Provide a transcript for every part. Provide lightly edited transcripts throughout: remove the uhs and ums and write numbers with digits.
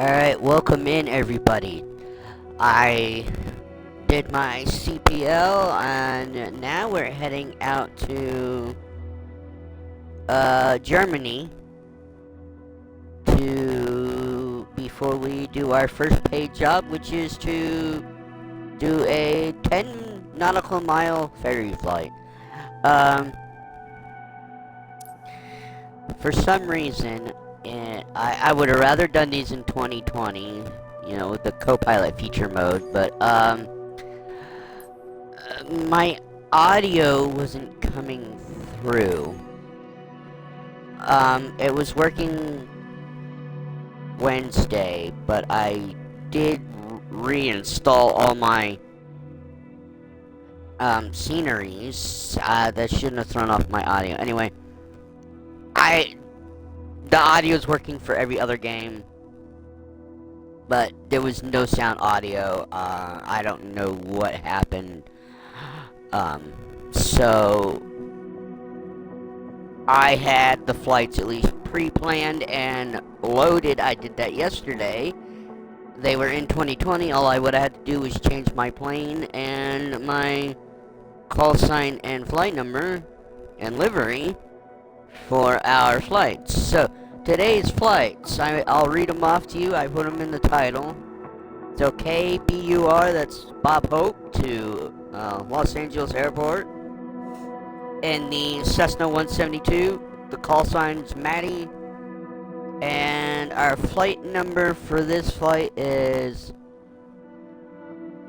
Alright, welcome in everybody. I did my CPL and now we're heading out to Germany before we do our first paid job, which is to do a 10 nautical mile ferry flight. For some reason, I would have rather done these in 2020, you know, with the co-pilot feature mode, but, my audio wasn't coming through. It was working Wednesday, but I did reinstall all my, sceneries, that shouldn't have thrown off my audio. Anyway, the audio is working for every other game, but there was no sound audio. I don't know what happened. So I had the flights at least pre-planned and loaded. I did that yesterday. They were in 2020. All I would have had to do was change my plane and my call sign and flight number and livery for our flights. So today's flights, I'll read them off to you. I put them in the title. So Kbur, that's Bob Hope to Los Angeles Airport. In the Cessna 172, the call sign is Maddie. And our flight number for this flight is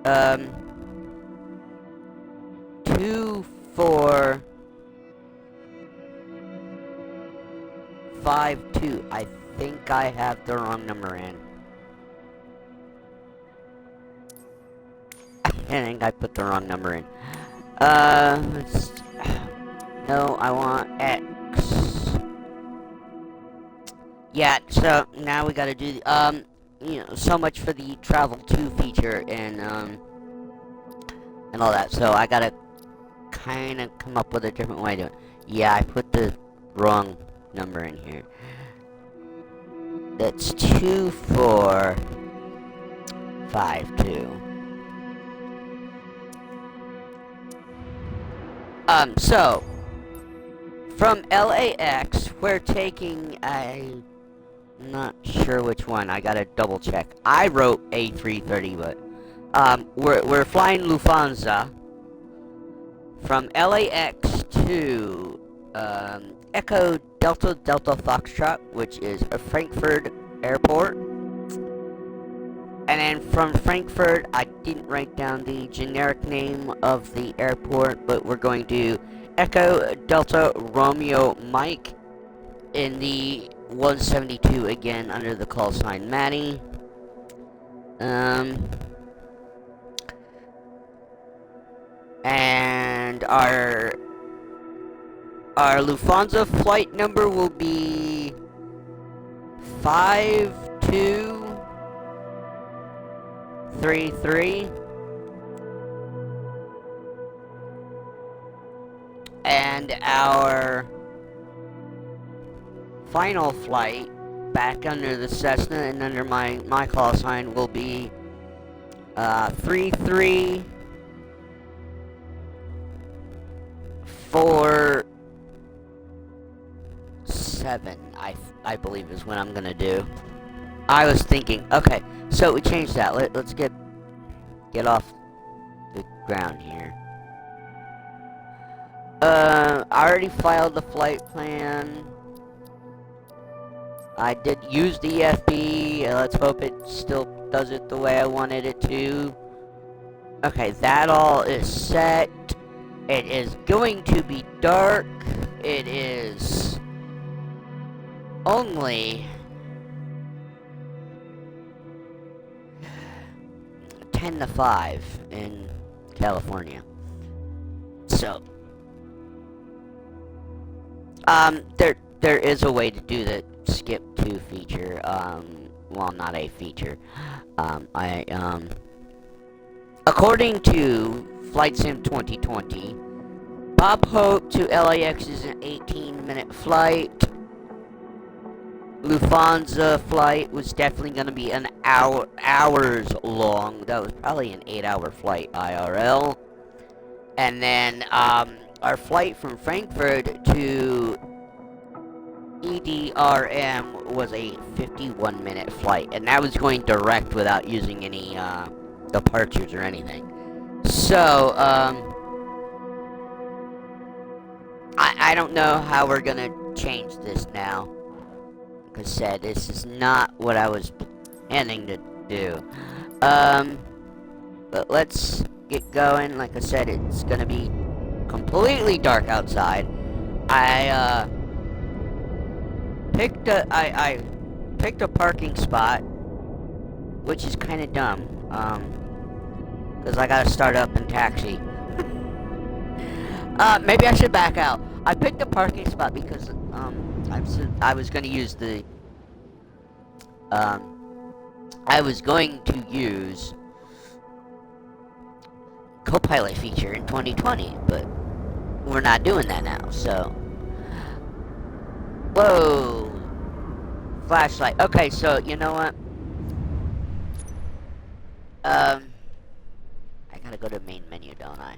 2452. I think I have the wrong number in. I think I put the wrong number in. No, I want X. Yeah, so now we gotta do, you know, so much for the travel to feature and all that. So I gotta kind of come up with a different way to do it. Yeah, I put the wrong number in here. That's 2452. So from LAX, we're taking I'm not sure which one. I gotta double check. I wrote A330, but we're flying Lufthansa from LAX to Echo Delta Delta Foxtrot, which is a Frankfurt airport. And then from Frankfurt, I didn't write down the generic name of the airport, but we're going to Echo Delta Romeo Mike in the 172 again under the call sign Maddie. And our Lufthansa flight number will be 5233. And our final flight back under the Cessna and under my call sign will be 3347. I believe is what I'm gonna do. I was thinking, okay, so we changed that. Let's get off the ground here. I already filed the flight plan. I did use the EFB. Let's hope it still does it the way I wanted it to. Okay, that all is set. It is going to be dark. It is only 10 to 5 in California. So there is a way to do the skip to feature, well, not a feature. According to Flight Sim 2020, Bob Hope to LAX is an 18-minute flight. Lufthansa flight was definitely going to be an hours long. That was probably an 8-hour flight IRL. And then our flight from Frankfurt to EDRM was a 51-minute flight, and that was going direct without using any departures or anything. So I don't know how we're gonna change this now. Like I said, this is not what I was planning to do. But let's get going. Like I said, it's gonna be completely dark outside. I picked a parking spot, which is kind of dumb. Because I gotta start up and taxi. Maybe I should back out. I picked a parking spot because I was gonna use the Copilot feature in 2020, but we're not doing that now, so. Whoa! Flashlight. Okay, so, you know what? I gotta go to main menu, don't I?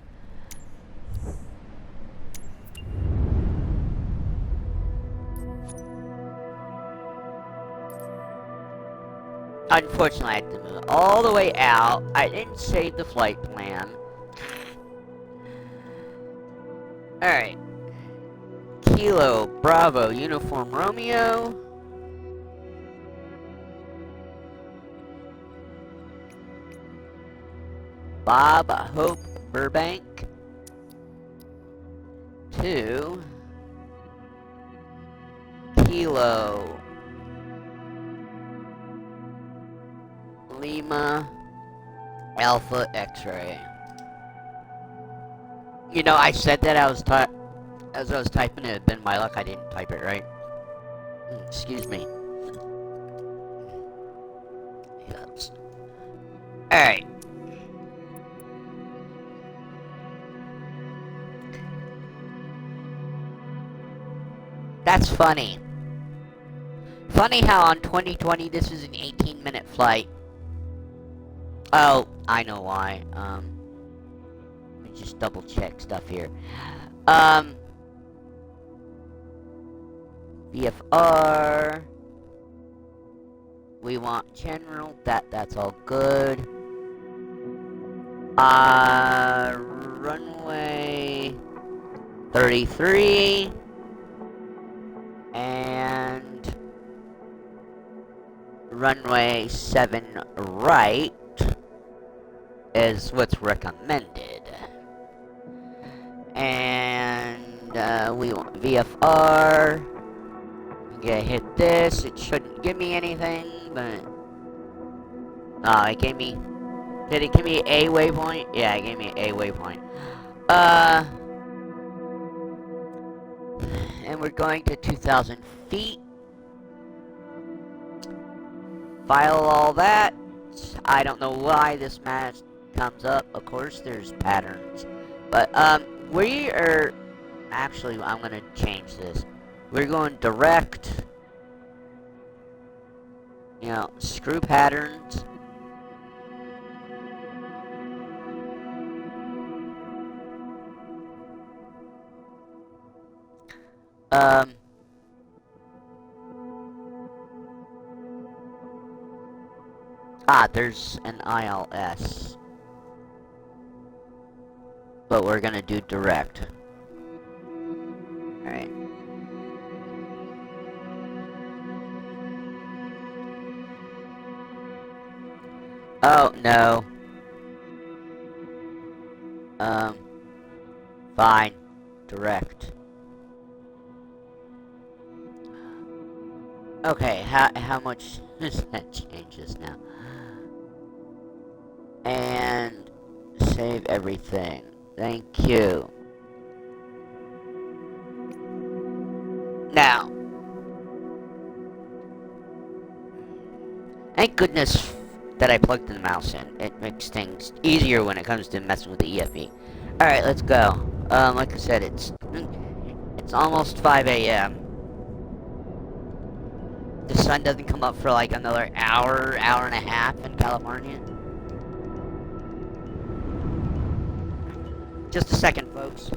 Unfortunately, I had to move all the way out. I didn't save the flight plan. Alright. Kilo, Bravo, Uniform Romeo. Bob, Hope, Burbank. 2. Kilo, Lima, Alpha, X-ray. You know, I said that as I was typing it, it'd been my luck I didn't type it right. Excuse me. Yes. Alright. That's funny. Funny how on 2020 this is an 18-minute flight. Oh, I know why. Let me just double check stuff here. VFR. We want general. That's all good. Runway 33 and runway 7 right is what's recommended. And we want VFR. Yeah, hit this. It shouldn't give me anything, but it gave me. Did it give me a waypoint? Yeah, it gave me a waypoint. And we're going to 2,000 feet. File all that. I don't know why this match comes up. Of course, there's patterns. But, we are... Actually, I'm going to change this. We're going direct. You know, screw patterns. There's an ILS. But we're gonna do direct. Alright. Oh, no. Fine. Direct. Okay, how much does that change this now? And save everything. Thank you. Now, thank goodness that I plugged the mouse in. It makes things easier when it comes to messing with the EFE. Alright, let's go. Like I said, it's almost 5 a.m. the sun doesn't come up for like another hour, hour and a half in California. Just a second, folks.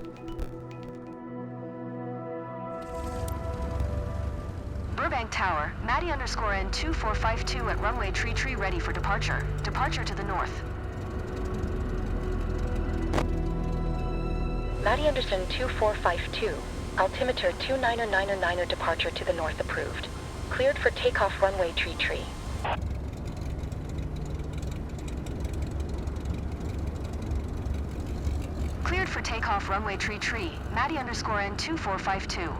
Burbank Tower, Maddie_N2452 at runway tree ready for departure. Departure to the north. Maddie Anderson 2452, altimeter 29999 departure to the north approved. Cleared for takeoff runway tree. Cleared for takeoff runway tree, Maddie_N2452.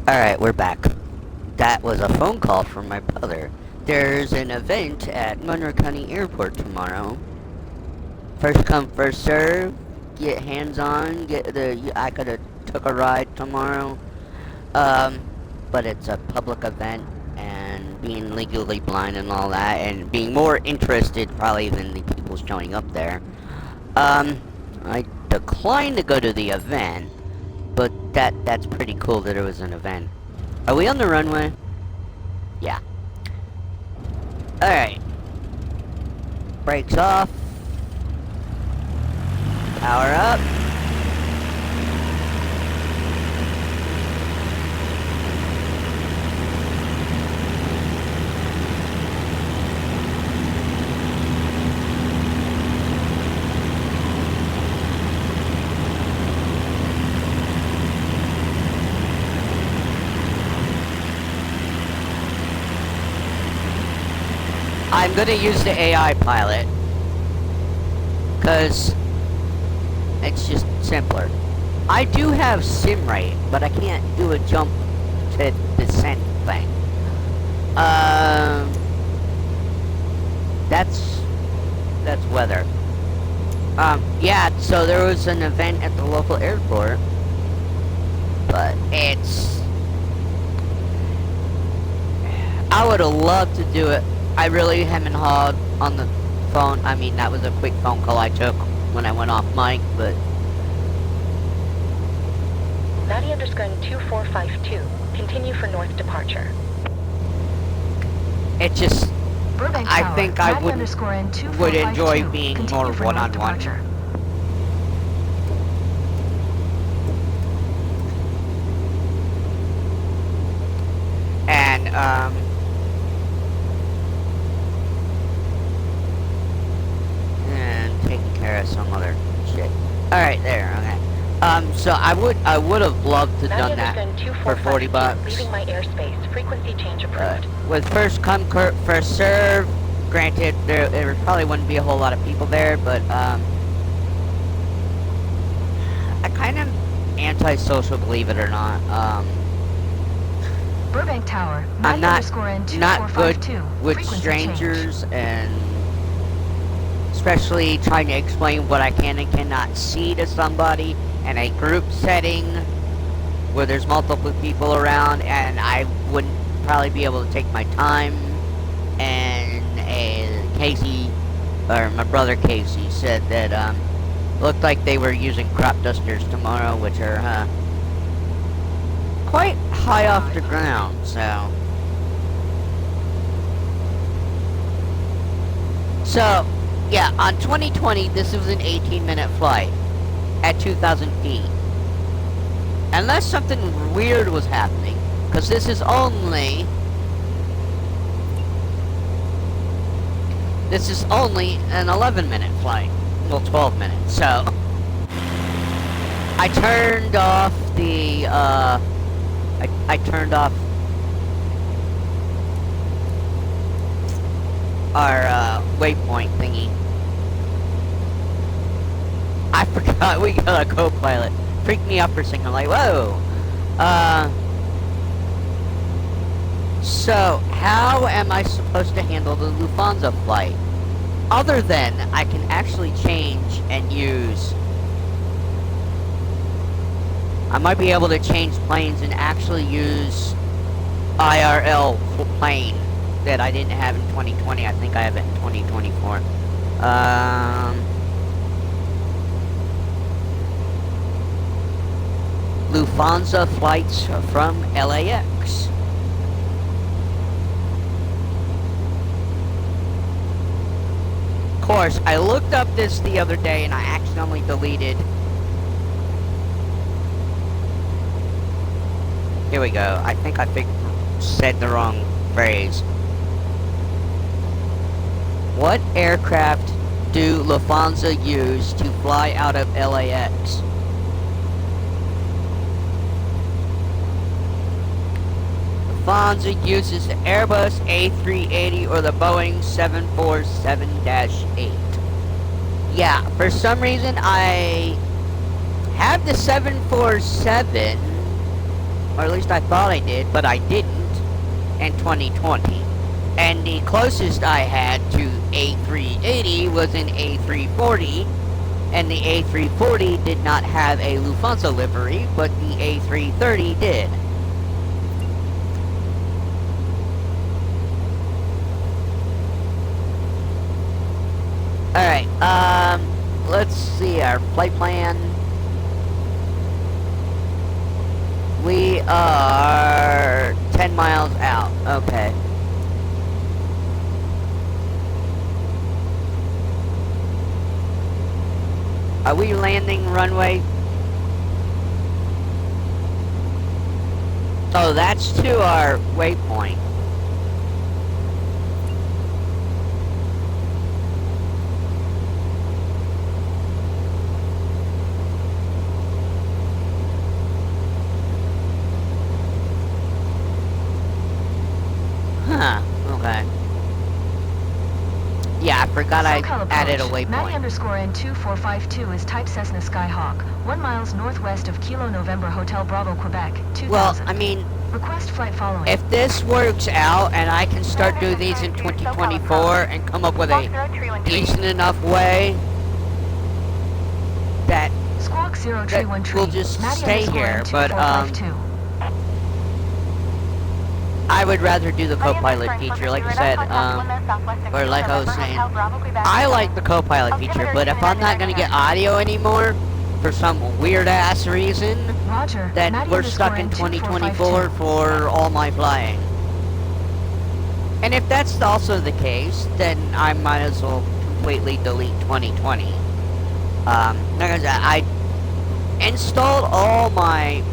Alright, we're back. That was a phone call from my brother. There's an event at Monroe County Airport tomorrow. First come, first serve. Get hands on. I could have took a ride tomorrow. But it's a public event, and being legally blind and all that, and being more interested probably than the people showing up there. I declined to go to the event. But that's pretty cool that it was an event. Are we on the runway? Yeah. Alright. Brakes off. Power up. I'm gonna use the AI pilot, because it's just simpler. I do have sim rate, but I can't do a jump to descent thing. That's weather. Yeah, so there was an event at the local airport, but I would have loved to do it. I really hem and hawed on the phone. I mean, that was a quick phone call I took when I went off mic, but... Maddie_N2452, continue for north departure. It just... Burbank I Tower, think I would enjoy being continue more for north one-on-one. departure. And taking care of some other shit. Alright, there, okay. So I would have loved to done that for 40 bucks. Leaving my airspace. Frequency change approved. With first come, first serve. Granted, there probably wouldn't be a whole lot of people there, but, I kind of antisocial, believe it or not. Burbank Tower. I'm not good with strangers, and especially trying to explain what I can and cannot see to somebody in a group setting where there's multiple people around, and I wouldn't probably be able to take my time. And Casey, or my brother Casey, said that looked like they were using crop dusters tomorrow, which are quite high off the ground, so. So, yeah, on 2020, this was an 18-minute flight at 2,000 feet. Unless something weird was happening, because this is only an 11-minute flight. Well, 12 minutes, so. I turned off the, I turned off our, waypoint thingy. I forgot we got a co-pilot. Freaked me out for a second, I'm like, whoa! So, how am I supposed to handle the Lufthansa flight? Other than, I can actually change and use... I might be able to change planes and actually use IRL plane that I didn't have in 2020. I think I have it in 2024. Lufthansa flights from LAX. Of course, I looked up this the other day and I accidentally deleted. Here we go. I think I said the wrong phrase. What aircraft do Lufthansa use to fly out of LAX? Lufthansa uses the Airbus A380 or the Boeing 747-8. Yeah, for some reason I have the 747, or at least I thought I did, but I didn't in 2020. And the closest I had to A380 was an A340, and the A340 did not have a Lufthansa livery, but the A330 did. Alright, let's see our flight plan. We are 10 miles out. Okay. Are we landing runway? Oh, that's to our waypoint. Huh, okay. Yeah, I forgot I added a waypoint. Matty_N2452 is type Cessna Skyhawk, 1 miles northwest of Kilo November Hotel Bravo, Quebec, 2000. Well, I mean, request flight following. if this works out and I can start doing these in 2024 and come up with a decent enough way that, we'll just stay here, but I would rather do the co-pilot feature, like I said, or like I was saying, I like the co-pilot feature, but if I'm not going to get audio anymore, for some weird-ass reason, then we're stuck in 2024 for all my flying. And if that's also the case, then I might as well completely delete 2020. Like I said, I installed all my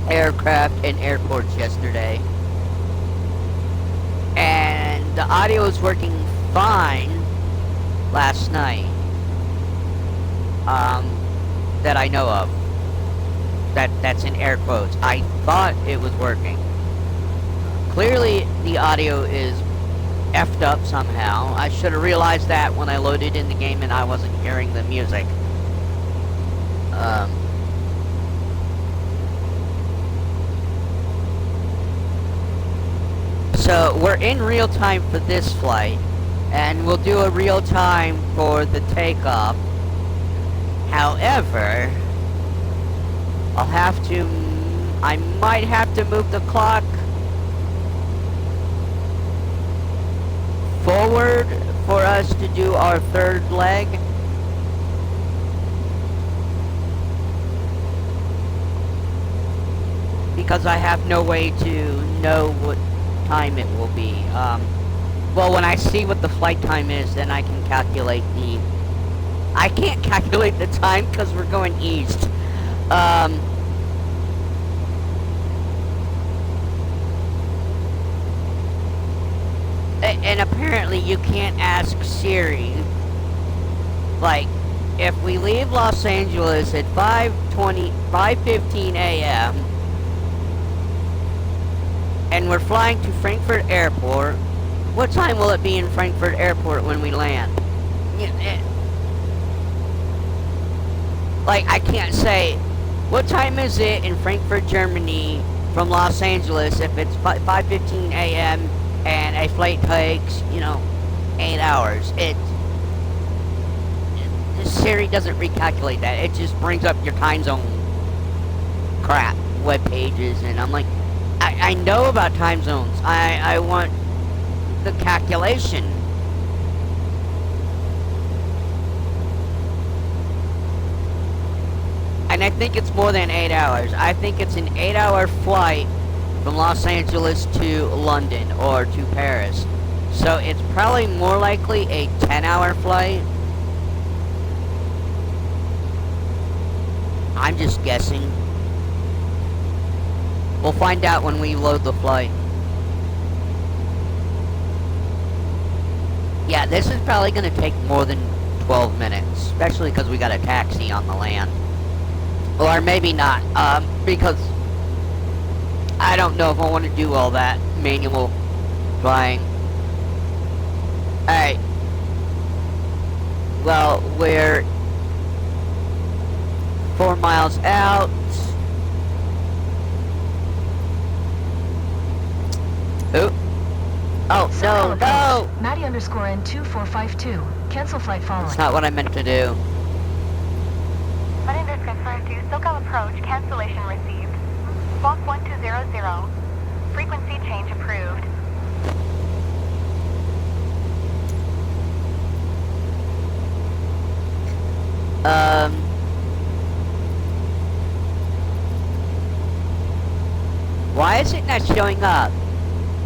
aircraft in airports yesterday. And the audio was working fine last night. that I know of. That's in air quotes. I thought it was working. Clearly, the audio is effed up somehow. I should have realized that when I loaded in the game and I wasn't hearing the music. So, we're in real time for this flight, and we'll do a real time for the takeoff. However, I might have to move the clock forward for us to do our third leg. Because I have no way to know what time it will be. Well, when I see what the flight time is, then I can calculate the... I can't calculate the time because we're going east. And apparently you can't ask Siri, like, if we leave Los Angeles at 5:15 a.m. and we're flying to Frankfurt Airport, what time will it be in Frankfurt Airport when we land? Like, I can't say, what time is it in Frankfurt, Germany from Los Angeles if it's 5:15 a.m. and a flight takes, 8 hours. Siri doesn't recalculate that. It just brings up your time zone crap, web pages, and I'm like, I know about time zones. I want the calculation. And I think it's more than 8 hours. I think it's an 8-hour flight from Los Angeles to London or to Paris. So it's probably more likely a 10-hour flight. I'm just guessing. We'll find out when we load the flight. Yeah, this is probably going to take more than 12 minutes. Especially because we got a taxi on the land. Or maybe not. Because I don't know if I want to do all that manual flying. Alright. Well, we're 4 miles out. Oop. Oh, no, no! Maddie _N2452. Cancel flight following. That's not what I meant to do. Maddie _N2, SoCal approach, cancellation received. Squawk 1200. Frequency change approved. Why is it not showing up?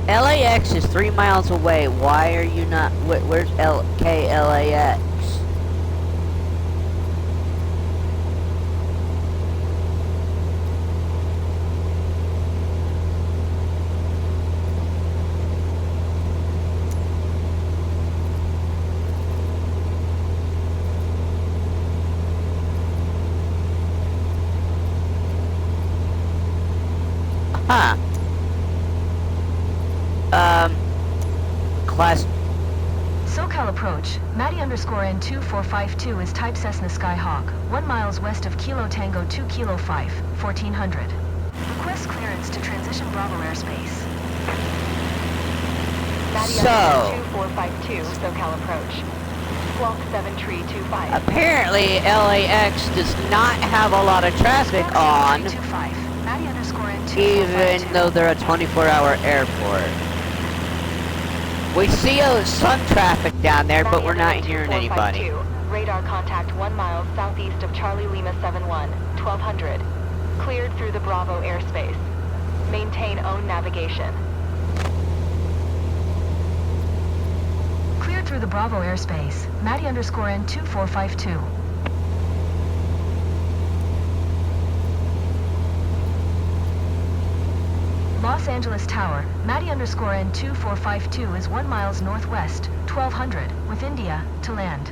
LAX is 3 miles away. Why are you not... Where's KLAX? Huh. Class... SoCal approach. Maddie _N2452 is type Cessna Skyhawk, 1 miles west of Kilo Tango 2 Kilo 5, 1400. Request clearance to transition Bravo airspace. Maddie _N2452, SoCal approach. Squawk 7325. Apparently, LAX does not have a lot of traffic on, Maddie _N2452. even though they're a 24-hour airport. We see some traffic down there, but we're not hearing anybody. Radar contact 1 mile southeast of Charlie Lima 71, 1200. Cleared through the Bravo airspace. Maintain own navigation. Cleared through the Bravo airspace. Maddie _N2452. Los Angeles Tower, Maddie _N2452 is 1 miles northwest, 1200, with India, to land.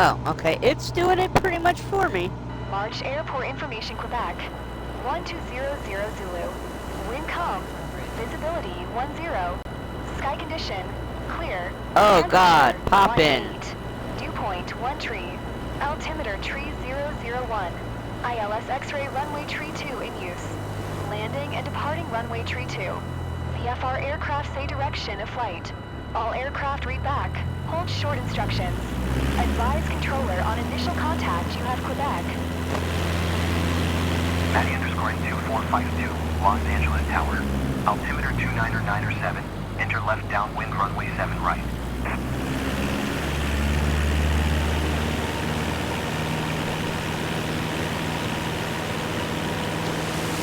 Oh, okay. It's doing it pretty much for me. March Airport Information Quebec. 1200 Zulu. Wind calm. Visibility 10. Sky condition clear. Oh God, pop in. 18. Dew point 1 tree. Altimeter tree 001. ILS X-ray runway tree 2 in use. Landing and departing runway tree 2. VFR aircraft say direction of flight. All aircraft read back. Hold short instructions. Advise controller on initial contact you have Quebec. Matty underscoring 2452, Los Angeles Tower. Altimeter 29907. Enter left downwind runway 7 right.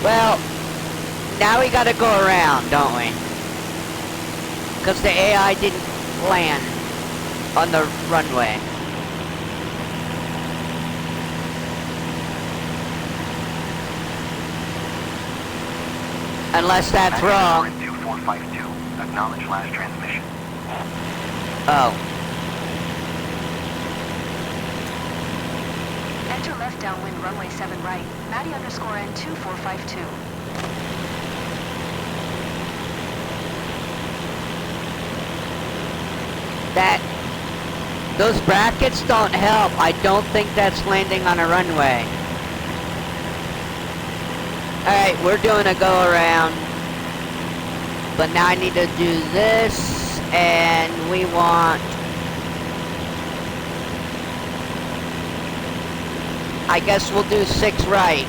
Well, now we gotta go around, don't we? Because the AI didn't land on the runway. Unless that's Matty wrong. underscoring 2452, acknowledge last transmission. Oh. Enter left downwind runway 7 right. Matty underscore N 2452. Those brackets don't help. I don't think that's landing on a runway. Alright, we're doing a go around. But now I need to do this, and we want... I guess we'll do 6 right.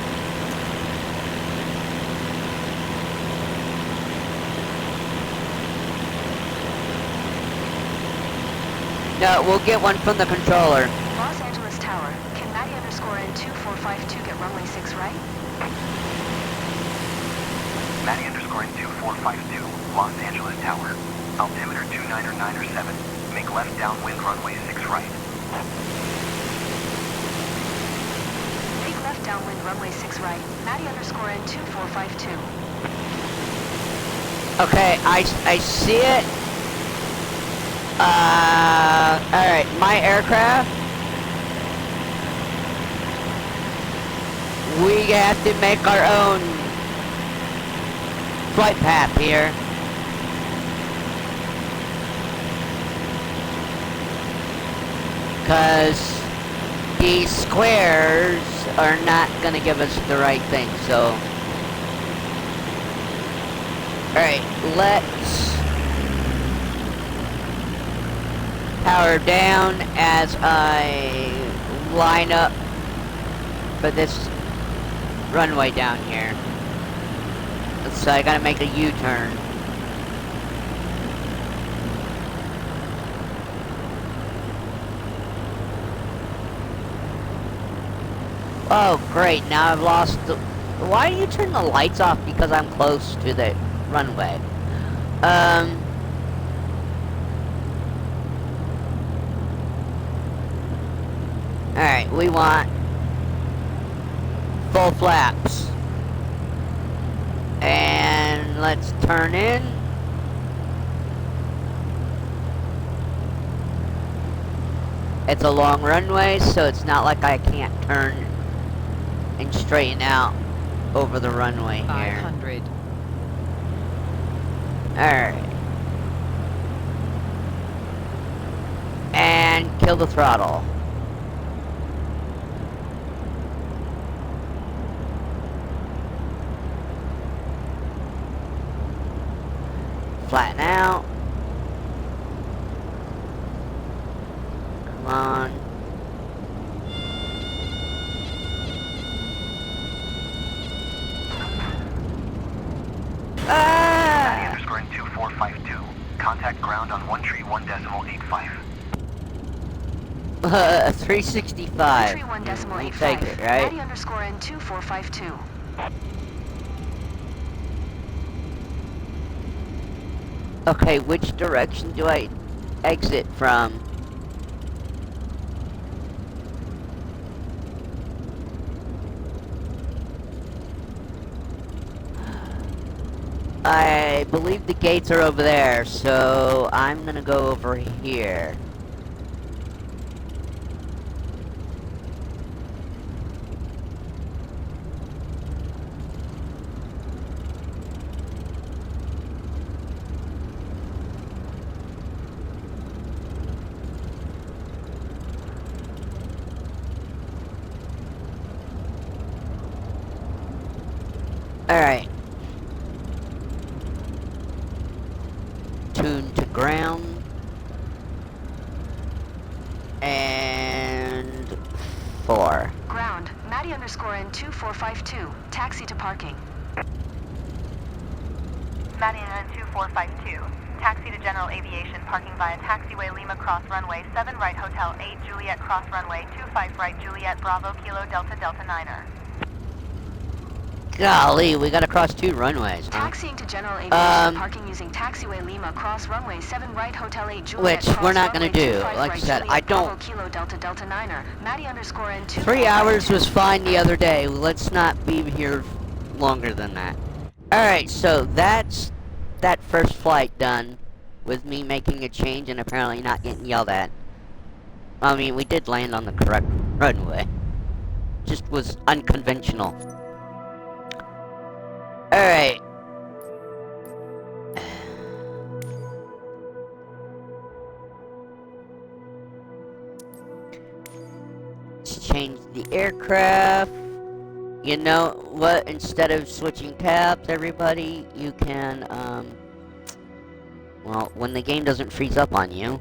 No, we'll get one from the controller. Los Angeles Tower. Can Matty underscore N 2452 get runway 6 right? Matty underscoring 2452, Los Angeles Tower. Altimeter 29907. Make left downwind runway 6 right. Make left downwind runway 6 right. Matty underscore N 2452. Okay, I see it. Alright, my aircraft. We have to make our own flight path here. Because these squares are not gonna give us the right thing, so... Alright, let's power down as I line up for this runway down here. So I gotta make a U-turn. Oh great, now I've lost the... Why do you turn the lights off because I'm close to the runway? Alright, we want full flaps. And let's turn in. It's a long runway, so it's not like I can't turn and straighten out over the runway here. 500. Alright. And kill the throttle. Flatten out. Come on. Matty underscoring 2452. Contact ground on 131.85. 365. 331.85. You take it, right? Matty underscore N 2452. Okay, which direction do I exit from? I believe the gates are over there, so I'm gonna go over here. Alright. Tune to ground. And 4. Ground, Maddie _ N2452, taxi to parking. Maddie N2452, taxi to General Aviation, parking via taxiway Lima Cross Runway 7 right Hotel 8 Juliet Cross Runway 25 right Juliet Bravo Kilo Delta Delta Niner. Golly, we gotta cross 2 runways, huh? Taxiing to General Aviation, parking using taxiway Lima Cross Runway 7 right Hotel 8 Juliet Which Cross we're not gonna Runway do. 25 Like I right said, Juliet I Bravo don't... Kilo Delta Delta Niner, Maddie _ N2452. 3 hours was fine the other day. Let's not be here longer than that. Alright, so that's that first flight done with me making a change and apparently not getting yelled at. I mean, we did land on the correct runway. Just was unconventional. Alright. Let's change the aircraft. You know what? Instead of switching tabs, everybody, you can, well, when the game doesn't freeze up on you,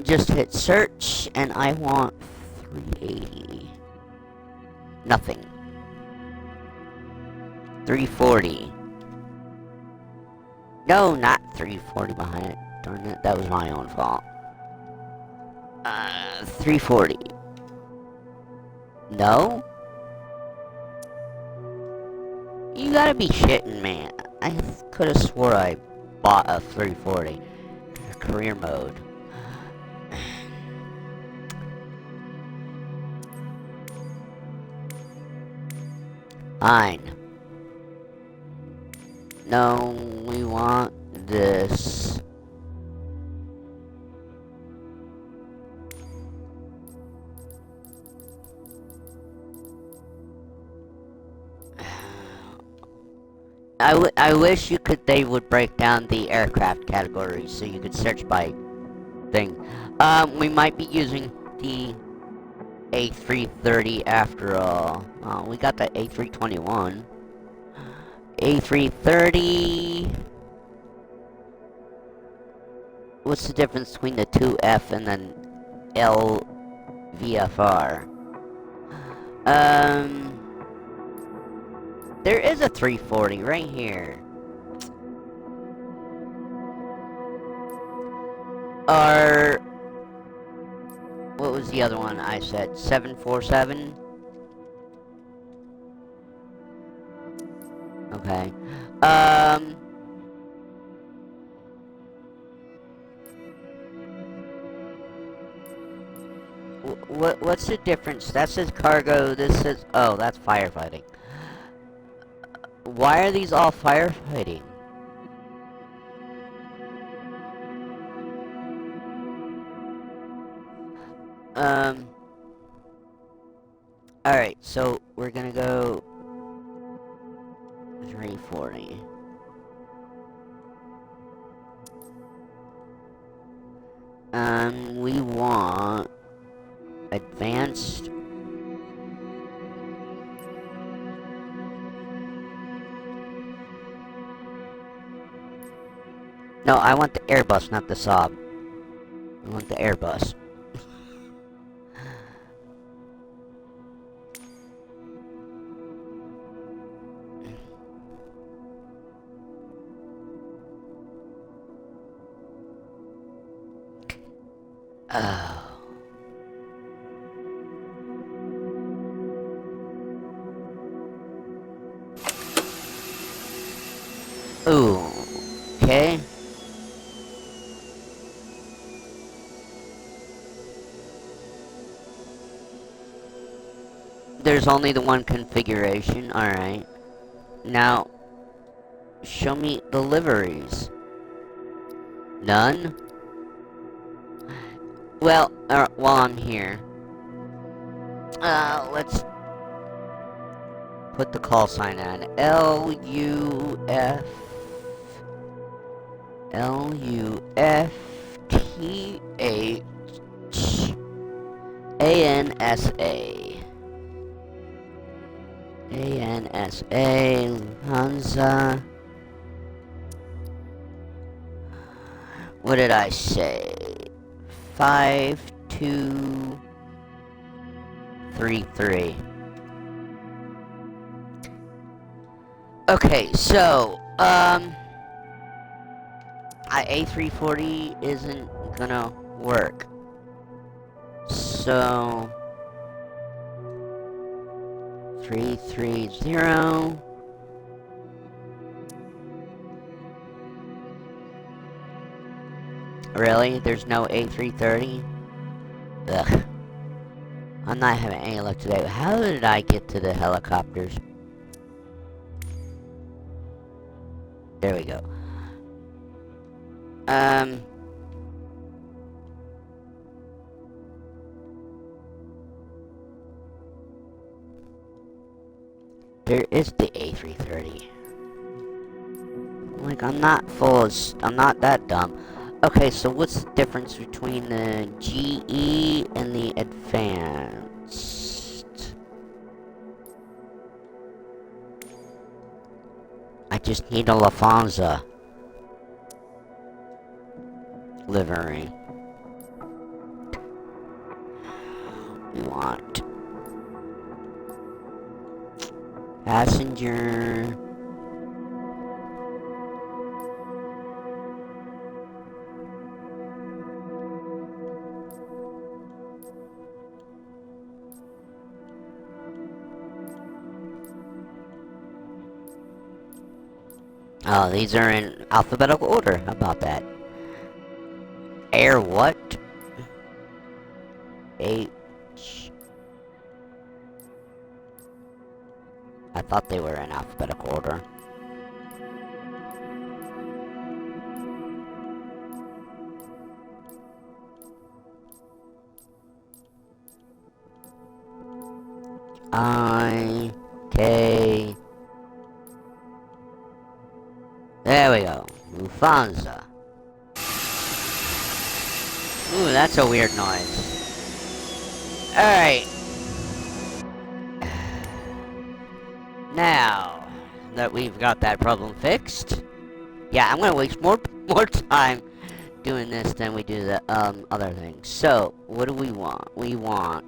just hit search, and I want 380. Nothing. 340. No, not 340 behind it. Darn it, that was my own fault. 340. No? You gotta be shitting me. I could have swore I bought a 340. Career mode. Fine. No, we want this. I wish they would break down the aircraft categories so you could search by thing. We might be using the A330 after all. We got the A321. A330. What's the difference between the 2F and then LVFR? There is a 340 right here. Or what was the other one I said? 747? Okay. What's the difference? That says cargo, this says... Oh, that's firefighting. Why are these all firefighting? Alright, so we're gonna go 340. We want advanced. No, I want the Airbus, not the Saab. I want the Airbus. Oh. Ooh. Okay. There's only the one configuration. Alright. Now, show me the liveries. None? Well, while I'm here, let's put the call sign on. LUFTHANSA. ANSA, Lufthansa. What did I say? 5233. Okay, so, A340 isn't gonna work. So, 330. Really? There's no A330? Ugh. I'm not having any luck today. How did I get to the helicopters? There we go. There is the A330. Like, I'm not that dumb. Okay, so what's the difference between the GE and the Advanced? I just need a Lufthansa livery. We want passenger. Oh, these are in alphabetical order. How about that? Air what? H. I thought they were in alphabetical order. I. K. There we go. Lufthansa. Ooh, that's a weird noise. Alright. Now that we've got that problem fixed. Yeah, I'm gonna waste more time doing this than we do the other things. So, what do we want? We want...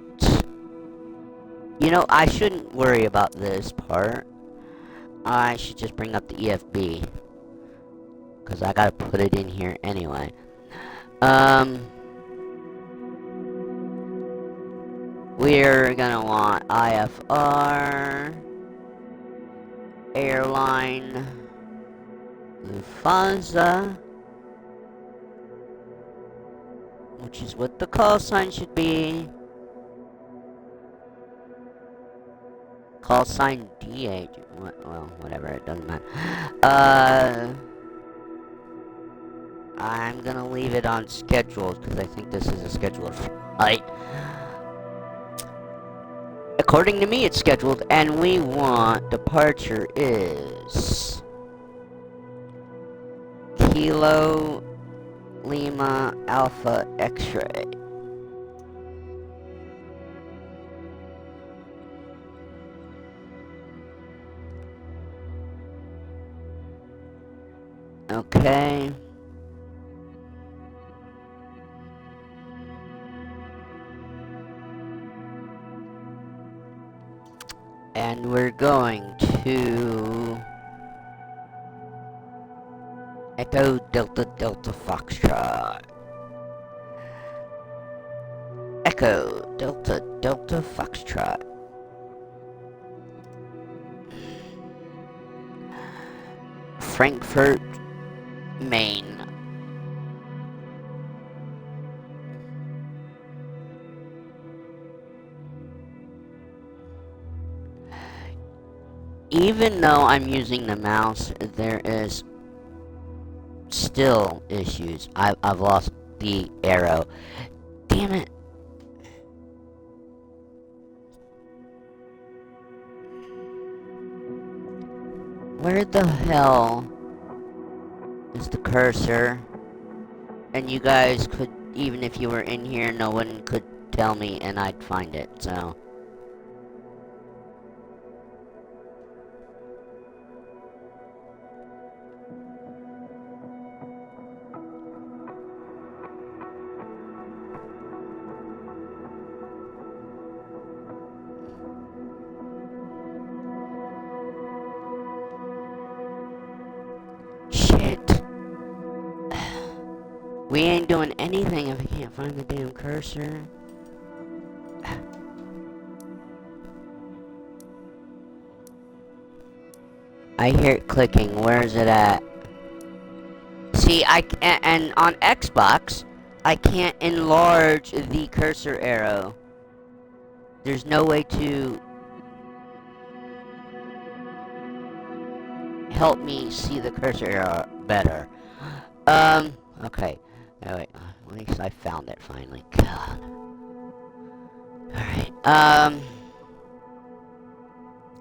You know, I shouldn't worry about this part. I should just bring up the EFB. Because I gotta put it in here anyway. We're gonna want IFR, airline, Lufthansa, which is what the call sign should be. Call sign DH. Well, whatever, it doesn't matter. I'm gonna leave it on scheduled because I think this is a scheduled flight. According to me, it's scheduled, and we want departure is Kilo Lima Alpha X-ray. Okay. And we're going to Echo Delta Delta Foxtrot. Echo Delta Delta Foxtrot. Frankfurt, Maine. Even though I'm using the mouse, there is still issues. I've lost the arrow. Damn it. Where the hell is the cursor? And you guys could, even if you were in here, no one could tell me and I'd find it, so. We ain't doing anything if I can't find the damn cursor. I hear it clicking. Where is it at? See, and on Xbox, I can't enlarge the cursor arrow. There's no way to help me see the cursor arrow better. Okay. Oh, wait. At least I found it finally. God. Alright,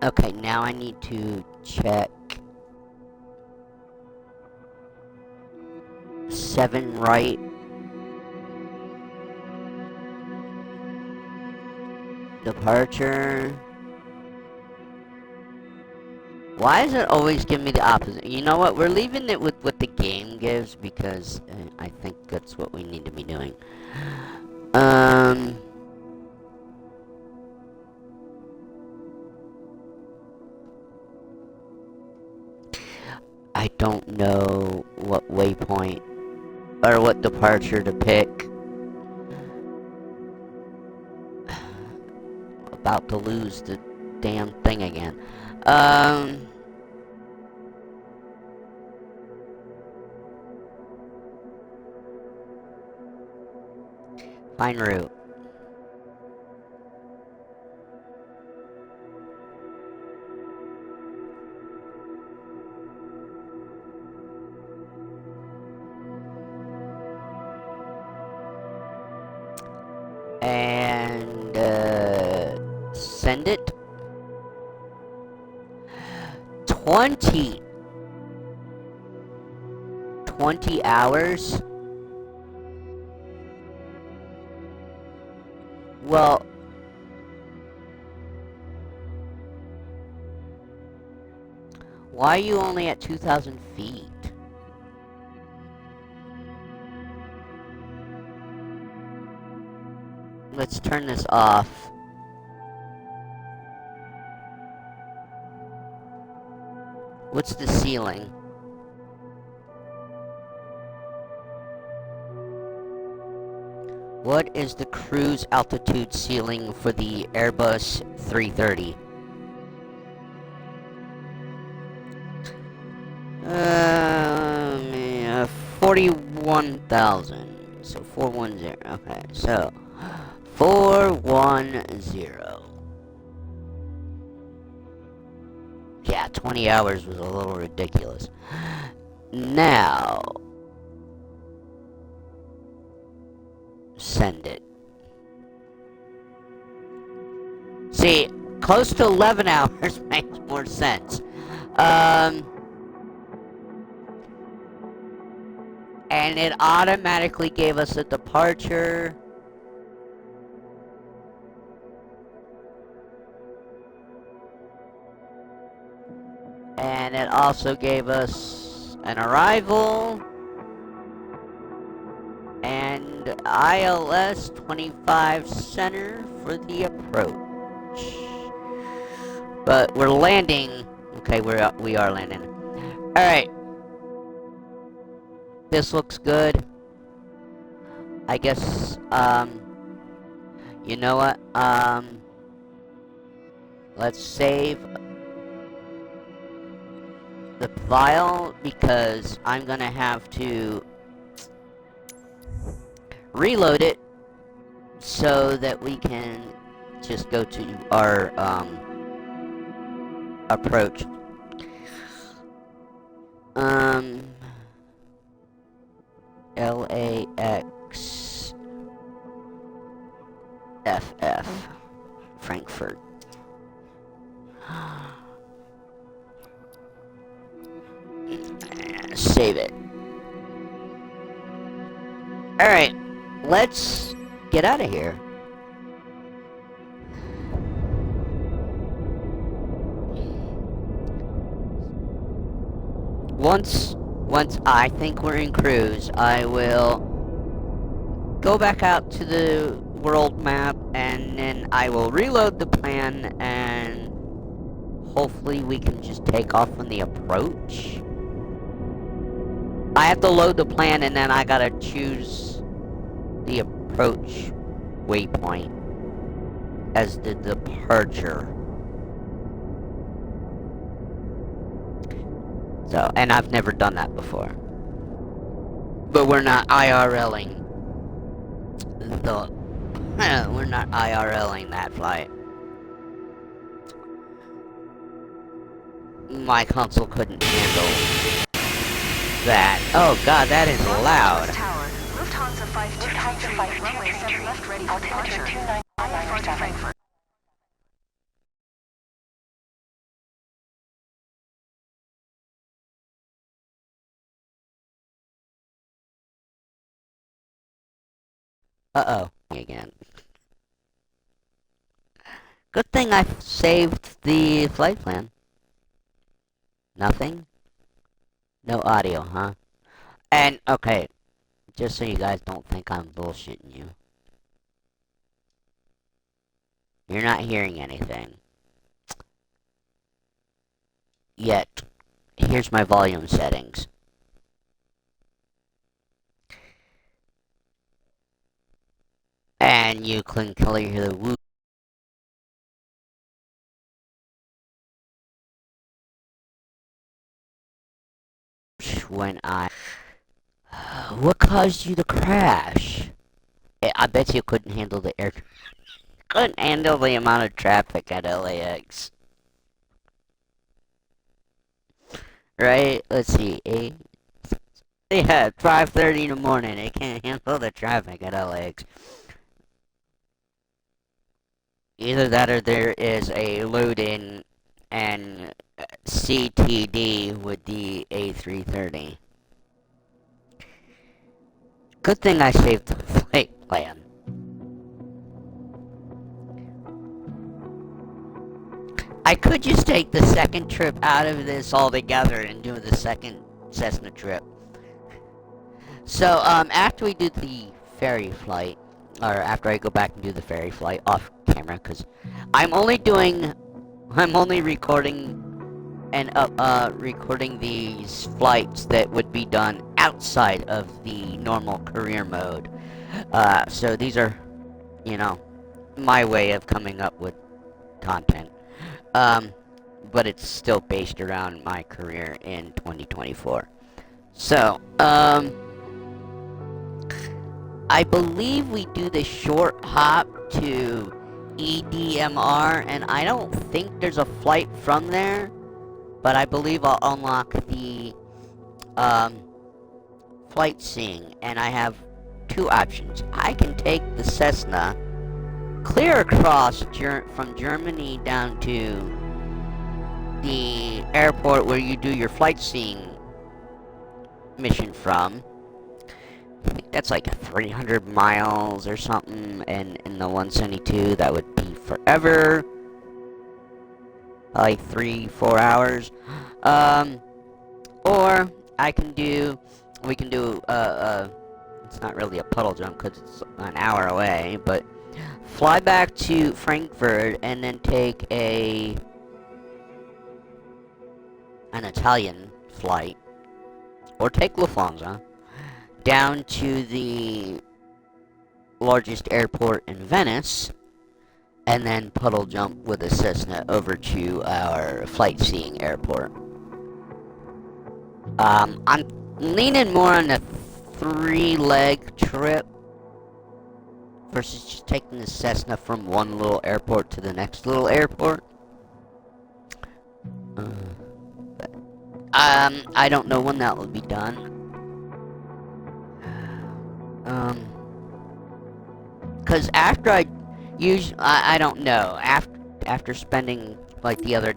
okay, now I need to check 7 right. Departure. Why is it always giving me the opposite? You know what? We're leaving it with what the game gives because I think that's what we need to be doing. I don't know what waypoint or what departure to pick. About to lose the damn thing again. Find route. And send it. 20 hours? Well, why are you only at 2,000 feet? Let's turn this off. What's the ceiling? What is the cruise altitude ceiling for the Airbus 330? 41,000. So 410. Okay, so 410. Yeah, 20 hours was a little ridiculous. Now, send it. See, close to 11 hours makes more sense. And it automatically gave us a departure. And it also gave us an arrival. And ILS 25 center for the approach. But we're landing. Okay, we are landing. Alright. This looks good. I guess, you know what? Let's save the file because I'm gonna have to reload it so that we can just go to our approach. LAX FF Frankfurt. Save it. Alright, let's get out of here. Once I think we're in cruise, I will go back out to the world map and then I will reload the plan and hopefully we can just take off on the approach. I have to load the plan, and then I gotta choose the approach waypoint as the departure. So, and I've never done that before. But we're not IRLing the... we're not IRLing that flight. My console couldn't handle that. Oh god, that is loud. Tower, Lufthansa 5223, runway 7 left ready for departure. IFR to Frankfurt. Uh-oh. Again. Good thing I saved the flight plan. Nothing? No audio, huh? And, okay, just so you guys don't think I'm bullshitting you. You're not hearing anything. Yet, here's my volume settings. And you can clearly hear the whoosh when I... What caused you to crash? I bet you couldn't handle the air... couldn't handle the amount of traffic at LAX. Right? Let's see. Yeah, 5:30 in the morning. It can't handle the traffic at LAX. Either that or there is a load-in and CTD with the A330. Good thing I saved the flight plan. I could just take the second trip out of this altogether and do the second Cessna trip. So, after we do the ferry flight, or after I go back and do the ferry flight off camera, because I'm only recording and recording these flights that would be done outside of the normal career mode. So these are, you know, my way of coming up with content. But it's still based around my career in 2024. So, I believe we do the short hop to EDMR, and I don't think there's a flight from there, but I believe I'll unlock the flight seeing, and I have two options. I can take the Cessna, clear across from Germany down to the airport where you do your flight seeing mission from. I think that's like 300 miles or something, and in the 172 that would be forever, like 3-4 hours. Or we can do it's not really a puddle jump because it's an hour away, but fly back to Frankfurt and then take an Italian flight, or take Lufthansa down to the largest airport in Venice, and then puddle jump with a Cessna over to our flight seeing airport. I'm leaning more on the 3-leg trip versus just taking the Cessna from one little airport to the next little airport. I don't know when that will be done. Cause after I don't know, after spending, like the other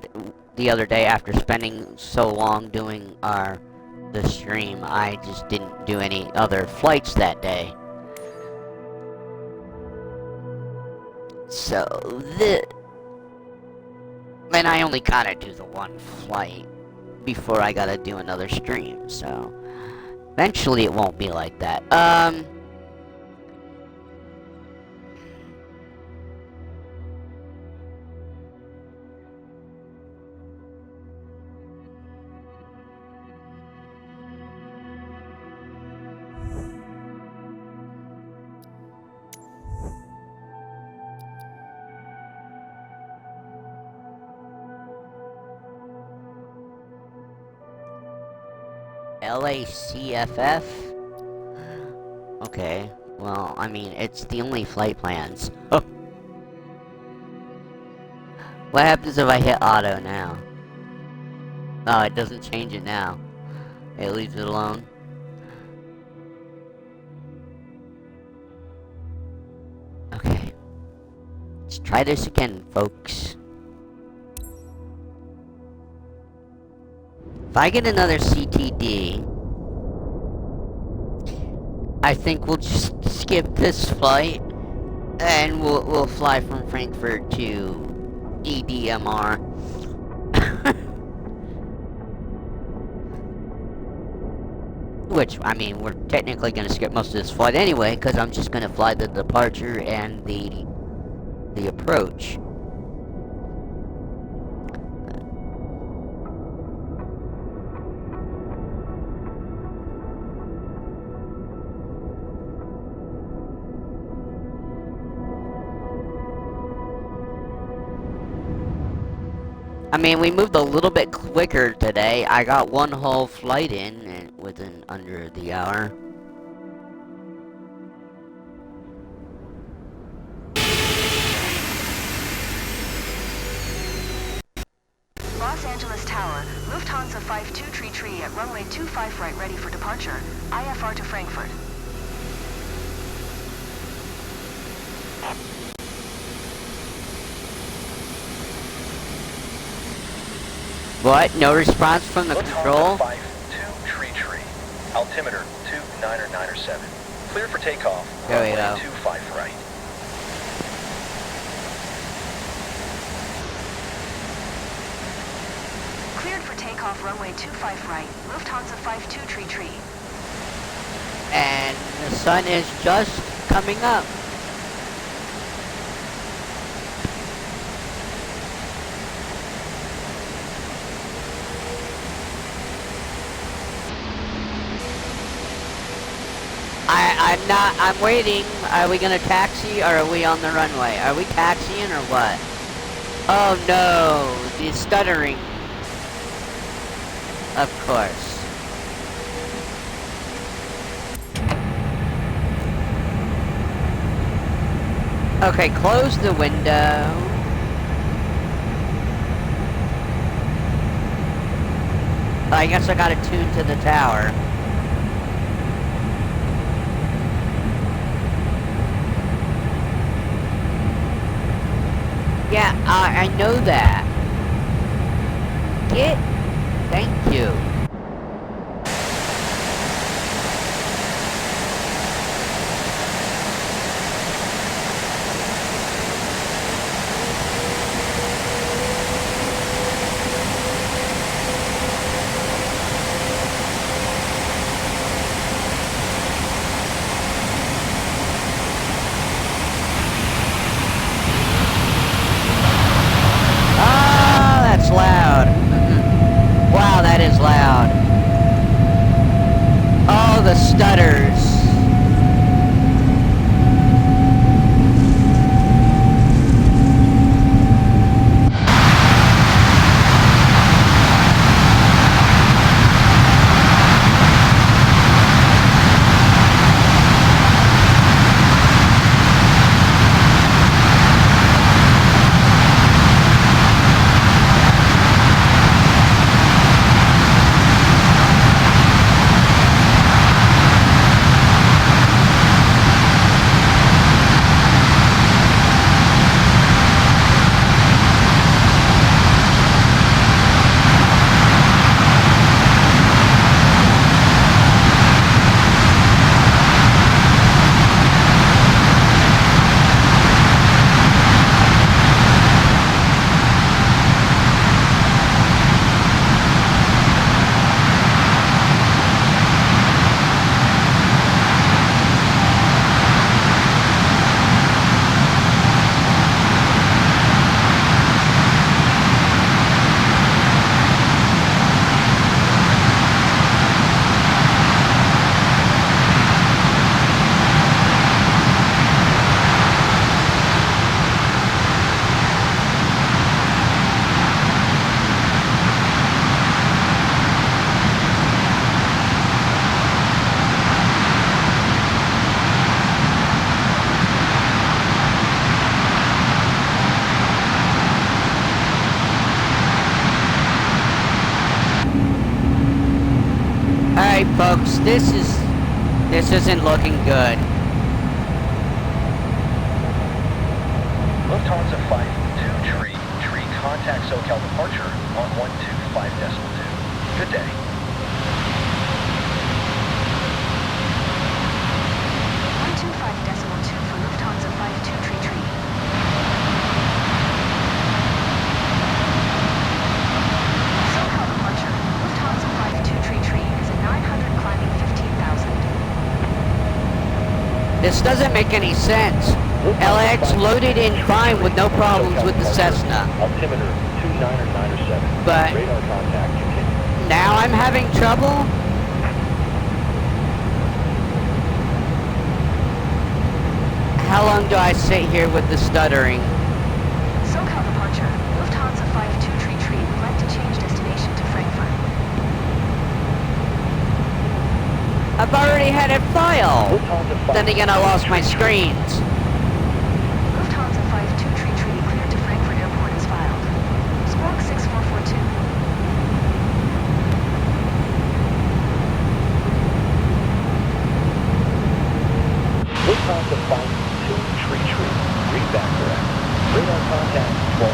day, after spending so long doing the stream, I just didn't do any other flights that day. So then I only gotta do the one flight before I gotta do another stream, so eventually it won't be like that. LACFF? Okay, well, I mean, it's the only flight plans. Oh. What happens if I hit auto now? Oh, it doesn't change it now. It leaves it alone. Okay. Let's try this again, folks. If I get another CTD, I think we'll just skip this flight, and we'll fly from Frankfurt to EDMR. Which, I mean, we're technically gonna skip most of this flight anyway, because I'm just gonna fly the departure and the approach. I mean, we moved a little bit quicker today. I got one whole flight in and within under the hour. Los Angeles Tower, Lufthansa 5233 at runway 25 right ready for departure. IFR to Frankfurt. What? No response from the control? 5233. Altimeter 2997. Clear for takeoff. There we Runway go. 25 right. Cleared for takeoff runway 25 right. Lufthansa 5233. And the sun is just coming up. I'm waiting. Are we gonna taxi or are we on the runway? Are we taxiing or what? Oh no, the stuttering. Of course. Okay, close the window. I guess I gotta tune to the tower. Yeah, I know that. Thank you. Loud. Wow, that is loud. Oh, the stutters. Folks, this isn't looking good. Lufthansa 52 tree, contact SoCal departure on 125.2. Good day. 125.2 for Lufthansa 52 tree. SoCal departure. Lufthansa 52 tree is at 900 climbing 15,000. This doesn't make any sense. LAX loaded in fine with no problems with the Cessna. Altimeter 29 or 9 or 7. But Radar contact continue. now I'm having trouble? How long do I sit here with the stuttering? SoCal departure. Lufthansa 52 tree would like to change destination to Frankfurt. I've already had it filed. Then again, I lost my screens. Lufthansa 52 tree cleared to Frankfurt Airport is filed. Squawk 6442. Lufthansa 52 tree. Read that correct. Radar contact 12.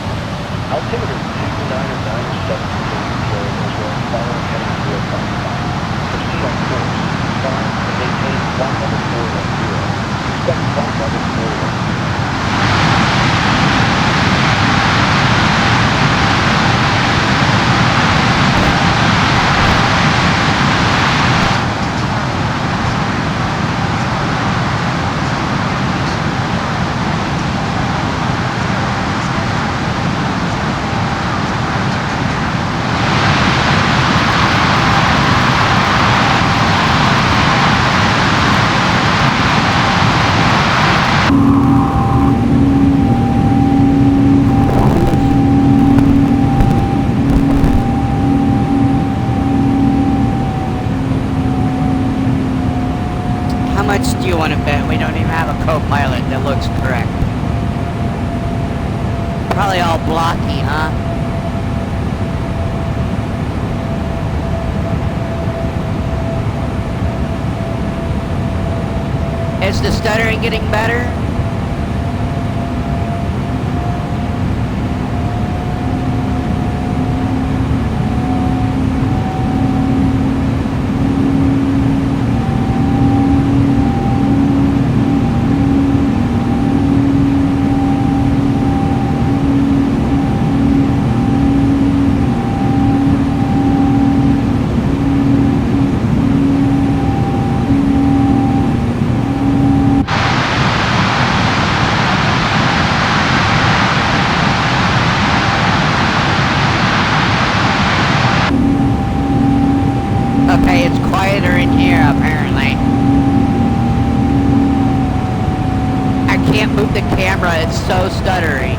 Altimeter 29 or 9 or 7 control as well as follow heading 055. Proceed on course. Climb and maintain flight level 410. Expect flight level 410. How much do you want to bet we don't even have a co-pilot that looks correct? Probably all blocky, huh? Is the stuttering getting better? Okay, it's quieter in here, apparently. I can't move the camera, it's so stuttery.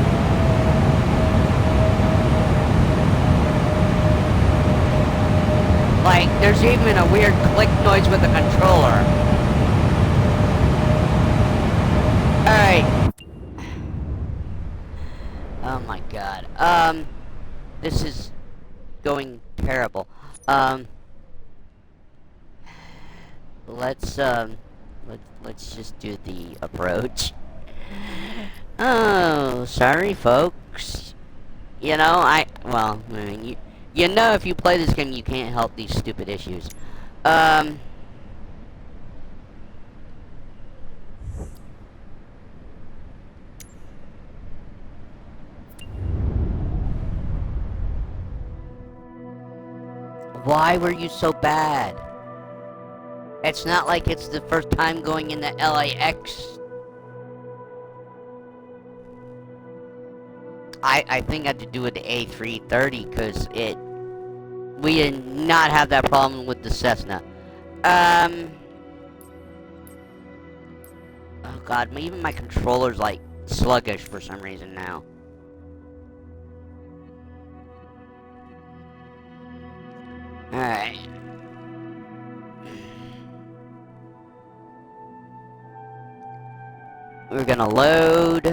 Like, there's even a weird click noise with the controller. Alright. Oh my god. This is going terrible. Let's just do the approach. Oh, sorry folks. You know, I mean, you know if you play this game you can't help these stupid issues. Why were you so bad? It's not like it's the first time going into LAX. I think I had to do with the A330 because we did not have that problem with the Cessna. Oh god, even my controller's like sluggish for some reason now. Alright. We're gonna load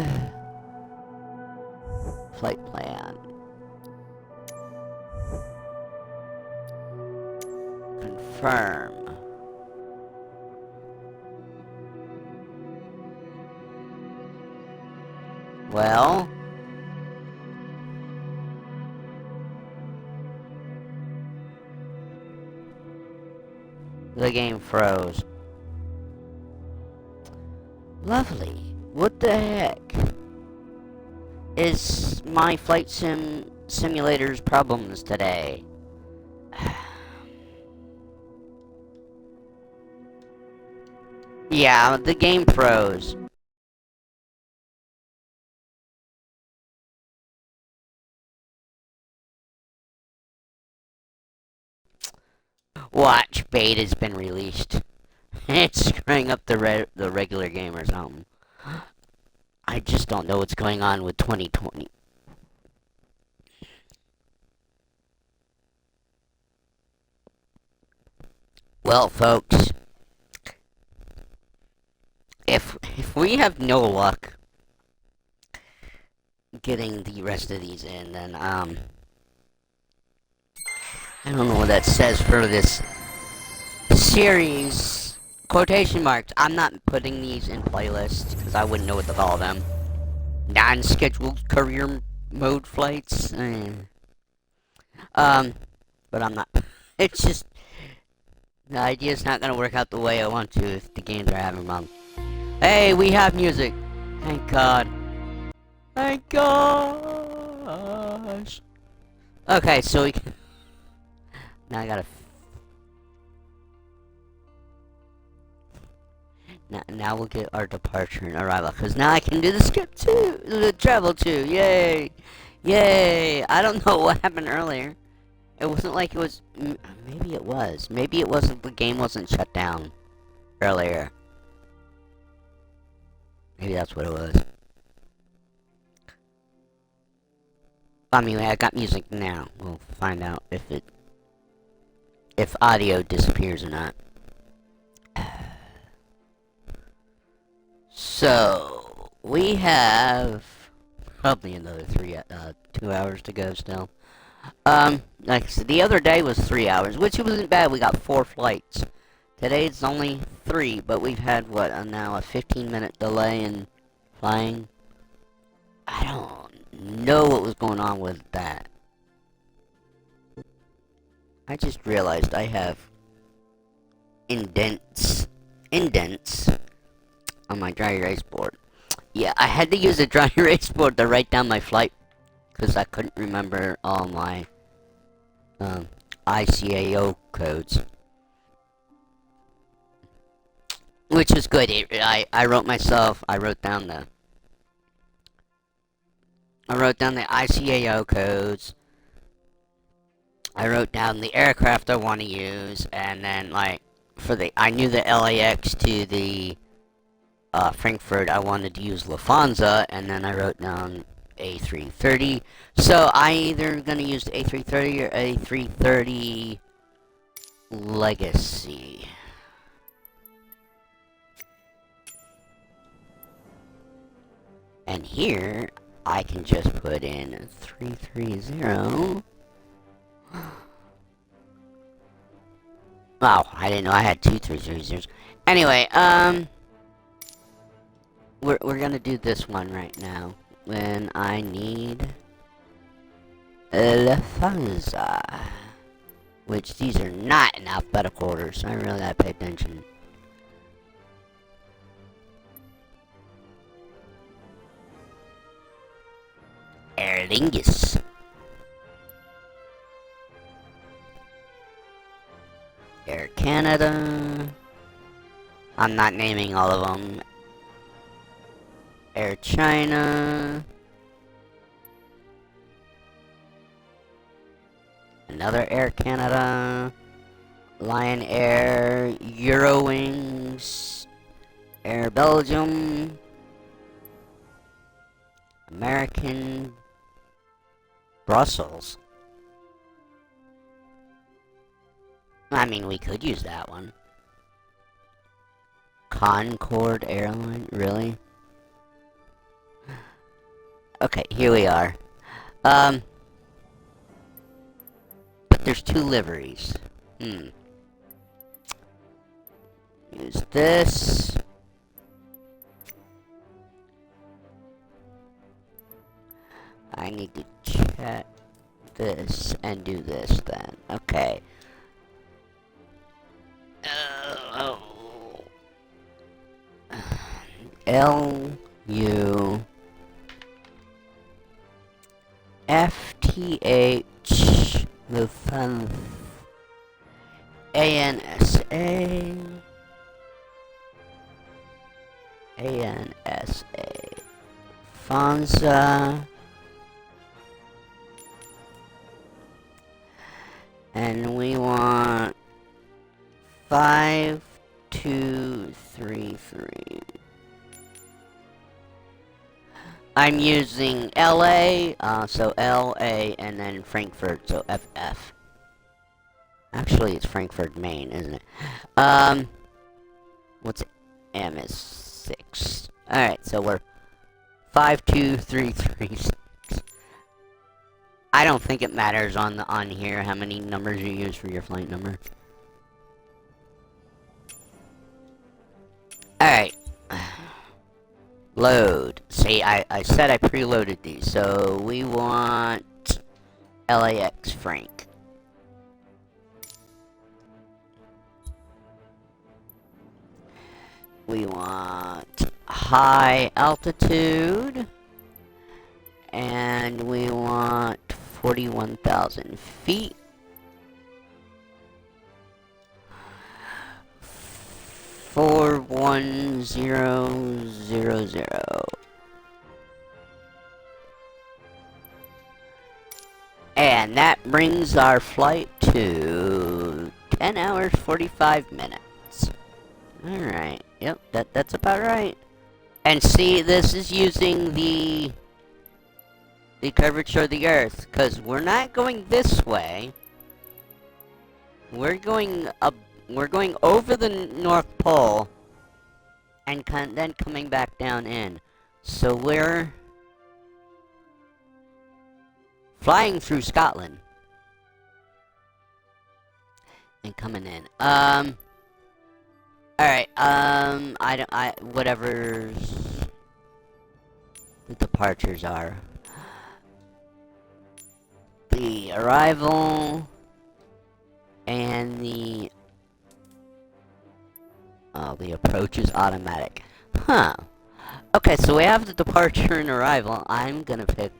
flight plan. Confirm. Well... the game froze. Lovely. What the heck? Is my flight simulator's problems today? Yeah, the game froze. Watch, beta's been released. It's screwing up the regular game or something. I just don't know what's going on with 2020. Well, folks, if we have no luck getting the rest of these in, then I don't know what that says for this series. Quotation marks. I'm not putting these in playlists because I wouldn't know what to call them. Non-scheduled career mode flights. But I'm not. It's just the idea's not gonna work out the way I want to if the games are having problems. Hey, we have music. Thank God. Thank gosh. Okay, so we can. Now I gotta. Now we'll get our departure and arrival, because now I can do the skip too, the travel too. Yay! Yay! I don't know what happened earlier. It wasn't like it was. Maybe it was. Maybe it wasn't. The game wasn't shut down earlier. Maybe that's what it was. Anyway, I got music now. We'll find out if audio disappears or not. So we have probably another 2 hours to go still. Like I said, the other day was 3 hours, which wasn't bad. We got 4 flights. Today it's only 3, but we've had what now a 15-minute delay in flying. I don't know what was going on with that. I just realized I have indents on my dry erase board. Yeah, I had to use a dry erase board to write down my flight because I couldn't remember all my ICAO codes, which was good. I wrote down the ICAO codes. I wrote down the aircraft I want to use, and then like I knew the LAX to the Frankfurt, I wanted to use Lufthansa, and then I wrote down A330. So I either gonna use the A330 or A330 Legacy. And here I can just put in 330. Wow, I didn't know I had 2 330s. Anyway, we're gonna do this one right now. When I need Lufthansa, which these are not in alphabetical order, so I really gotta pay attention. Aer Lingus. Air Canada. I'm not naming all of them. Air China. Another Air Canada. Lion Air. Eurowings. Air Belgium. American. Brussels. I mean, we could use that one. Concorde Airline, really? Okay, here we are. But there's 2 liveries. Use this. and do this then. Okay. L-U-F-T-H Lufthansa A-N-S-A Fonza, and we want 5233. I'm using LA, so LA, and then Frankfurt, so FF. Actually, it's Frankfurt, Maine, isn't it? What's M is 6. Alright, so we're 52336. I don't think it matters on here how many numbers you use for your flight number. Alright. Load. See, I said I preloaded these, so we want LAX Frank. We want high altitude, and we want 41,000 feet. 41000. And that brings our flight to 10 hours 45 minutes. Alright, yep, that's about right. And see, this is using the curvature of the Earth, because we're not going this way. We're going over the North Pole, and then coming back down in. So we're flying through Scotland and coming in. Alright, whatever the departures are. The arrival and the approach is automatic. Huh. Okay, so we have the departure and arrival. I'm gonna pick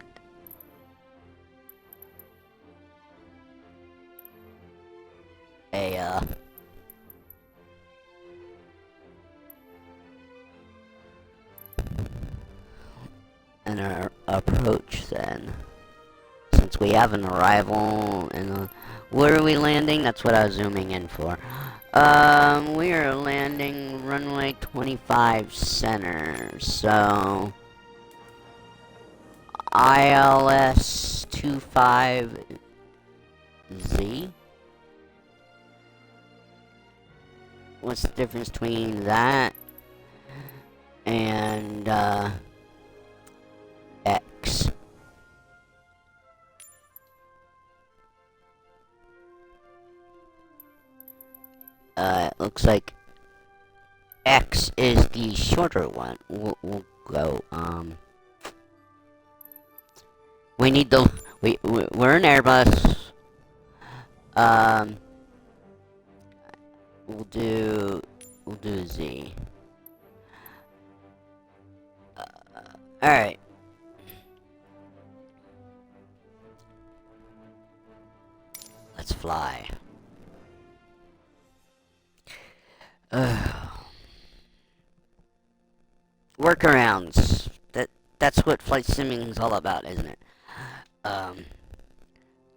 an approach then. Since we have an arrival and where are we landing? That's what I was zooming in for. We are landing runway 25 center, so ILS 25Z. What's the difference between that and X? It looks like X is the shorter one. We'll go, we need the, we're an Airbus. We'll do Z. Alright. Let's fly. Workarounds. That's what flight simming is all about, isn't it?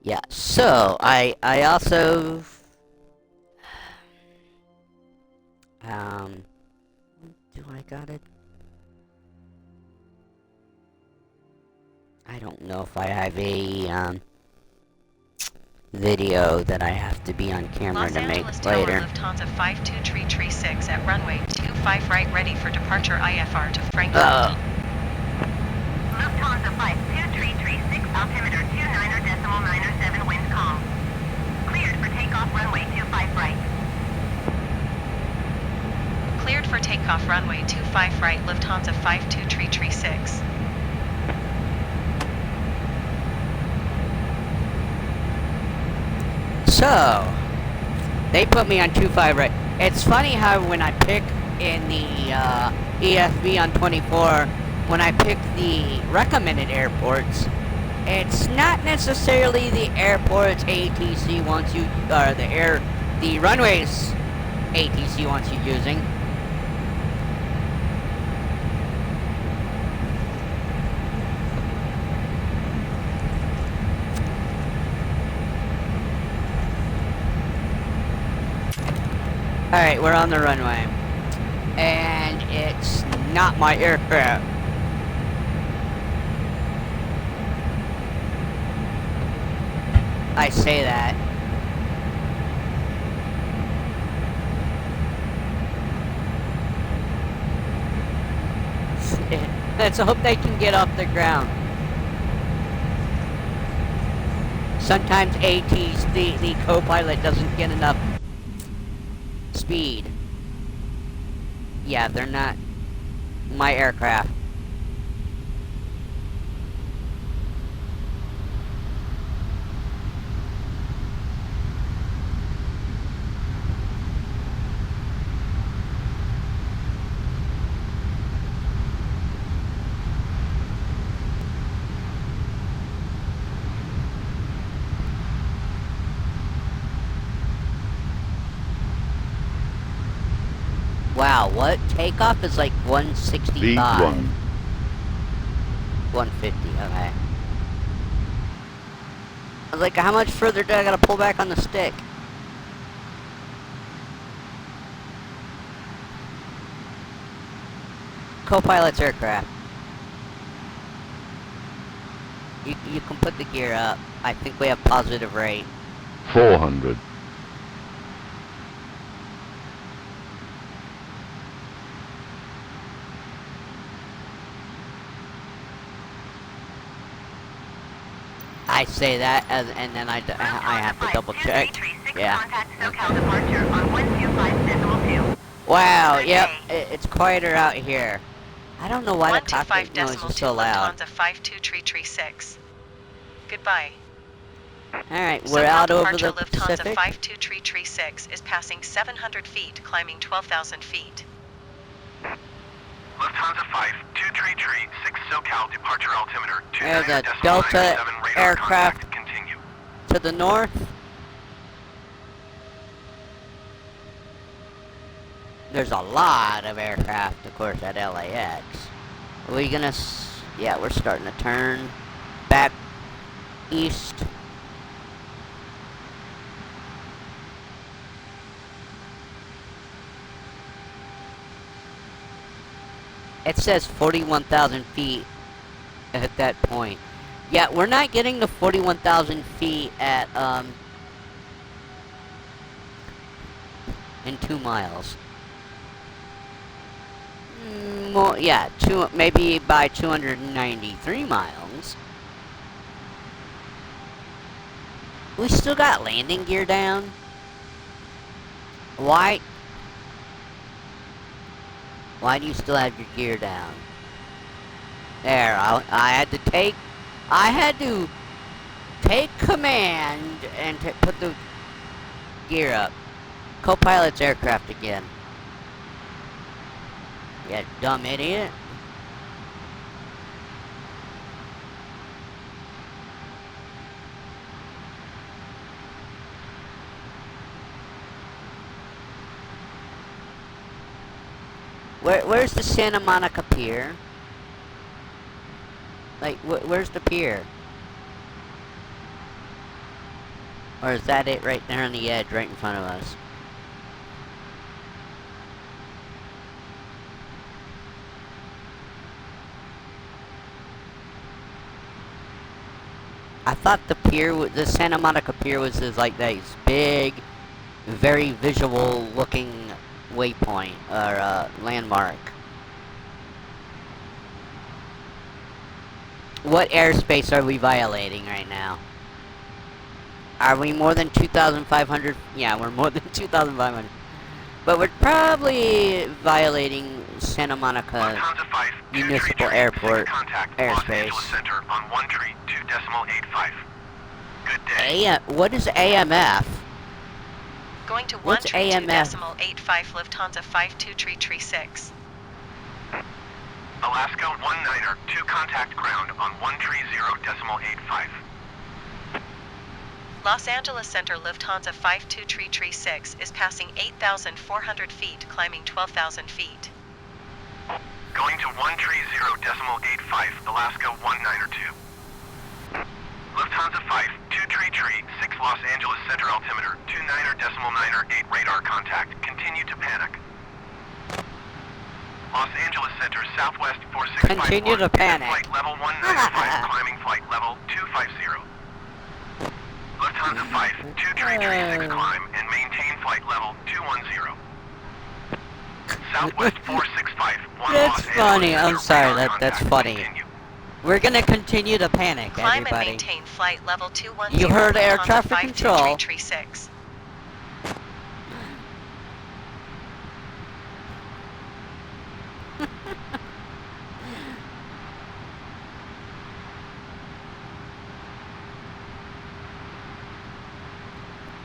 Yeah. So I also do I got it? I don't know if I have a video that I have to be on camera to make later. Lufthansa 523336 at runway 25 right, ready for departure IFR to Frankfurt. Lufthansa 52336, altimeter 29.907, wind calm. Cleared for takeoff, runway 25 right. Cleared for takeoff, runway 25 right, Lufthansa 52336. So, they put me on 25 right. It's funny how when I pick in the EFB on 24, when I pick the recommended airports, it's not necessarily the airports ATC wants you, or the runways ATC wants you using. Alright, we're on the runway. And it's not my aircraft. I say that. Let's hope they can get off the ground. Sometimes ATs, the co-pilot doesn't get enough speed. Yeah, they're not my aircraft. Wow, what? Takeoff is like 165. V1. 150, okay. I was like, how much further do I gotta pull back on the stick? Co-pilot's aircraft. You can put the gear up. I think we have positive rate. 400. I say that, and then I have to double check. Yeah. Departure on 125.2. Wow, yep, it's quieter out here. I don't know why the cockpit noise is so loud. Lufthansa 52-336. Goodbye. Alright, we're out over the Lufthansa Pacific. 52336 is passing 700 feet, climbing 12,000 feet. Lufthansa 5233, SoCal, departure altimeter There's a 29.97 Delta radar aircraft contact, continue. to the north. There's a lot of aircraft, of course, at LAX. Are we gonna... yeah, we're starting to turn back east. It says 41,000 feet at that point. Yeah, we're not getting to 41,000 feet at, in 2 miles. Well, yeah, maybe by 293 miles. We still got landing gear down. Why do you still have your gear down? There, I had to take command and put the gear up. Co-pilot's aircraft again. You dumb idiot. Where's the Santa Monica Pier? Like, where's the pier? Or is that it right there on the edge, right in front of us? I thought the pier, the Santa Monica Pier was just like this big, very visual looking waypoint, or landmark. What airspace are we violating right now? Are we more than 2,500? Yeah, we're more than 2,500. But we're probably violating Santa Monica Municipal Airport airspace. Center on 132.85. Good day. What is AMF? Going to What's 132.85 Lufthansa 523336. Alaska 19er, 2 contact ground on 130.85. Los Angeles Center Lufthansa 52336 is passing 8,400 feet, climbing 12,000 feet. Going to 130.85, Alaska 19er 2. Lufthansa 5233, Los Angeles Center altimeter, 29er.98 radar contact, continue to panic. Los Angeles Center Southwest 4654. Continue to panic. Flight level 195, climbing flight level 250. Lufthansa 5233 climb and maintain flight level 210. Southwest 465, 1 That's Los funny. Angeles I'm Center, sorry. radar That's contact, funny. continue. We're gonna continue to panic, Climb and everybody. maintain flight level 210. You heard air Lufthansa traffic control. 52336.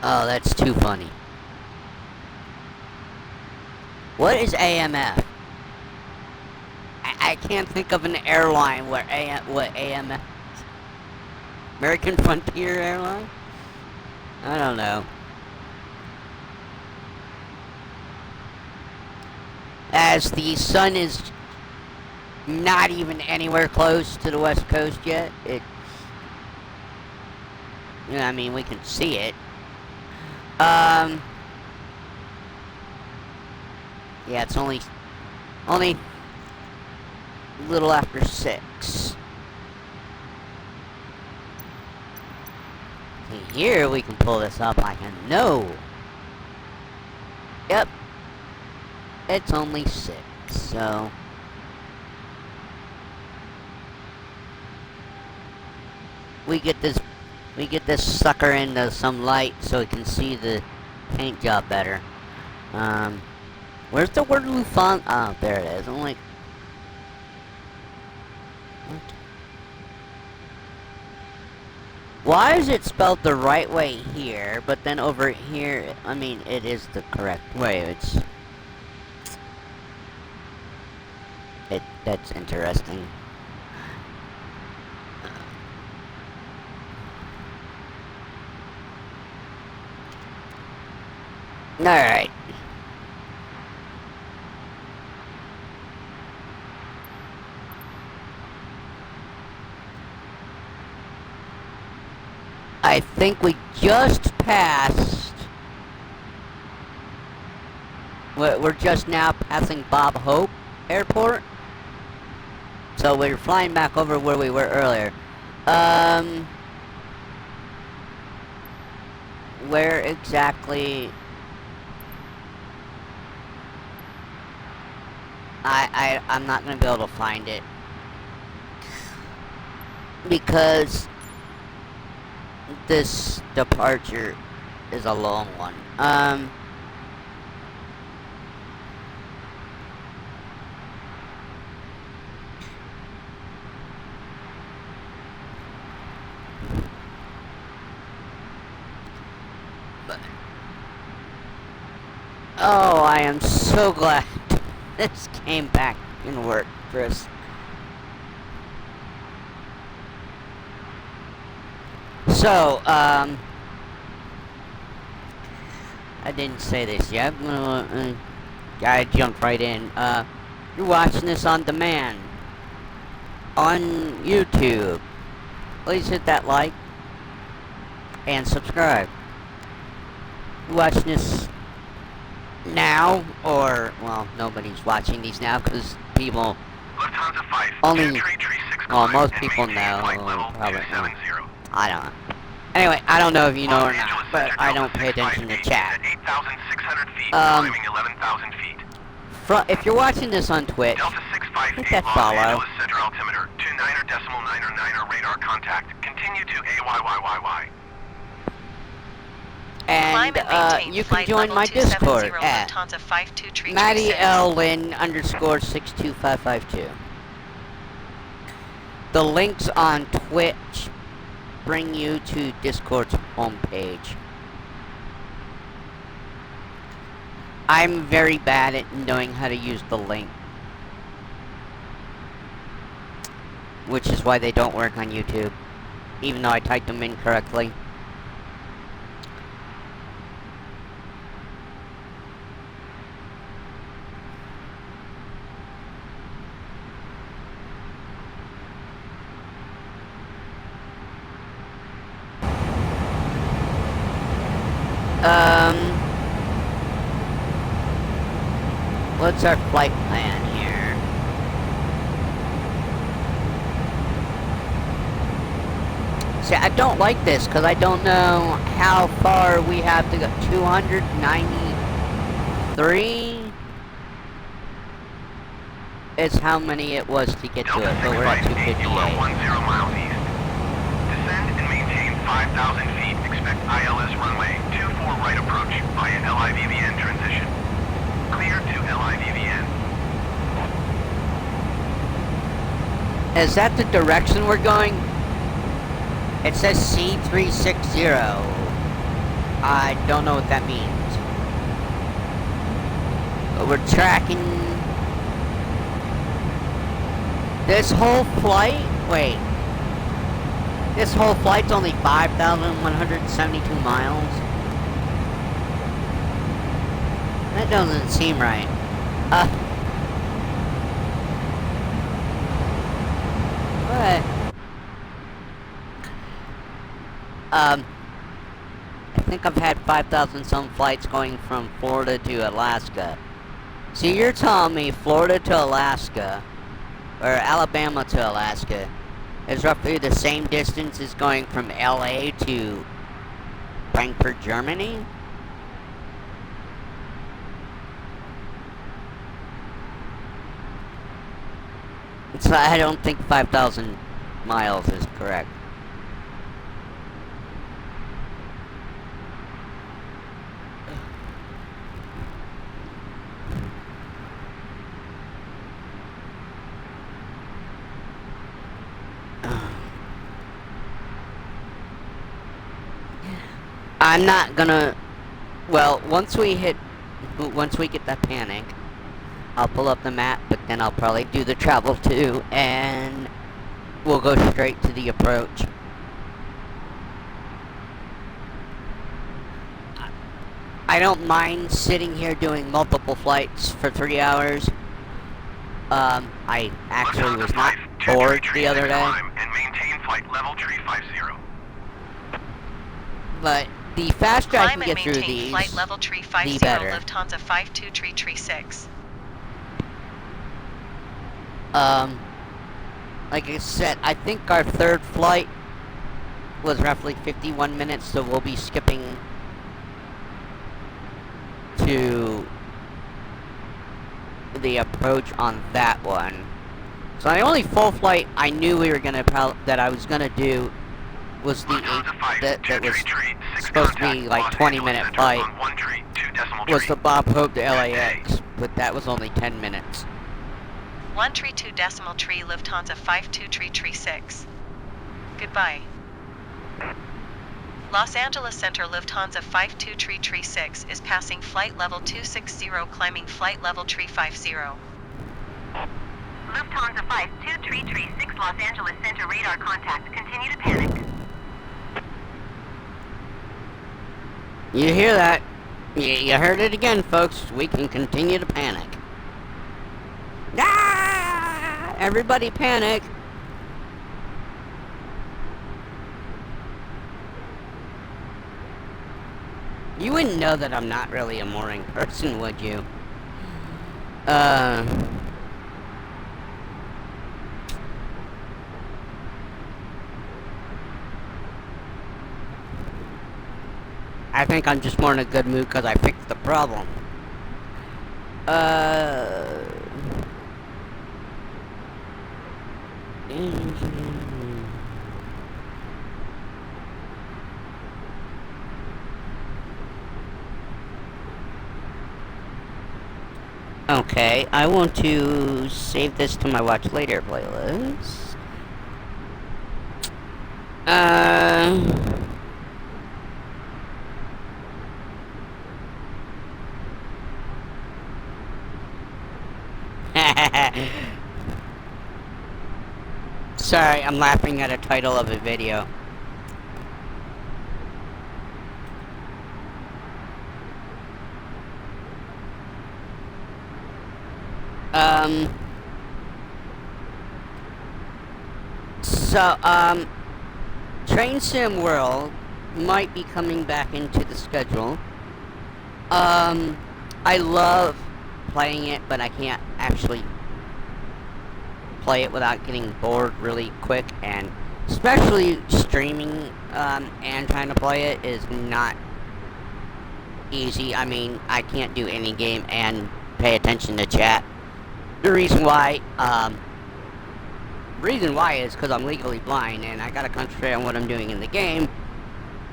Oh, that's too funny. What is AMF? I can't think of an airline where what AMF is. American Frontier Airline? I don't know. As the sun is not even anywhere close to the west coast yet, I mean, we can see it. Yeah, it's only a little after 6. See, here we can pull this up like a no. Yep. It's only 6, so we get this sucker into some light so we can see the paint job better. Where's the word Lufan? Oh, there it is. I'm like, what? Why is it spelled the right way here, but then over here, I mean, it is the correct way. That's interesting. Alright. I think we just passed. We're just now passing Bob Hope Airport. So we're flying back over where we were earlier. Where exactly? I'm not gonna be able to find it because this departure is a long one. Oh, I am so glad this came back and worked, Chris. So, I didn't say this yet. I jumped right in. You're watching this on demand on YouTube. Please hit that like and subscribe. You're watching this now, or, well, nobody's watching these now because people only, well, most people know, probably, I don't know. Anyway, I don't know if you know or not, but I don't pay attention to chat. If you're watching this on Twitch, hit that follow. And you can join my Discord at MattyLLin_62552. The links on Twitch bring you to Discord's homepage. I'm very bad at knowing how to use the link. Which is why they don't work on YouTube. Even though I typed them in correctly. What's our flight plan here? See, I don't like this because I don't know how far we have to go. 293 is how many it was to get to it, but we're at 258. 10 miles east. Descend and maintain 5,000 feet. Expect ILS runway 24 right approach via LIVVN transition. Clear to LIVVN. Is that the direction we're going? It says C360. I don't know what that means. But we're tracking this whole flight. Wait. This whole flight's only 5,172 miles. That doesn't seem right. What? I think I've had 5,000 some flights going from Florida to Alaska. So you're telling me Florida to Alaska, or Alabama to Alaska, is roughly the same distance as going from LA to Frankfurt, Germany? So I don't think 5,000 miles is correct. I'm not gonna, well, once we get that panic, I'll pull up the map, but then I'll probably do the travel too, and we'll go straight to the approach. I don't mind sitting here doing multiple flights for 3 hours. I actually was not bored the other day. And maintain flight level 350. But the faster I can Climb get and through maintain these, flight level the 350 better. Lufthansa 52336. Like I said, I think our third flight was roughly 51 minutes, so we'll be skipping to the approach on that one. So the only full flight I knew we were gonna that I was gonna do was the that was supposed to be like 20-minute flight. Was the Bob Hope to LAX, but that was only 10 minutes. 132.3 Lufthansa 52336. Goodbye. Los Angeles Center Lufthansa 52336 is passing flight level 260, climbing flight level 350. Lufthansa 52336 Los Angeles Center radar contact. Continue to panic. You hear that? You heard it again, folks. We can continue to panic. Ah! Everybody panic. You wouldn't know that I'm not really a morning person, would you? I think I'm just more in a good mood because I fixed the problem. Okay, I want to save this to my watch later playlist. Sorry, I'm laughing at a title of a video. Train Sim World might be coming back into the schedule. I love playing it, but I can't actually play it without getting bored really quick, and especially streaming, and trying to play it is not easy. I mean, I can't do any game and pay attention to chat. The reason why is because I'm legally blind and I gotta concentrate on what I'm doing in the game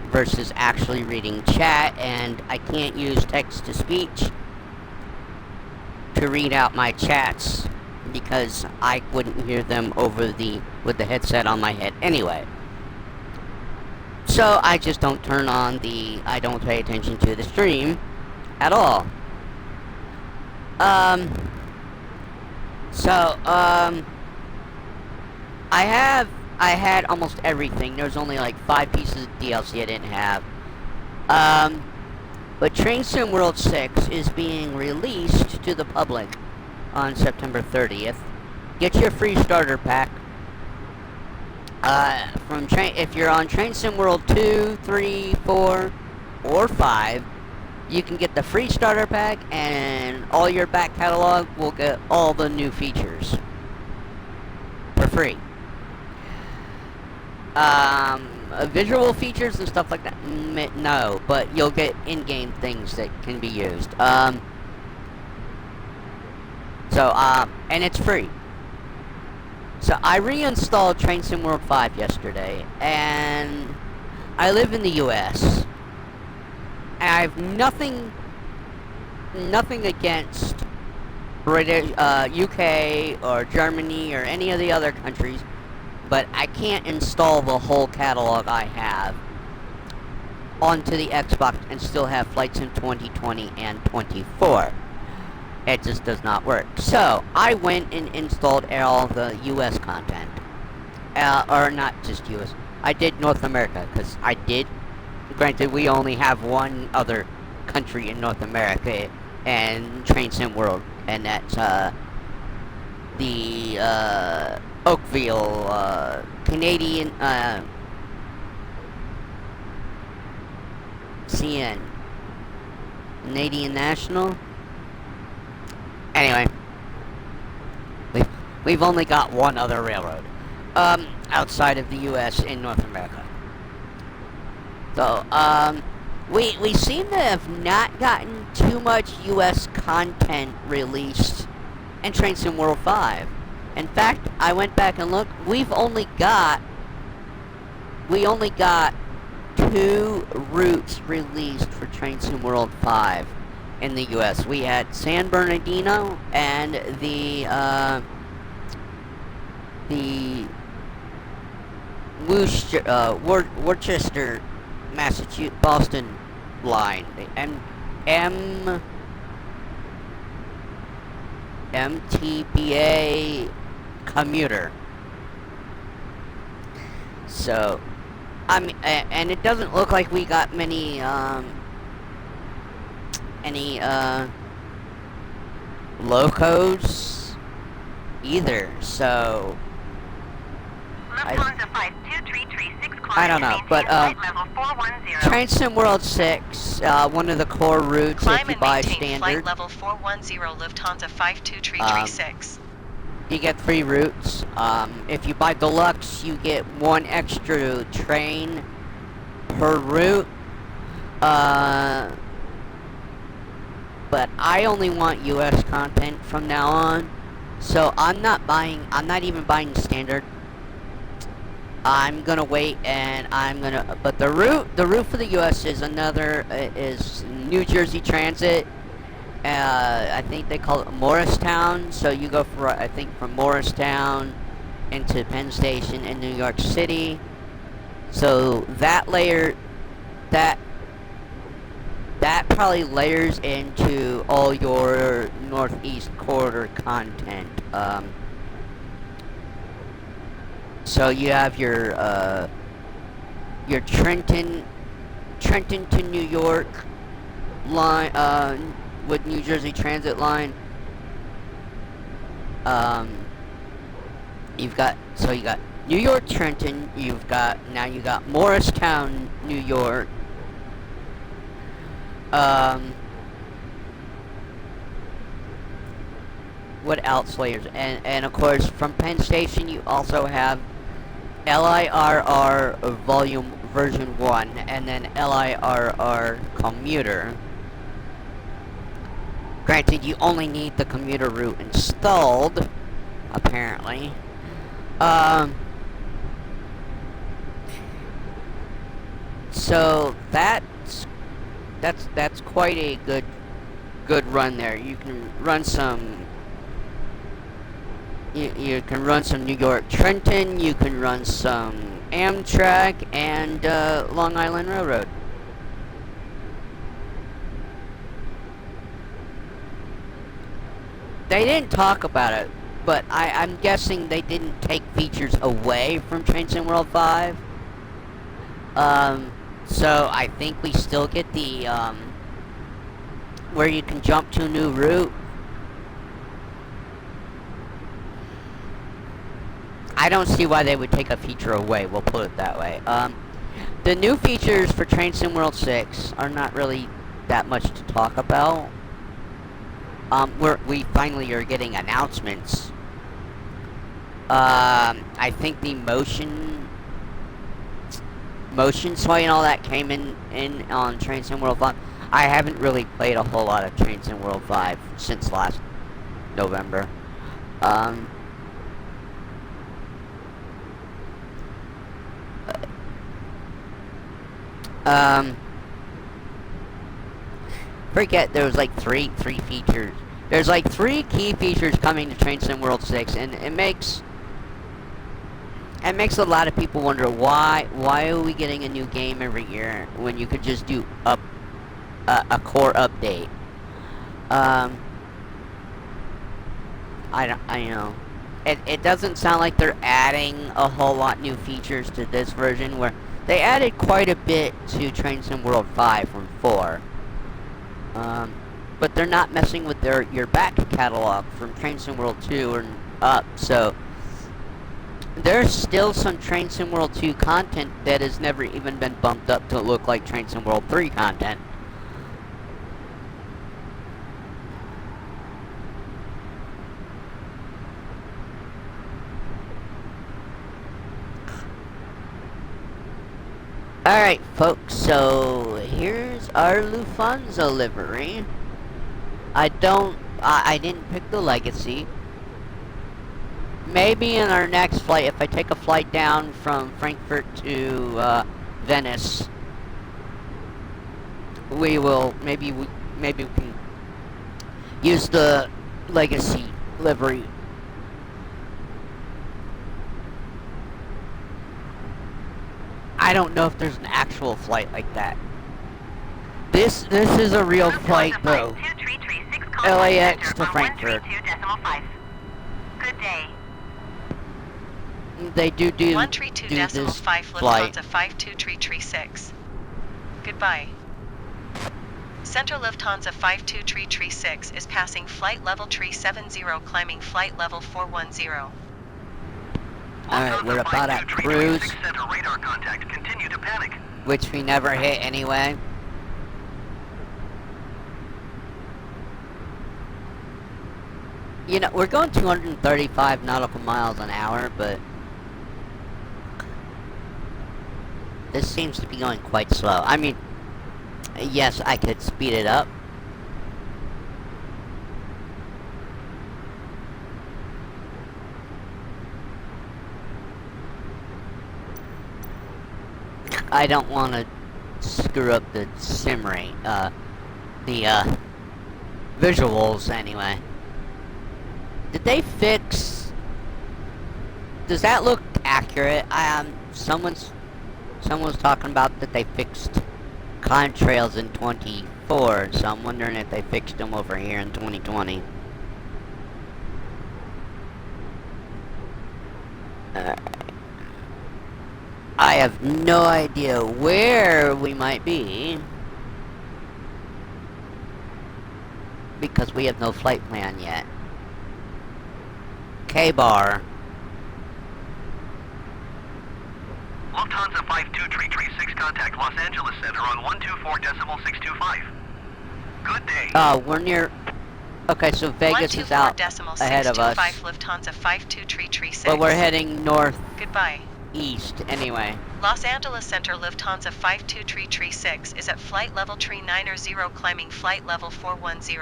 versus actually reading chat, and I can't use text-to-speech to read out my chats because I wouldn't hear them with the headset on my head anyway. So I just don't turn on I don't pay attention to the stream at all. I had almost everything. There's only like 5 pieces of DLC I didn't have. But Train Sim World 6 is being released to the public on September 30th. Get your free starter pack. If you're on Train Sim World 2, 3, 4, or 5, you can get the free starter pack, and all your back catalog will get all the new features for free. Visual features and stuff like that, no, but you'll get in-game things that can be used. And it's free. So I reinstalled Train Sim World 5 yesterday, and I live in the US. And I have nothing against British, UK or Germany or any of the other countries, but I can't install the whole catalog I have onto the Xbox and still have flights in 2020 and 24. It just does not work. So I went and installed all the US content, or not just US. I did North America, because I did. Granted, we only have one other country in North America, and Train Sim World, and that's the Oakville Canadian CN Canadian National. Anyway, we've only got one other railroad outside of the U.S. in North America. So we seem to have not gotten too much U.S. content released in Train Sim World 5. In fact, I went back and looked. We only got 2 routes released for Train Sim World 5 in the U.S. We had San Bernardino and the Worcester, Massachusetts, Boston line, the MTBA commuter. So, I mean, and it doesn't look like we got many locos either. So I don't know, but Train Sim World 6, one of the core routes if you buy standard. Flight level 410 Lufthansa 52336. You get 3 routes. If you buy deluxe, you get 1 extra train per route. But I only want US content from now on, so I'm not even buying standard. I'm gonna wait, and but the route for the US is is New Jersey Transit. I think they call it Morristown, so you go from Morristown into Penn Station in New York City. So that that probably layers into all your Northeast Corridor content. So you have your Trenton to New York line, with New Jersey Transit line. You got New York Trenton. You got Morristown, New York. What else layers? And of course, from Penn Station, you also have LIRR Volume Version 1, and then LIRR Commuter. Granted, you only need the commuter route installed, apparently. So that's quite a good run there. You can run some. You can run some New York Trenton. You can run some Amtrak and Long Island Railroad. They didn't talk about it, but I'm guessing they didn't take features away from Train Sim World 5. So I think we still get the where you can jump to a new route. I don't see why they would take a feature away, we'll put it that way. The new features for Train Sim World 6 are not really that much to talk about. We finally are getting announcements. I think the motion sway and all that came in on Train Sim World 5. I haven't really played a whole lot of Train Sim World 5 since last November. Forget there was like three features. There's like 3 key features coming to Train Sim World 6, and it makes a lot of people wonder why are we getting a new game every year when you could just do a core update. I know. It doesn't sound like they're adding a whole lot new features to this version, where they added quite a bit to Train Sim World 5 from 4. But they're not messing with your back catalog from Train Sim World 2 or up, so there's still some Train Sim World 2 content that has never even been bumped up to look like Train Sim World 3 content. Alright folks, so here's our Lufthansa livery. I didn't pick the Legacy. Maybe in our next flight, if I take a flight down from Frankfurt to Venice, maybe we can use the Legacy livery. I don't know if there's an actual flight like that. This is a real flight though. LAX to Frankfurt. Good day. They do 132.5 this flight. Lufthansa 52336. Goodbye. Central Lufthansa 52336 is passing flight level 370, climbing flight level 410. Alright, we're about at cruise, Radar contact. Continue to panic. which we never hit anyway. You know, we're going 235 nautical miles an hour, but this seems to be going quite slow. I mean, yes, I could speed it up. I don't want to screw up the sim rate, the visuals anyway. Did they fix? Does that look accurate? Someone was talking about that they fixed contrails in 2015 before, so I'm wondering if they fixed them over here in 2020. I have no idea where we might be, because we have no flight plan yet. K-bar. Lufthansa 52336, contact Los Angeles Center on 124.625. Good day. We're near... Okay, so Vegas is out ahead of us. Lufthansa 52336. But we're heading north Goodbye. east anyway. Los Angeles Center Lufthansa 52336 is at flight level 390, climbing flight level 410.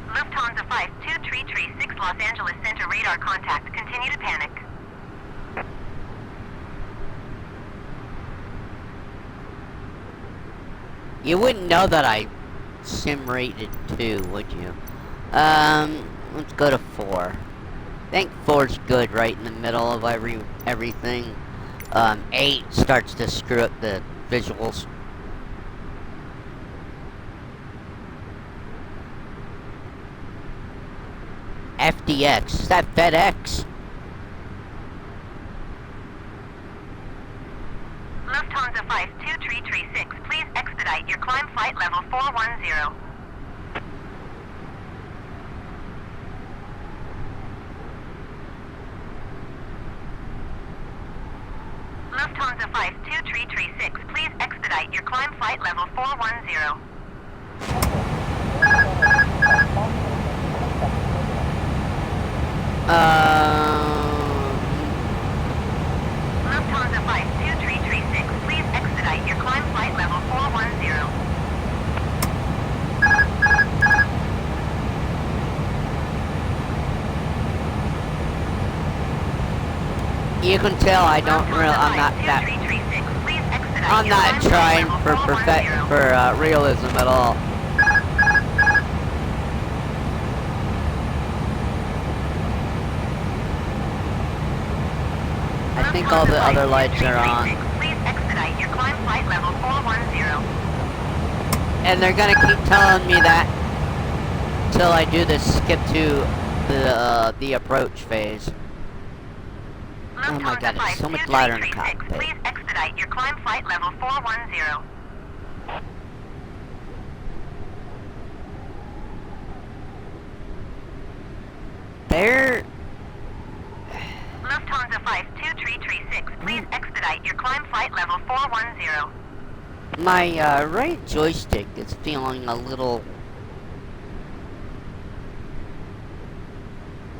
Lufthansa 52336, Los Angeles Center radar contact. Continue to panic. You wouldn't know that I sim rated 2, would you? Let's go to 4. I think 4's good, right in the middle of everything. 8 starts to screw up the visuals. FDX, is that FedEx? Lufthansa 52336, please expedite your climb flight level 410. Lufthansa 52336, please expedite your climb flight level 410. Lufthansa 52336, please expedite your climb flight level 410. You can tell I don't really, I'm not trying for realism at all. I think all the other lights are on. Please expedite your climb flight level 410. And they're gonna keep telling me that till I do the skip to the approach phase. Oh my god, it's so much louder in the cockpit. Please expedite your climb flight level 410. There. Lufthansa 52336, please expedite your climb flight level 410. My right joystick is feeling a little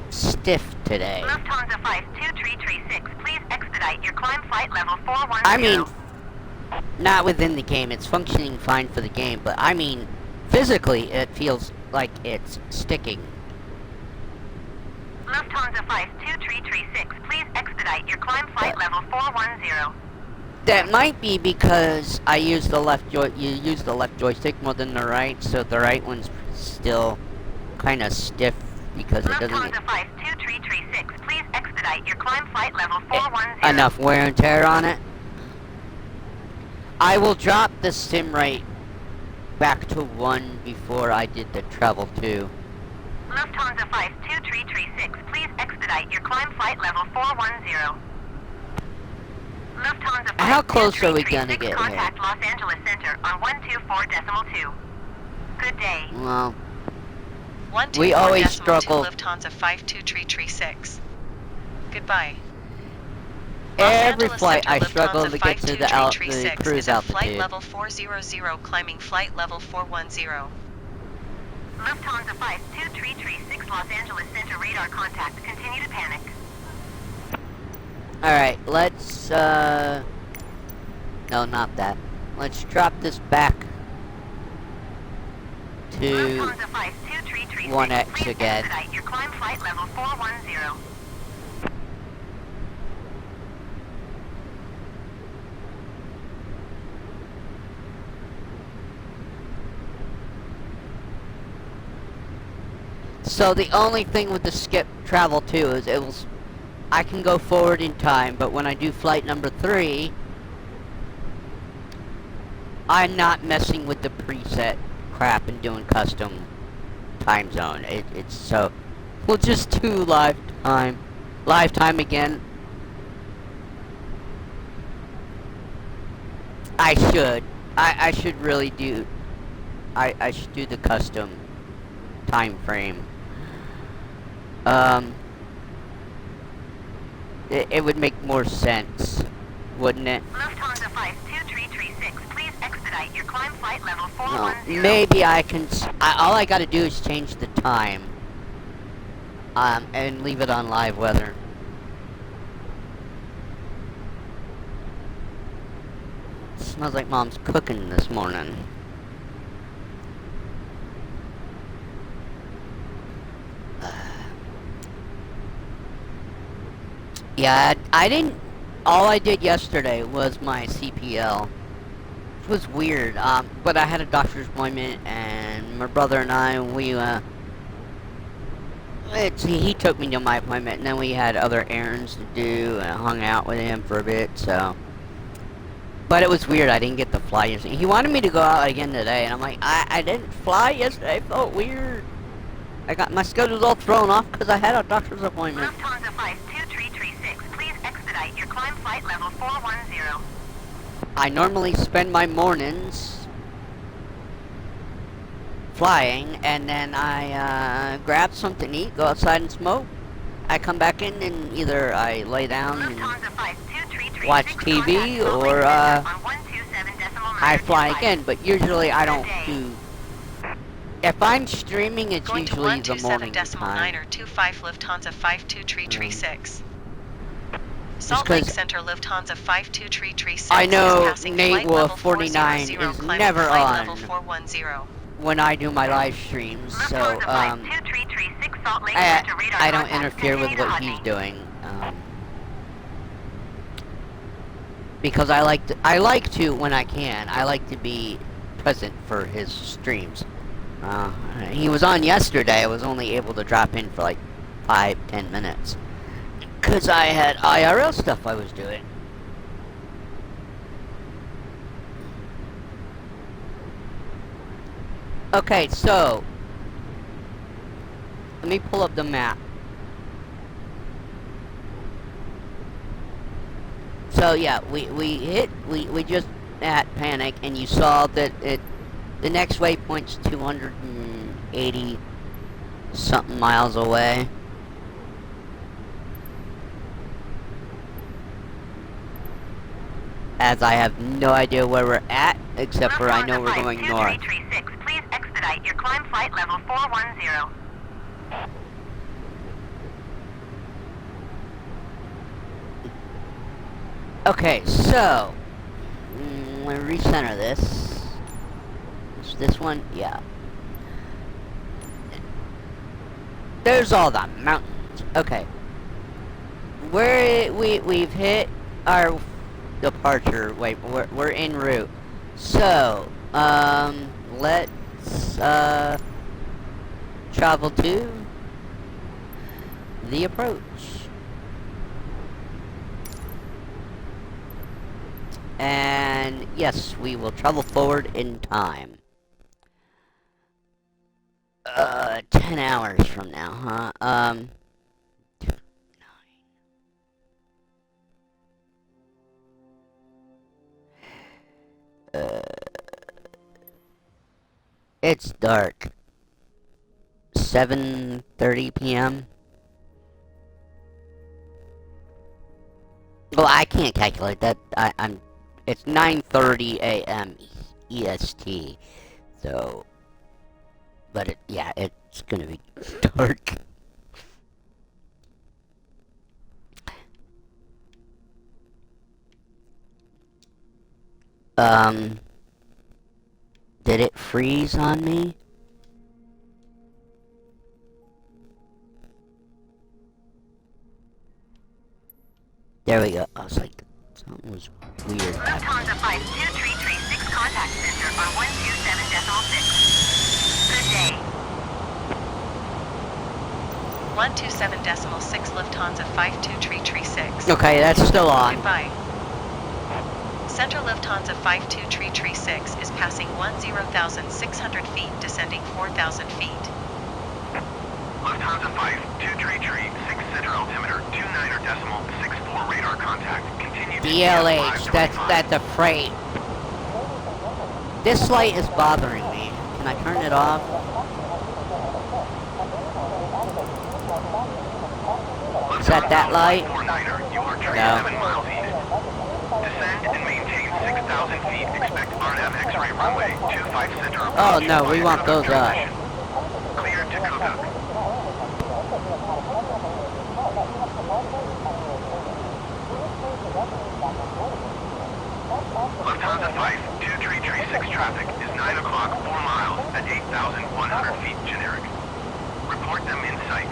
stiff today. Lufthansa 52336, please expedite your climb flight level 410. I mean, not within the game. It's functioning fine for the game, but I mean, physically, it feels like it's sticking. Lufthansa 52336, please expedite your climb flight level 410. That might be because I use the left you use the left joystick more than the right, so the right one's still kind of stiff because it doesn't Lufthansa get 52336, please expedite your climb flight level 410. enough wear and tear on it. I will drop the sim rate back to 1 before I did the travel 2. Lufthansa 52336, please expedite your climb flight level 410. Lufthansa 52336, How close are we gonna get contact here? Los Angeles Center on 124.2. Good day. Well, 124.2 we always struggle. Lufthansa 52336. Goodbye. Every Los flight I Angeles struggle Center to get to the Lufthansa cruise is at flight altitude. level 400, climbing flight level 410. Lufthansa 52336, Los Angeles Center radar contact. Continue to panic. Alright, let's, no, not that. Let's drop this back to Lufthansa 52336, 1X please again. expedite your climb flight level 410. So the only thing with the skip travel 2 is I can go forward in time, but when I do flight number 3, I'm not messing with the preset crap and doing custom time zone. It's so... We'll just do live time. Live time again. I should. I should really do... I should do the custom time frame. It would make more sense, wouldn't it? Lufthansa 52336, please expedite your climb flight level No, 410. maybe I can... all I gotta do is change the time. And leave it on live weather. It smells like Mom's cooking this morning. Yeah, I didn't... All I did yesterday was my CPL. It was weird, but I had a doctor's appointment, and my brother and I, he took me to my appointment, and then we had other errands to do, and I hung out with him for a bit, so... But it was weird, I didn't get to fly yesterday. He wanted me to go out again today, and I'm like, I didn't fly yesterday, I felt weird. I got my schedule's all thrown off because I had a doctor's appointment. Lufthansa 52336, please expedite your climb flight level 410. I normally spend my mornings flying, and then I grab something to eat, go outside and smoke. I come back in and either I lay down and Lufthansa 52336, watch TV, or I fly again, but usually I don't do... If I'm streaming, it's Going to usually the morning 127.9 time. or 25 Lufthansa 52336. Salt 'cause Lake Center Lufthansa 52336 I know is passing Nate flight Wolf level 49 400, is climbing never flight on level 410. when I do my live streams, so Lufthansa 52336, Salt Lake I Center radar don't contact. interfere with Continue what to he's Hudney. doing, because I like to when I can. I like to be present for his streams. He was on yesterday. I was only able to drop in for like 5-10 minutes because I had IRL stuff I was doing. Okay, so let me pull up the map. So yeah, we just at Panic, and you saw that the next waypoint's 280 something miles away. As I have no idea where we're at, except for I know we're going north. 2336, please expedite your climb flight level 410. Okay, so I'm gonna recenter this. Is this one? Yeah. There's all the mountains. Okay. We've hit our departure. Wait, we're en route. So, let's travel to the approach. And yes, we will travel forward in time. 10 hours from now, huh? It's dark. 7:30 p.m. Well, I can't calculate that. It's 9:30 a.m. EST. So, but yeah, it's gonna be dark. Did it freeze on me? There we go. I was like, something was weird happening. Lufthansa 52336, contact center on 127.6. Good day. 127.6 Lufthansa 52336. Okay, that's still on. Goodbye. Center Lufthansa 5236 is passing 10,600 feet, descending 4,000 feet. Lufthansa 5236, center altimeter 29.64 radar contact. Continue to DLH, DF525. that's a freight. This light is bothering me. Can I turn it off? Is that light? You are turning No. 7 miles east. Descend and maintain 6,000 feet. Expect RNAV X-ray runway 25 center. Oh approach no, we via want Kbur those up. transition. Clear to Kbur. Lufthansa 5236 traffic is 9 o'clock, 4 miles at 8,100 feet generic. Report them in sight.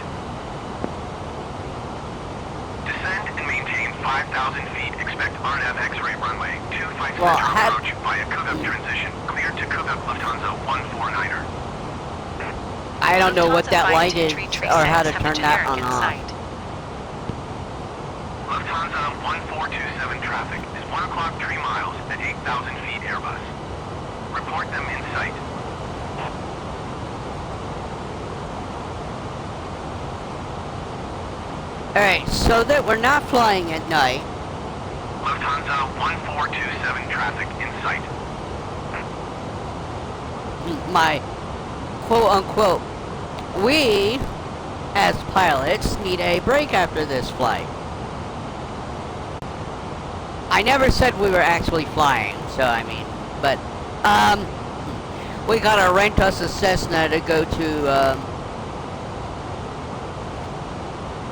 Descend and maintain 5,000 feet. Expect RNAV X-ray runway 25 Well, center approach via Kbur transition. Clear to Kbur Lufthansa 149er. I don't know what that Lufthansa light is 5236 or how to have a turn that generic on in off. sight. Lufthansa 1427 traffic is 1 o'clock, 3 miles at 8,000 feet Airbus. Report them in sight. Alright, so that we're not flying at night. Lufthansa 1427 traffic in sight. My quote unquote, we as pilots need a break after this flight. I never said we were actually flying, so I mean, but we gotta rent us a Cessna to go to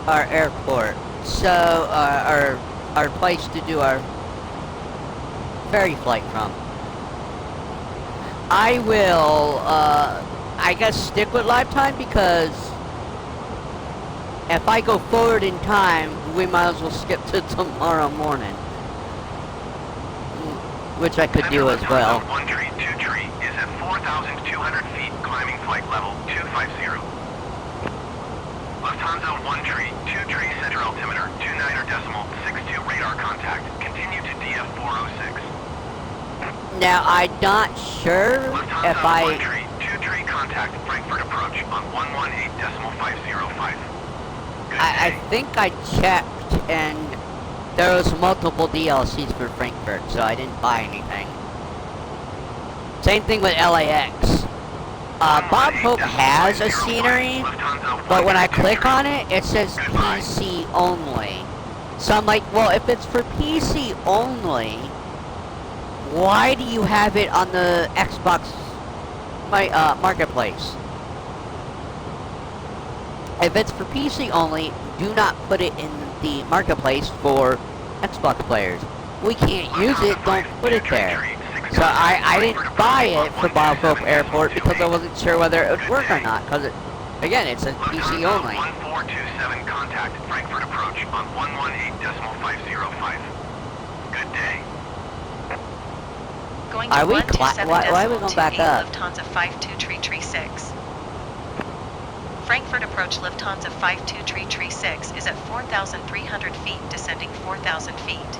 our airport, so our place to do our ferry flight from. I will I guess stick with lifetime, because if I go forward in time, we might as well skip to tomorrow morning, which I could do as well. 1 tree, 2 tree is at 4,200 feet, climbing flight level 250. Lufthansa 1 tree, 2 tree, center altimeter 29.62 radar contact. Continue to DF 406. Now I'm not sure Lufthansa if I 1 tree, 2 tree, contact Frankfurt approach on 118.505. I think I checked, and there was multiple DLCs for Frankfurt, so I didn't buy anything. Same thing with LAX. Bob Hope has a scenery, but when I click on it, it says PC only. So I'm like, well, if it's for PC only, why do you have it on the Xbox marketplace? If it's for PC only, do not put it in the marketplace for Xbox players. We can't use it, don't put it there. So I didn't buy it for Bob Hope Airport because I wasn't sure whether it would work or not, because again, it's a PC only. 1427 contact Frankfurt approach on 118.505. Good day. Going to Are we 127.28 why are we going back up? Lufthansa 5236. Frankfurt approach Lufthansa 5236 is at 4,300 feet, descending 4,000 feet.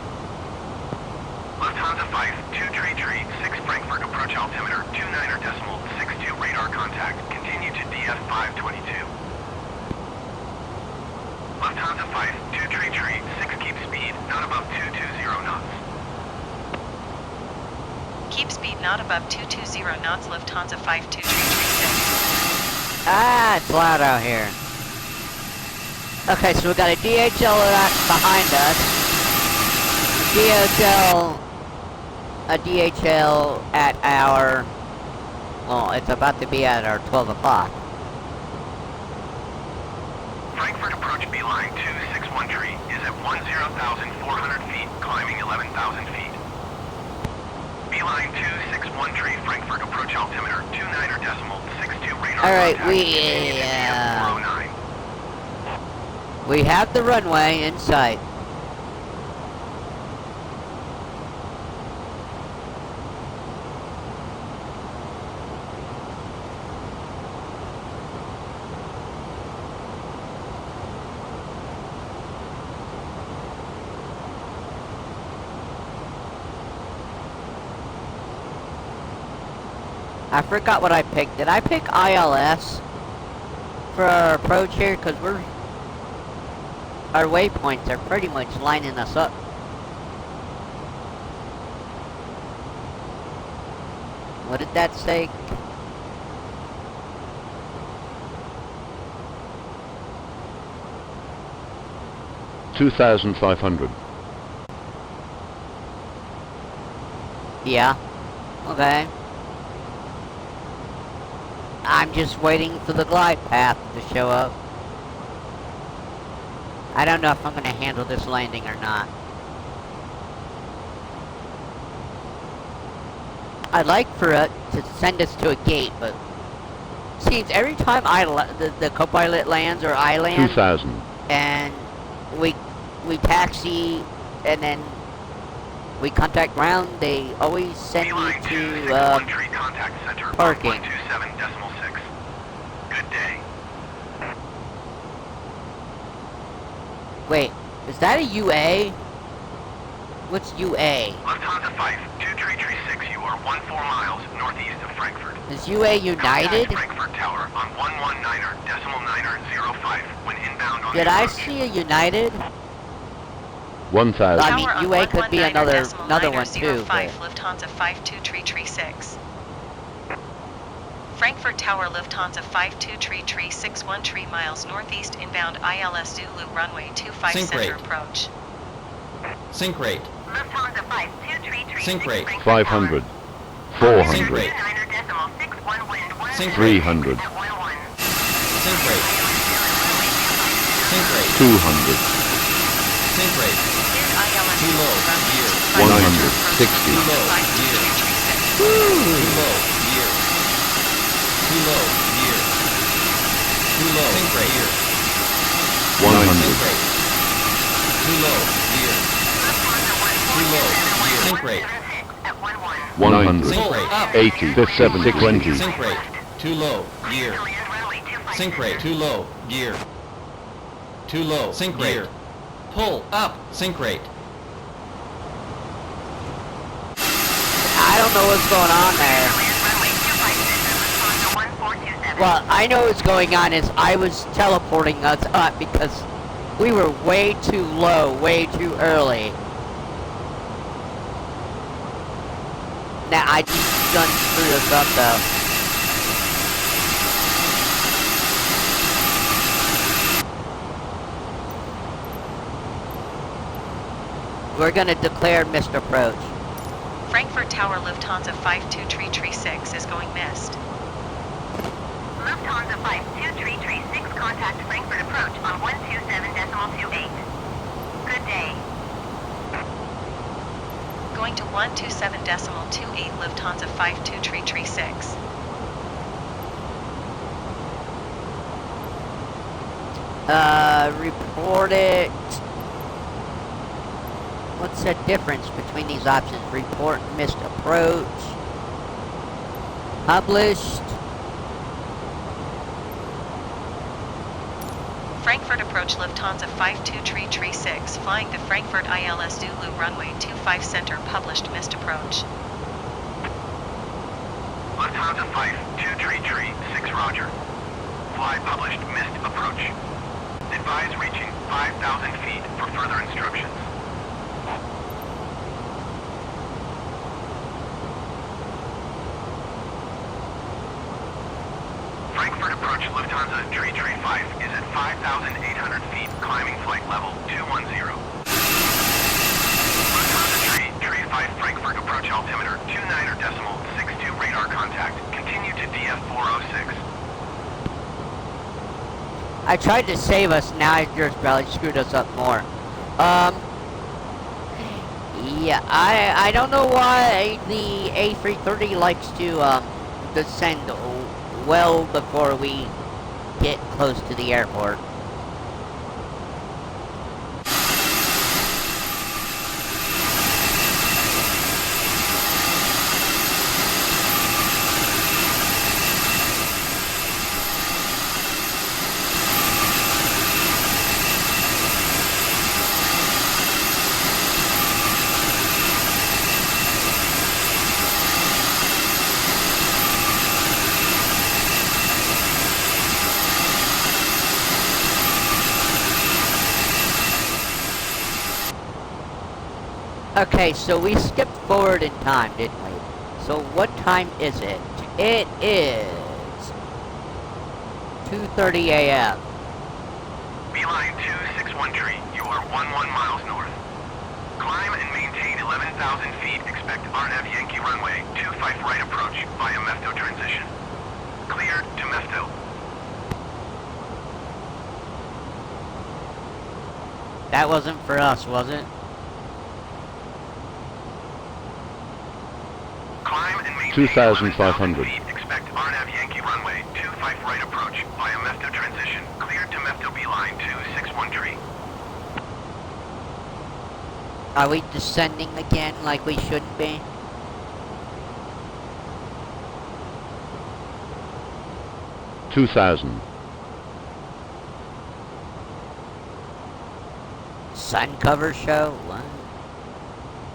Lufthansa 5236 Frankfurt approach altimeter 29.62 radar contact. Continue to DF 522. Lufthansa 5236 keep speed not above 220 knots. Keep speed not above 220 knots, Lufthansa 52336. Ah, it's loud out here. Okay, so we got a DHL behind us. A DHL at our, well, it's about to be at our 12 o'clock. Frankfurt approach beeline 261 tree is at 10,400 feet, climbing 11,000 feet. Beeline 261 tree, Frankfurt approach altimeter 29.62 radar. Alright, contact. we have the runway in sight. I forgot what I picked. Did I pick ILS for our approach here? Because our waypoints are pretty much lining us up. What did that say? $2,500. Yeah. Okay. I'm just waiting for the glide path to show up. I don't know if I'm going to handle this landing or not. I'd like for it to send us to a gate, but seems every time the co-pilot lands or I land, 2,000. and we taxi and then we contact ground, they always send me Beeline to 261 tree contact center on parking. 127.6. Good day. Wait, is that a UA? What's UA? Lufthansa 5, 2336, you are 14 miles northeast of Frankfurt. Is UA United? Contact Frankfurt Tower on 119.905 when inbound on Did the I approach. see a United? 1,000. I mean, UA could be another one too. 5, But Lufthansa 523336. Frankfurt Tower Lufthansa 523361 3 miles northeast inbound ILS Zulu runway 25 Sync center rate. approach. Sync rate. Lufthansa 5233. Sync rate. 500. Sync 400. rate. 9.61 wind. Sync 300. At 11. Sync rate. Sync rate. 200. Sync rate. Cleared ILS Too low. runway Gear. 25 160. Too low. Gear. 523336. Too low. Gear. Too low. Gear. Too low. Sync rate. Gear. 100. Sync rate. Too low. Gear. Too low. Gear. Sync rate. At 11. 100. Sync rate. Up. 80. 720. Sync rate. Too low. Gear. Land runway 25. Sync rate. Too low. Gear. Too low. Sync rate. Pull up. Sync rate. I don't know what's going on there. Land runway 256 at Lufthansa 1427. Well, I know what's going on is I was teleporting us up because we were way too low, way too early. Now I just done screwed us up though. We're gonna declare missed approach. Frankfurt Tower Lufthansa 523336 is going missed. Lufthansa 52336, contact Frankfurt approach on 127.28. Good day. Going to 127.28 Lufthansa 52336. Report it. What's the difference between these options? Report missed approach. Published. Frankfurt approach Lufthansa 52336, flying the Frankfurt ILS Zulu runway 25 center, published missed approach. Lufthansa 5233, Roger. Fly published missed approach. Advise reaching 5,000 feet for further instructions. Frankfurt approach Lufthansa 335 is at 5,800 feet, climbing flight level 210. Lufthansa 335 Frankfurt approach altimeter 29.62 radar contact. Continue to DF406. I tried to save us, now I just probably screwed us up more. Yeah, I don't know why the A330 likes to, descend well before we get close to the airport. Okay, so we skipped forward in time, didn't we? So what time is it? It is 2:30 a.m. Beeline 261 tree. You are 11 miles north. Climb and maintain 11,000 feet. Expect RNAV Yankee runway 25 right approach via Mefto transition. Cleared to Mefto. That wasn't for us, was it? Climb and maintain 2,500. 11,000 feet. Expect RNAV Yankee runway 25 right approach via Mefto transition. Cleared to Mefto Beeline 261 tree. Are we descending again like we shouldn't be? $2,000. Sun cover show? What?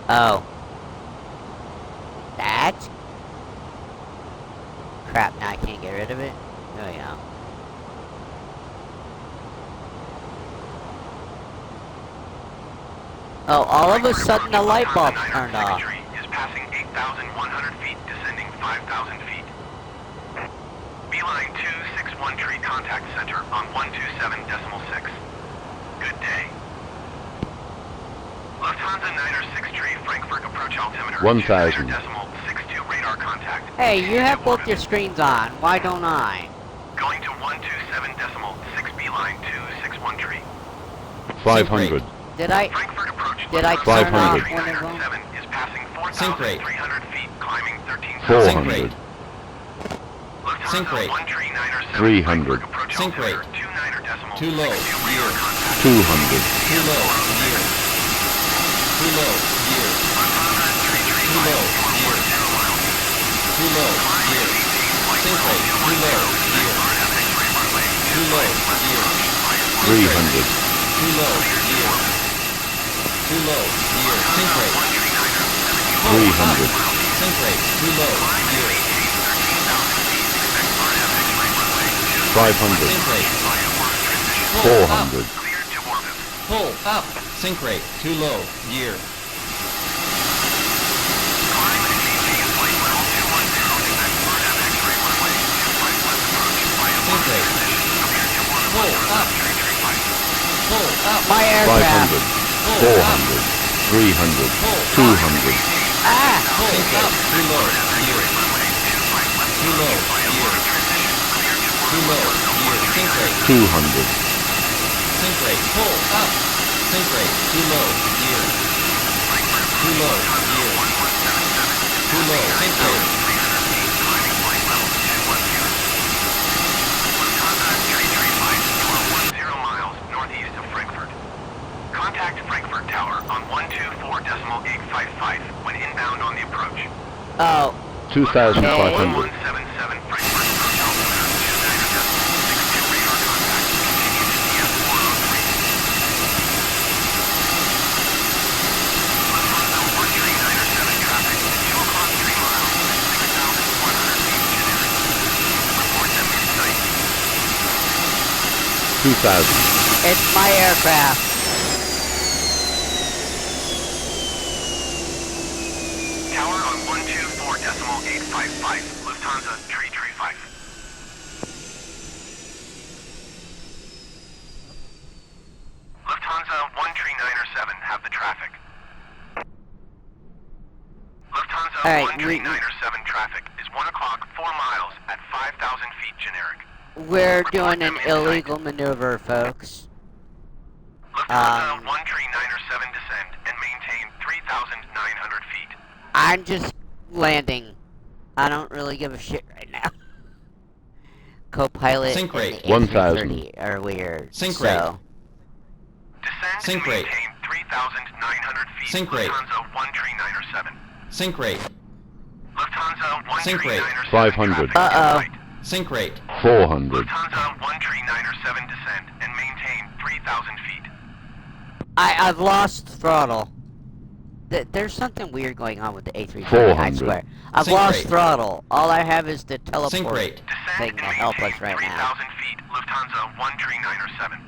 Oh. That's... Crap, now I can't get rid of it? There we go. Oh, all of a sudden the light bulbs turned off. Is passing 8,100 feet, descending 5,000 feet. Beeline 261 tree contact center on 127.6. Good day. Lufthansa 906 tree Frankfurt approach altimeter 1,000. 29.62 radar contact. Hey, you have both your screens on. Why don't I? Going to 127.6 Beeline 261 tree. 500. Did I... Frankfurt approach. Did I turn off one of them? 907 is passing Sync rate. 4,300 feet, climbing 400. 13,000. Lufthansa Sync rate. 1 tree 907 300. Frankfurt approach Sync rate. altimeter 29.62 Too low. radar Year. contact. 200. Too low. Year. Too low. Year. Too low. Year. Too low. Year. Sync rate. Too low. Year. Too low. Year. 300. Too low. Year. Too low. Year. Sync rate. 300. Sync rate. Too low. Year. 500. Sync rate. 400. Pull up. Sync rate. Too low. Year. Sync rate. Pull up. Pull up. My aircraft. 500. 400. 300. 200. Ah! Sync up. Too low. Year. Too low. Year. Too low. Year. Sync rate. 200. Sync rate. Pull up. Sync rate. Too low. Year. Too low. Year. Too low. Sync rate. Contact Frankfurt Tower on 124.855 when inbound on the approach. Oh, 2,500. 177 Frankfurt approach altimeter 29.62 radar contact. Continue to TS 403. Lufthansa 13907 traffic at 2 o'clock 3 miles at 6,100 feet generic. Report them in sight. 2,000. it's my aircraft. Tower on 124.855. Lufthansa 335. Lufthansa 13907 have the traffic. Lufthansa All right, 13907 traffic is 1 o'clock 4 miles at 5,000 feet generic. We're doing an illegal maneuver, folks. Lufthansa 13907 descend and maintain 3,900 feet. I'm just landing. I don't really give a shit right now. Co-pilot Sync and rate. the 1,000. A330 are weird. Sync so. rate. Descend Sync and rate. maintain 3,900 feet. Sync rate. Lufthansa 13907. Sync rate. Lufthansa Sync rate. 13907 500. traffic in Uh-oh. sight. Sync rate. 400. Lufthansa 13907 descend and maintain 3,000 feet. I've lost throttle. There's something weird going on with the A330, I 400. swear. I've Sync lost rate. throttle. All I have is the Sync teleport rate. Descend thing and to help us maintain right now. 3,000 feet. Lufthansa 13907.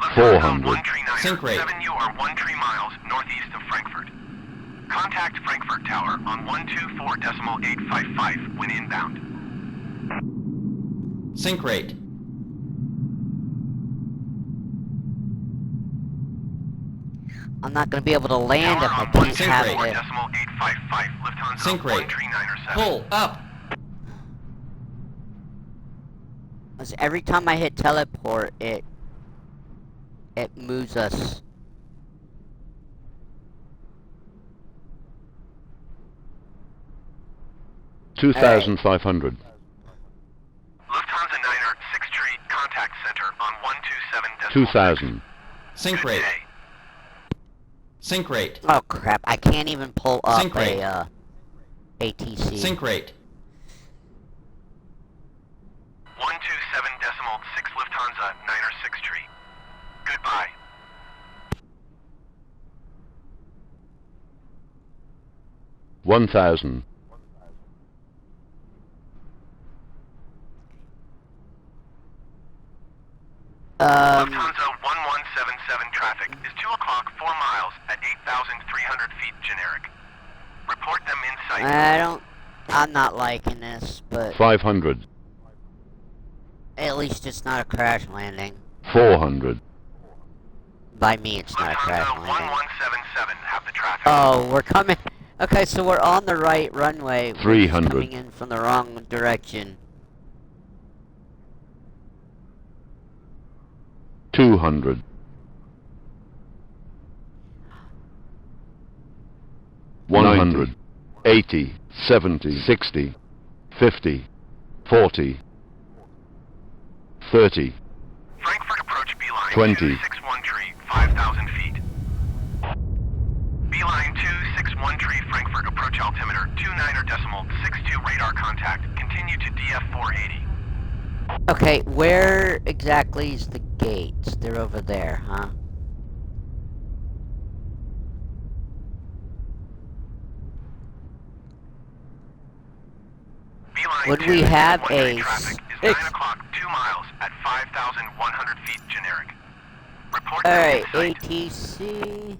Lufthansa 400. 139er, Sync rate. 7 you are 13 miles northeast of Frankfurt. Contact Frankfurt Tower on 124.855 when inbound. Sync rate. I'm not gonna be able to land if I Tower on can't have it. 124.855, Lufthansa Sync rate. 139er 7. Pull up. Because every time I hit teleport, it moves us. Two 2,500. Lufthansa 9er, 6th Street, contact center on 127.6. 2,000. Sync Good rate. day. Sync rate. Oh crap! I can't even pull up Sync rate. a ATC. Sync rate. 127.6 Lufthansa 9er, 6th Street. Goodbye. One 1,000. Lufthansa 1177 traffic is 2 o'clock, 4 miles at 8,300 feet generic. Report them in sight. I'm not liking this, but 500. at least it's not a crash landing. 400. By me, it's not a crash Lufthansa landing. 1177 have the traffic. Oh, we're coming. Okay, so we're on the right runway. We're just 300. coming in from the wrong direction. 200. 100. 80. 70. 60. 50. 40. 30. Frankfurt approach beeline 20. 261 tree, 5,000 feet. Beeline 261 tree, Frankfurt approach altimeter 29.62 radar contact. Continue to DF 480. Okay, where exactly is the gates? They're over there, huh? Beeline Would we have 261 tree a traffic is 9 six- o'clock, 2 miles at 5,100 feet generic. Report them Alright, in sight. ATC.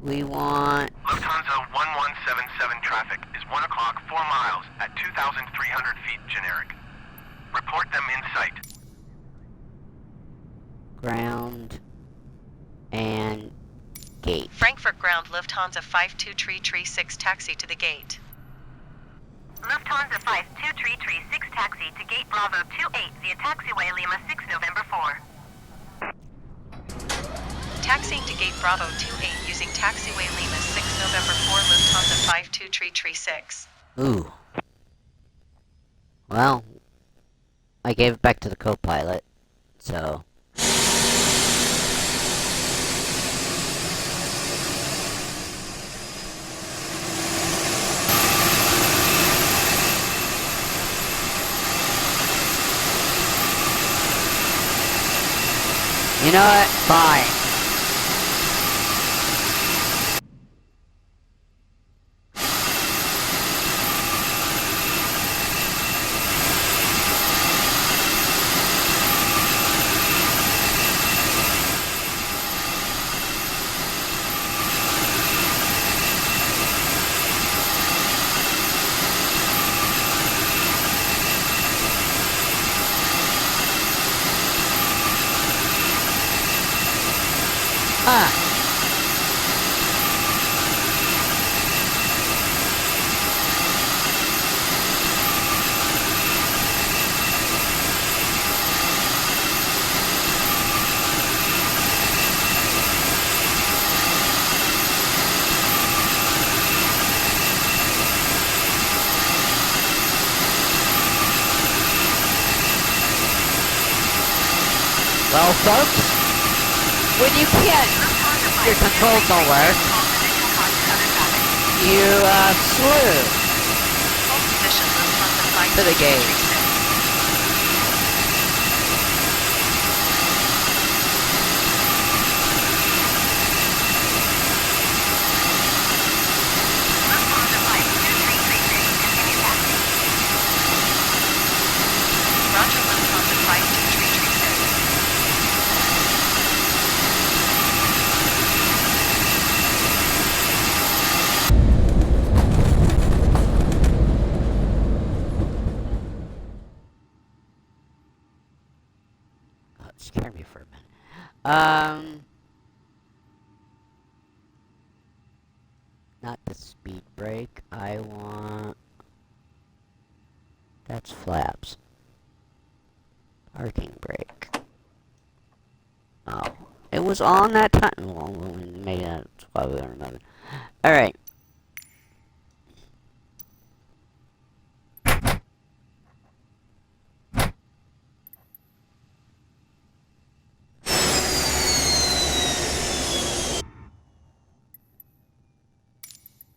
We want... Lufthansa 1177 traffic is 1 o'clock, 4 miles at 2,300 feet generic. Report them in sight. ground and gate. Frankfurt ground Lufthansa 523336 taxi to the gate. Lufthansa 523336 taxi to gate Bravo 28 via taxiway Lima 6 November 4. Taxiing to gate Bravo 28 using taxiway Lima 6 November 4 Lufthansa 52336. Ooh. Well, I gave it back to the co-pilot, so... You know what? Fine. Well, folks, when you can't, your controls don't work, you, slew Hold position Lufthansa to the gate. 5236. Lufthansa 523336 continue taxi. Roger Lufthansa 52336. Not the speed brake. I want... That's flaps. Parking brake. Oh. It was on that time. Well, maybe that's why we don't remember. Alright.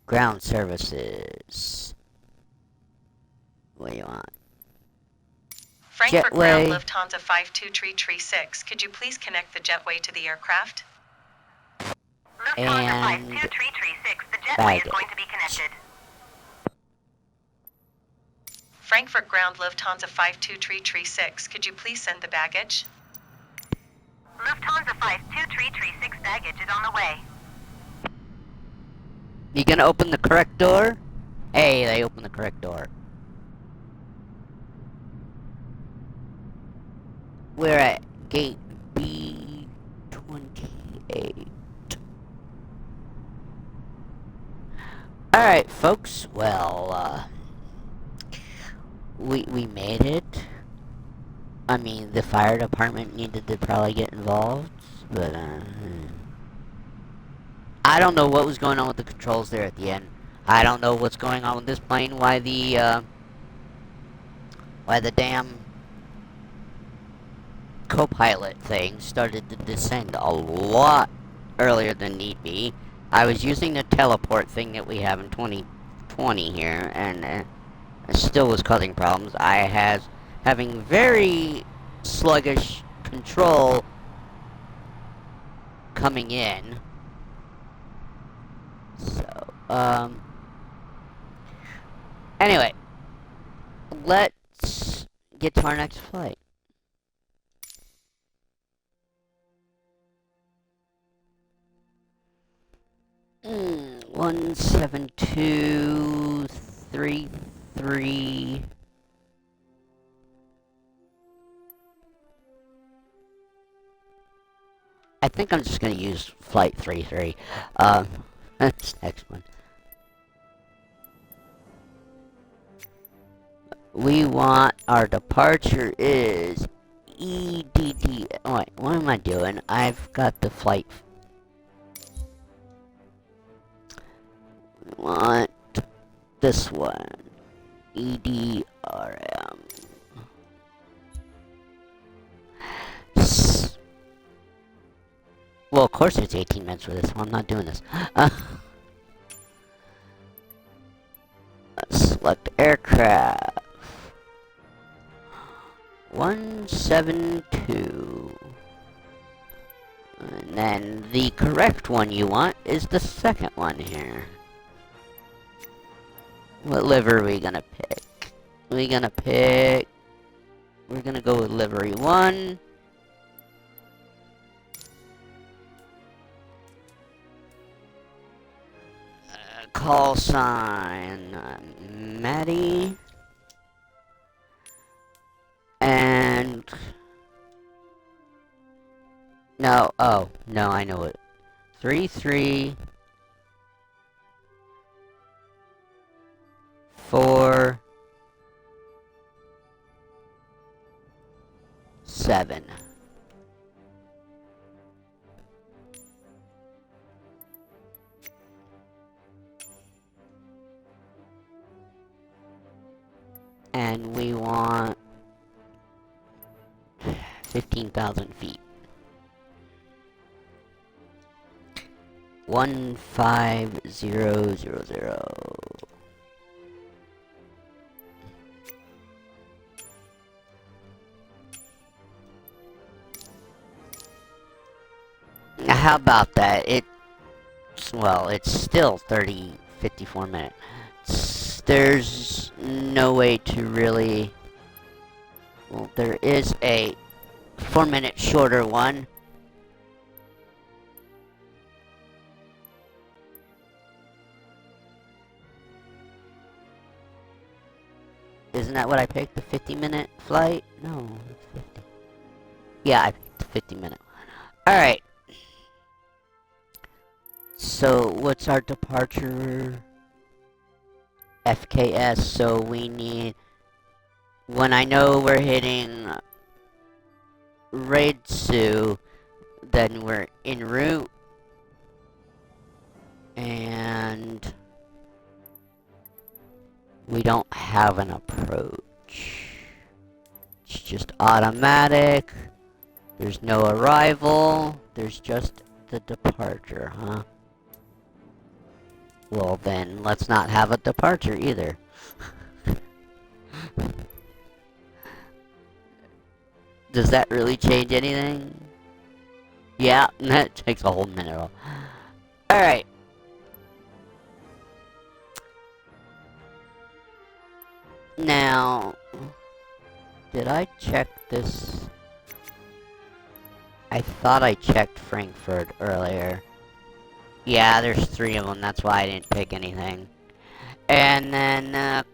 Ground services. What do you want? Frankfurt Ground Jetway. Lufthansa 52336. Could you please connect the jetway to the aircraft? Lufthansa And 52336, the jetway baggage. is going to be connected. Frankfurt Ground Lufthansa 52336. Could you please send the baggage? Lufthansa 52336 baggage is on the way. You gonna open the correct door? Hey, they opened the correct door. We're at gate B28. Alright, folks. Well, we made it. I mean, the fire department needed to probably get involved, but, I don't know what was going on with the controls there at the end. I don't know what's going on with this plane, why the damn co-pilot thing started to descend a lot earlier than need be. I was using the teleport thing that we have in 2020 here, and it still was causing problems. I was having very sluggish control coming in. So, anyway, let's get to our next flight. Hmm, 17233. I think I'm just gonna use flight 33. That's the next one. We want our departure is EDD. Oh, wait, what am I doing? I've got the flight. We want this one. EDRM. Well, of course it's 18 minutes for this one. I'm not doing this. Select aircraft. 172. And then the correct one you want is the second one here. What livery are we gonna pick? We're gonna go with livery 1. Call sign Maddie. And no, oh no, I know it. 3347. And we want 15,000 feet. 15000. How about that? Well, it's still 54 minutes. There's no way to really... Well, there is a 4-minute shorter one. Isn't that what I picked? The 50-minute flight? No, it's 50. Yeah, I picked the 50-minute. Alright. So, what's our departure? FKS, so we need... When I know we're hitting Redsu, then we're en route. And... we don't have an approach. It's just automatic. There's no arrival. There's just the departure, huh? Well then, let's not have a departure either. Does that really change anything? Yeah, that takes a whole minute. Alright. Now, did I check this? I thought I checked Frankfurt earlier. Yeah, there's 3 of them, that's why I didn't pick anything. And then,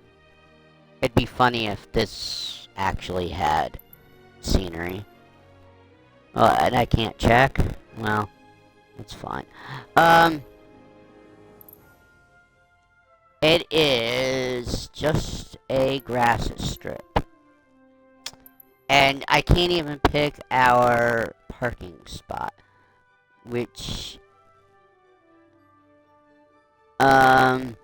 it'd be funny if this actually had scenery. Oh, and I can't check? Well, that's fine. It is just a grass strip. And I can't even pick our parking spot. Which... God,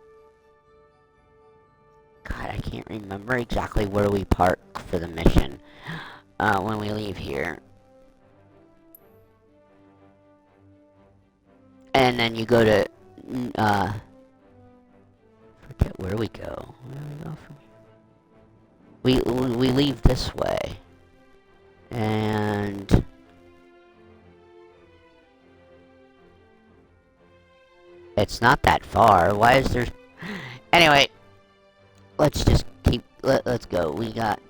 I can't remember exactly where we park for the mission. When we leave here. And then you go to... forget where we go. Where do we go from here? We leave this way. And... it's not that far. Why is there... Anyway, let's just keep... Let's go. We got...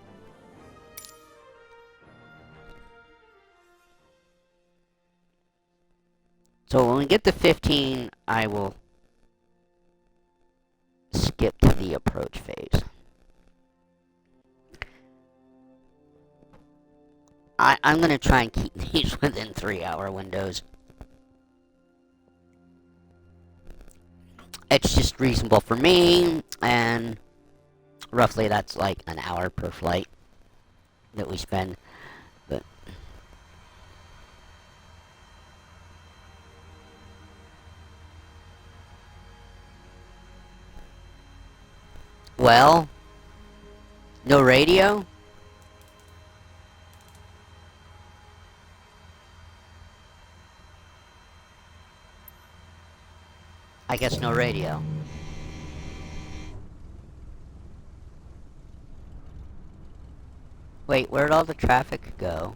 So when we get to 15, I will skip to the approach phase. I'm going to try and keep these within 3-hour windows. It's just reasonable for me, and roughly that's like an hour per flight that we spend. But well, no radio? I guess no radio. Wait, where'd all the traffic go?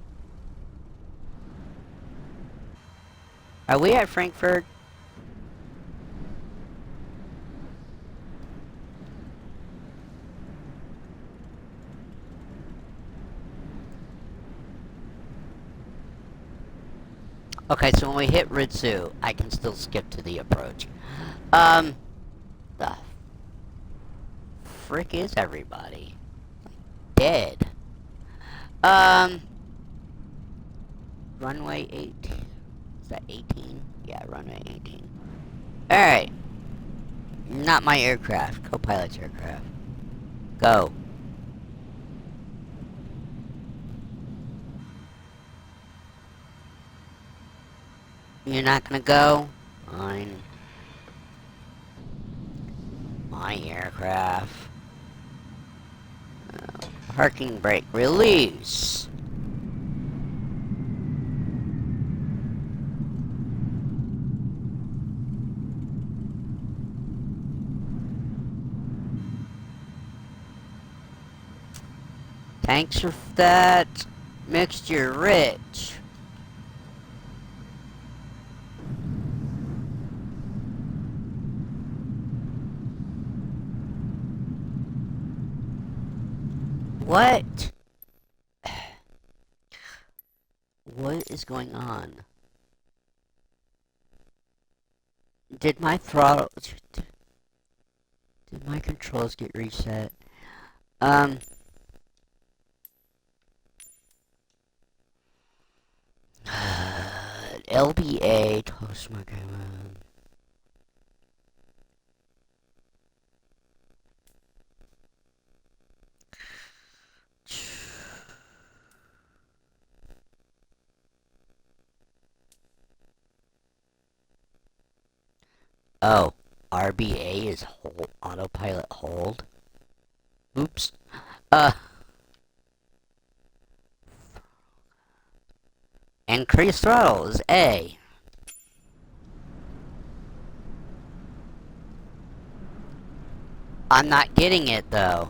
Are we at Frankfurt? Okay, so when we hit Ritsu, I can still skip to the approach. The frick is everybody? Dead. Runway 18. Is that 18? Yeah, runway 18. Alright. Not my aircraft. Co-pilot's aircraft. Go. You're not gonna go? Fine. My aircraft. Parking brake release. Thanks for that mixture, Rich. What? What is going on? Did my throttle... Did my controls get reset? LBA toast my game. Oh, RBA is hold, autopilot hold. Oops. Increase throttle is A. I'm not getting it though.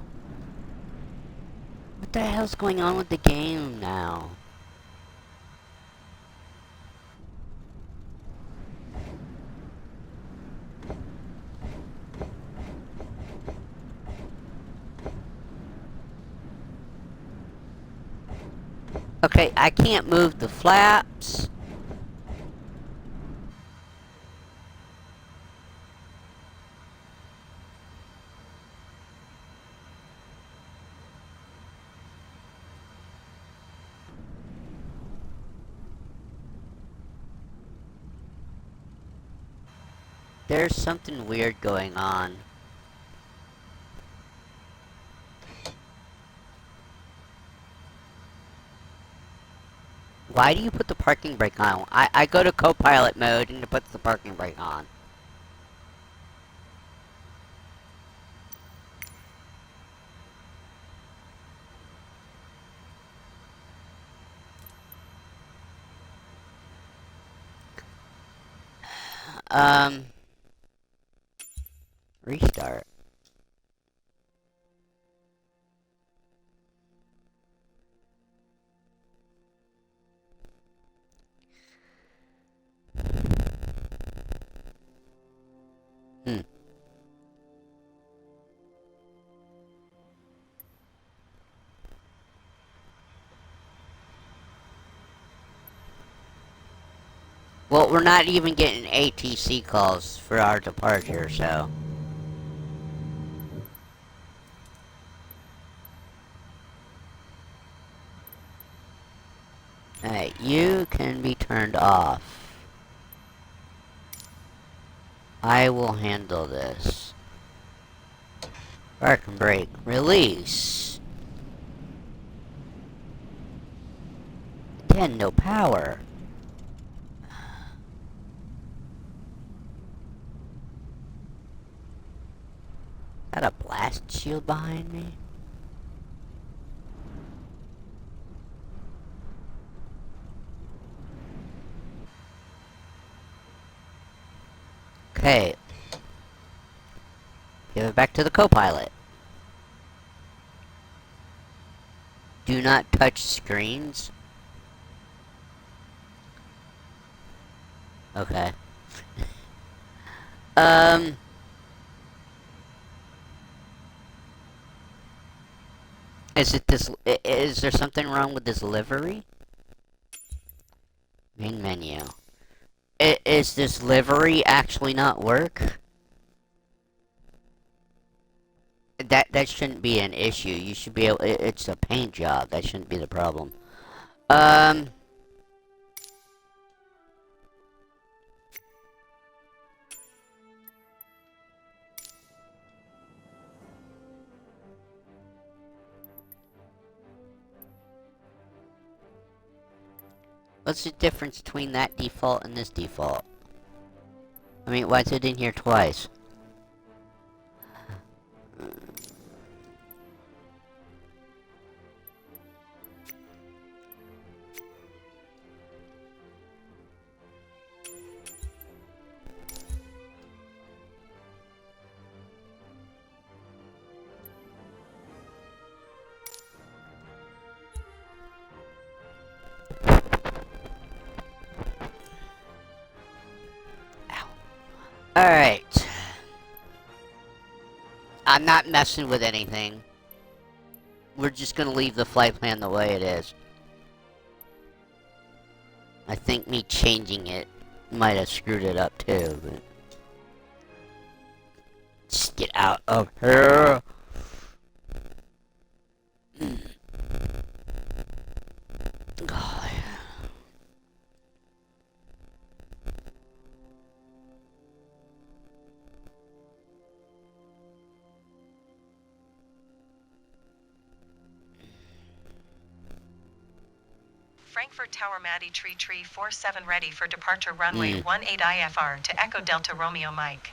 What the hell's going on with the game now? Okay, I can't move the flaps. There's something weird going on. Why do you put the parking brake on? I go to co-pilot mode and it puts the parking brake on. Restart. Well, we're not even getting ATC calls for our departure, so... Alright, you can be turned off. I will handle this. Park and brake. Release. Again, no power. Is that a blast shield behind me? Okay. Give it back to the co-pilot. Do not touch screens. Okay. Is there something wrong with this livery? Main menu. Is this livery actually not work? That shouldn't be an issue. You should be able. It's a paint job. That shouldn't be the problem. What's the difference between that default and this default? I mean, why is it in here twice? Alright. I'm not messing with anything. We're just gonna leave the flight plan the way it is. I think me changing it might have screwed it up too, but... Just get out of here! Frankfurt Tower Maddie Tree 47 ready for departure runway 18 IFR to Echo Delta Romeo Mike.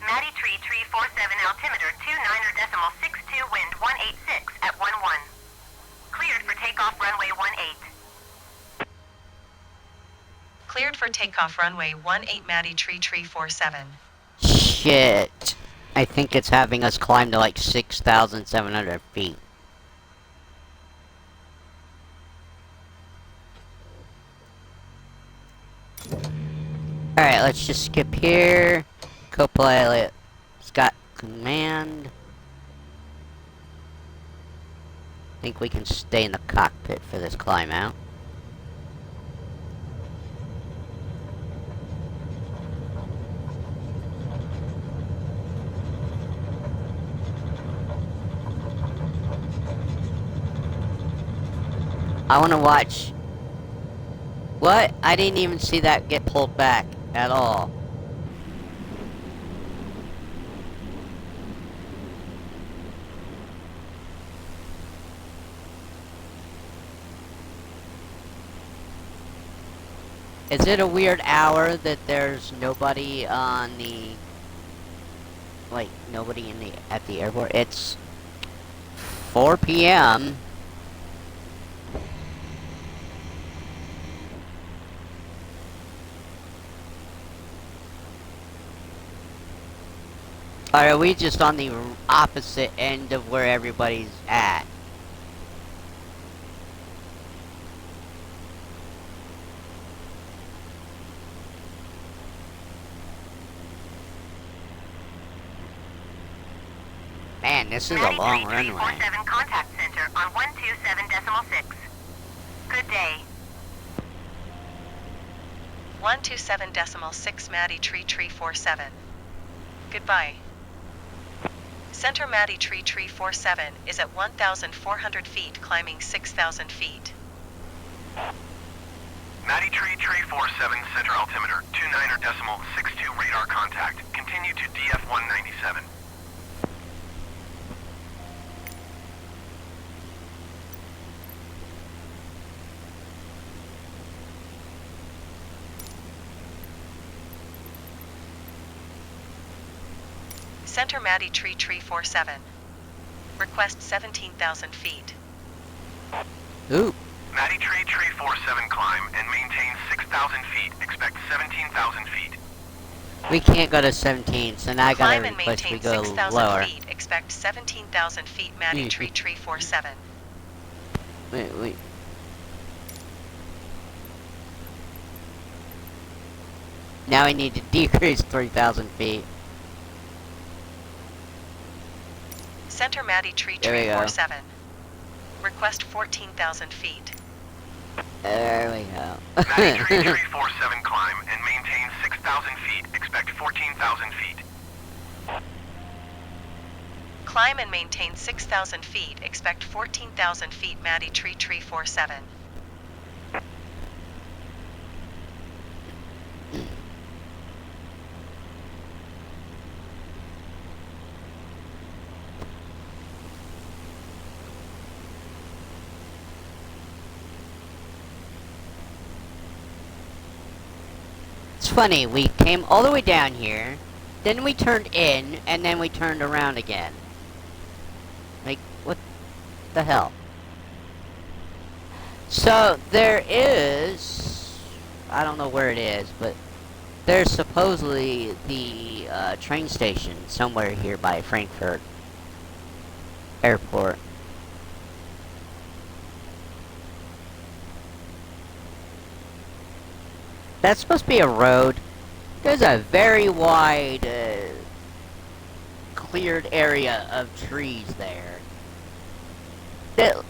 Maddie Tree 47 altimeter 29.62 wind 186 at 11. Cleared for takeoff runway 18. Cleared for takeoff runway 18 Maddie Tree 47. Shit. I think it's having us climb to like 6,700 feet. Alright, let's just skip here. Co-pilot's got command. I think we can stay in the cockpit for this climb out. I want to watch. What? I didn't even see that get pulled back at all. Is it a weird hour that there's nobody on the, like, nobody in the at the airport? It's 4 p.m. Or are we just on the opposite end of where everybody's at? Man, this is a long runway. 347 contact center on 127.6. Good day. 127.6 Maddie Tree 47. Goodbye. Center Maddie Tree 47 is at 1,400 feet, climbing 6,000 feet. Maddie Tree 47 center altimeter 29.62 radar contact. Continue to DF 197. Center Maddie Tree 47. Request 17,000 feet. Ooh. Maddie Tree 47 climb and maintain 6,000 feet. Expect 17,000 feet. We can't go to 17, so now I gotta Climb and request we maintain go 6,000 lower. feet. Expect 17,000 feet Maddie Tree 47. Wait. Now we need to decrease 3,000 feet. Center Maddie Tree There we go. 47. Request 14,000 feet. There we go. Maddie Tree 47 climb and maintain 6,000 feet. Expect 14,000 feet. Climb and maintain 6,000 feet. Expect 14,000 feet Maddie Tree 47. It's funny, we came all the way down here, then we turned in, and then we turned around again. Like, what the hell? So, there is, I don't know where it is, but there's supposedly the train station somewhere here by Frankfurt Airport. That's supposed to be a road. There's a very wide, cleared area of trees there. That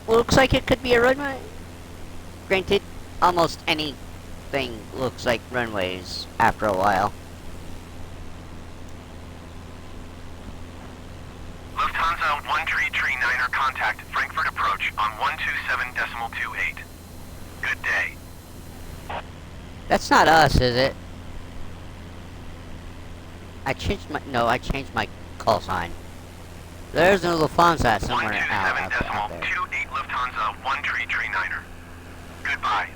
looks like it could be a runway. Granted, almost anything looks like runways after a while. Lufthansa 133-9er contact Frankfurt approach on 127.28. Good day. That's not us, is it? I changed my call sign. There's no Lufthansa somewhere out there. 127.28 Lufthansa Lufthansa 1339er. Goodbye.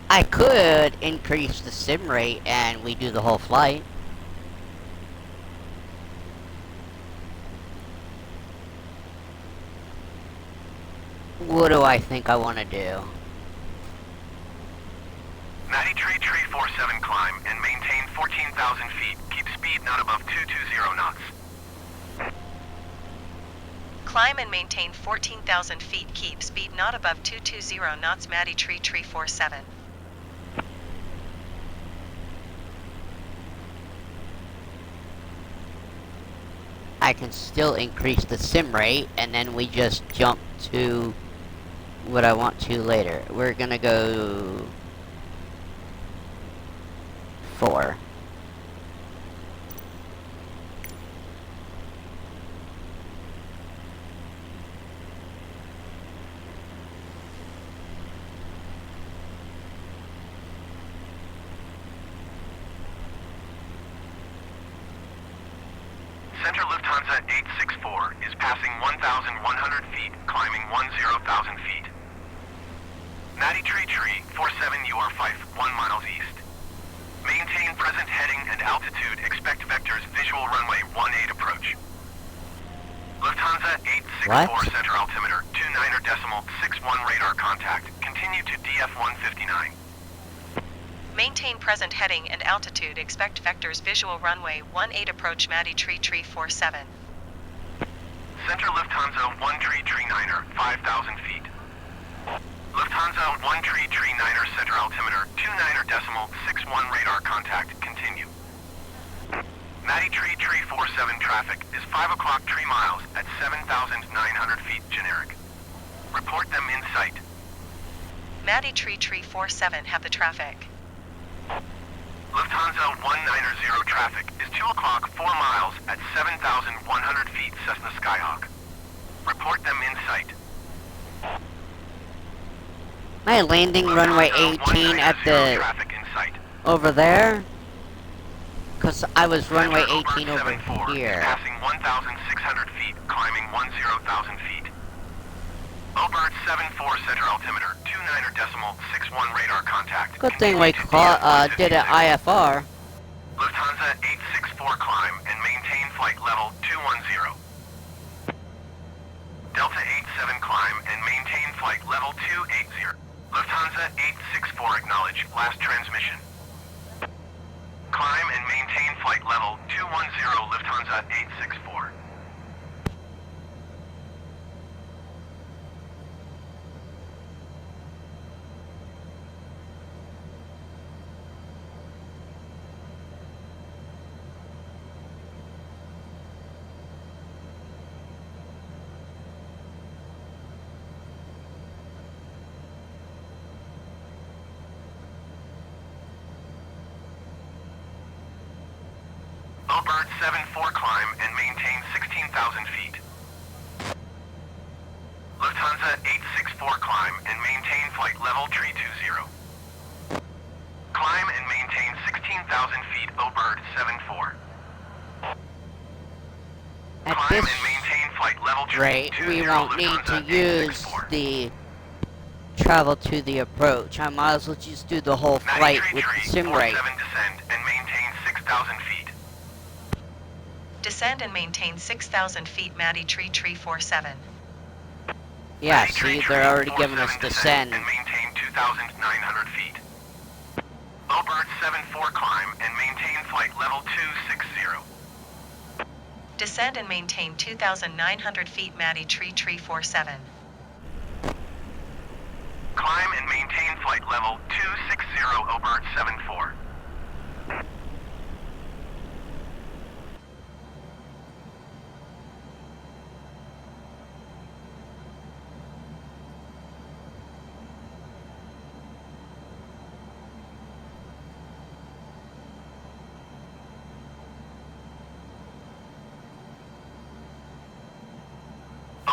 I could increase the sim rate and we do the whole flight. What do I think I want to do? Matty Tree 47 climb and maintain 14,000 feet. Keep speed not above 220 knots. Climb and maintain 14,000 feet. Keep speed not above 220 knots. Matty Tree 47. I can still increase the sim rate and then we just jump to what I want to later. We're gonna go 4. Center Lufthansa 864 is passing 1,100 feet, climbing 10,000 feet. Matty Tree 47 you are 1 miles east. Maintain present heading and altitude. Expect vectors visual runway 18 approach. Lufthansa 864 What? center altimeter 29.61 radar contact. Continue to DF 159. Maintain present heading and altitude. Expect vectors visual runway 18 approach. Matty Tree 47. Center Lufthansa 1339er 5,000 feet. Lufthansa 1339er center altimeter 29.61 radar contact. Continue. Matty Tree 47 traffic is 5 o'clock 3 miles at 7,900 feet generic. Report them in sight. Matty Tree 47 have the traffic. Lufthansa 190 traffic is 2 o'clock 4 miles at 7,100 feet Cessna Skyhawk. Report them in sight. Am I landing runway 18 at the traffic in sight. over there? Cause I was runway Center 18 over 74 is here. passing 1,600 feet, climbing 10,000 feet. Obert 74 center altimeter 29.61 radar contact. Good thing we Continue to did an DF 156. IFR. Lufthansa 864 climb and maintain flight level 210. Delta 87 climb and maintain flight level 280. Lufthansa 864 acknowledge last transmission. Climb and maintain flight level 210 Lufthansa 864. Obert 74 climb and maintain 16,000 feet. Lufthansa 864 climb and maintain flight level 320. Climb and maintain 16,000 feet Obert 74. At Climb this and maintain flight level rate, 320 we won't need to Lufthansa use 864. the travel to the approach. I might as well just do the whole flight with the sim rate. 47 descend and maintain 6,000 feet. Descend and maintain 6,000 feet. Matty Tree 47. Yeah, Matty Tree see, they're already 47 giving us descend. and maintain 2,900 feet. Obert 74 climb and maintain flight level 260. Descend and maintain 2,900 feet. Matty Tree 47. Climb and maintain flight level 260 Obert 74.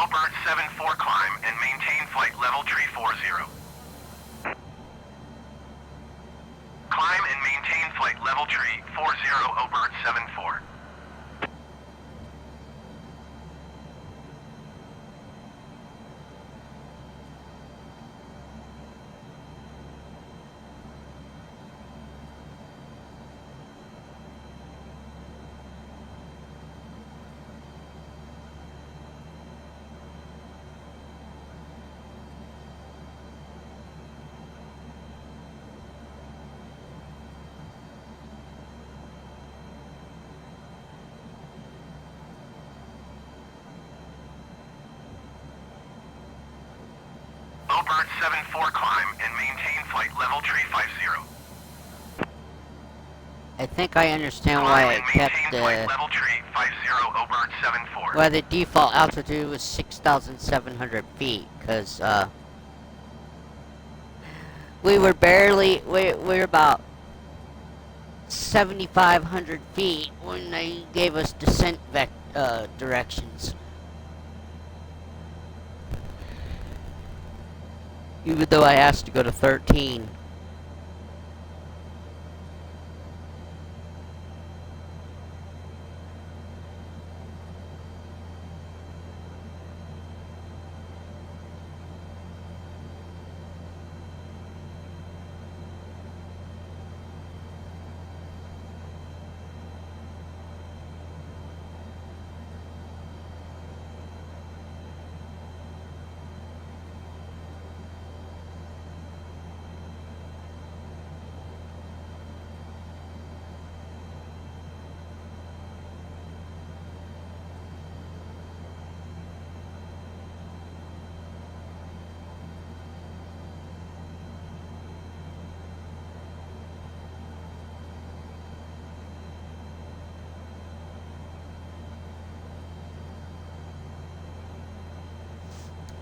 Obert 74 climb and maintain flight level tree 40. Climb and maintain flight level tree 40 Obert 74. Obert 74 climb and maintain flight level tree 50. I think I understand Climb why and it kept maintain flight the... level tree 50 Obert 74. Why the default altitude was 6,700 feet, because, we were barely... We're about 7,500 feet when they gave us descent directions. Even though I asked to go to 13.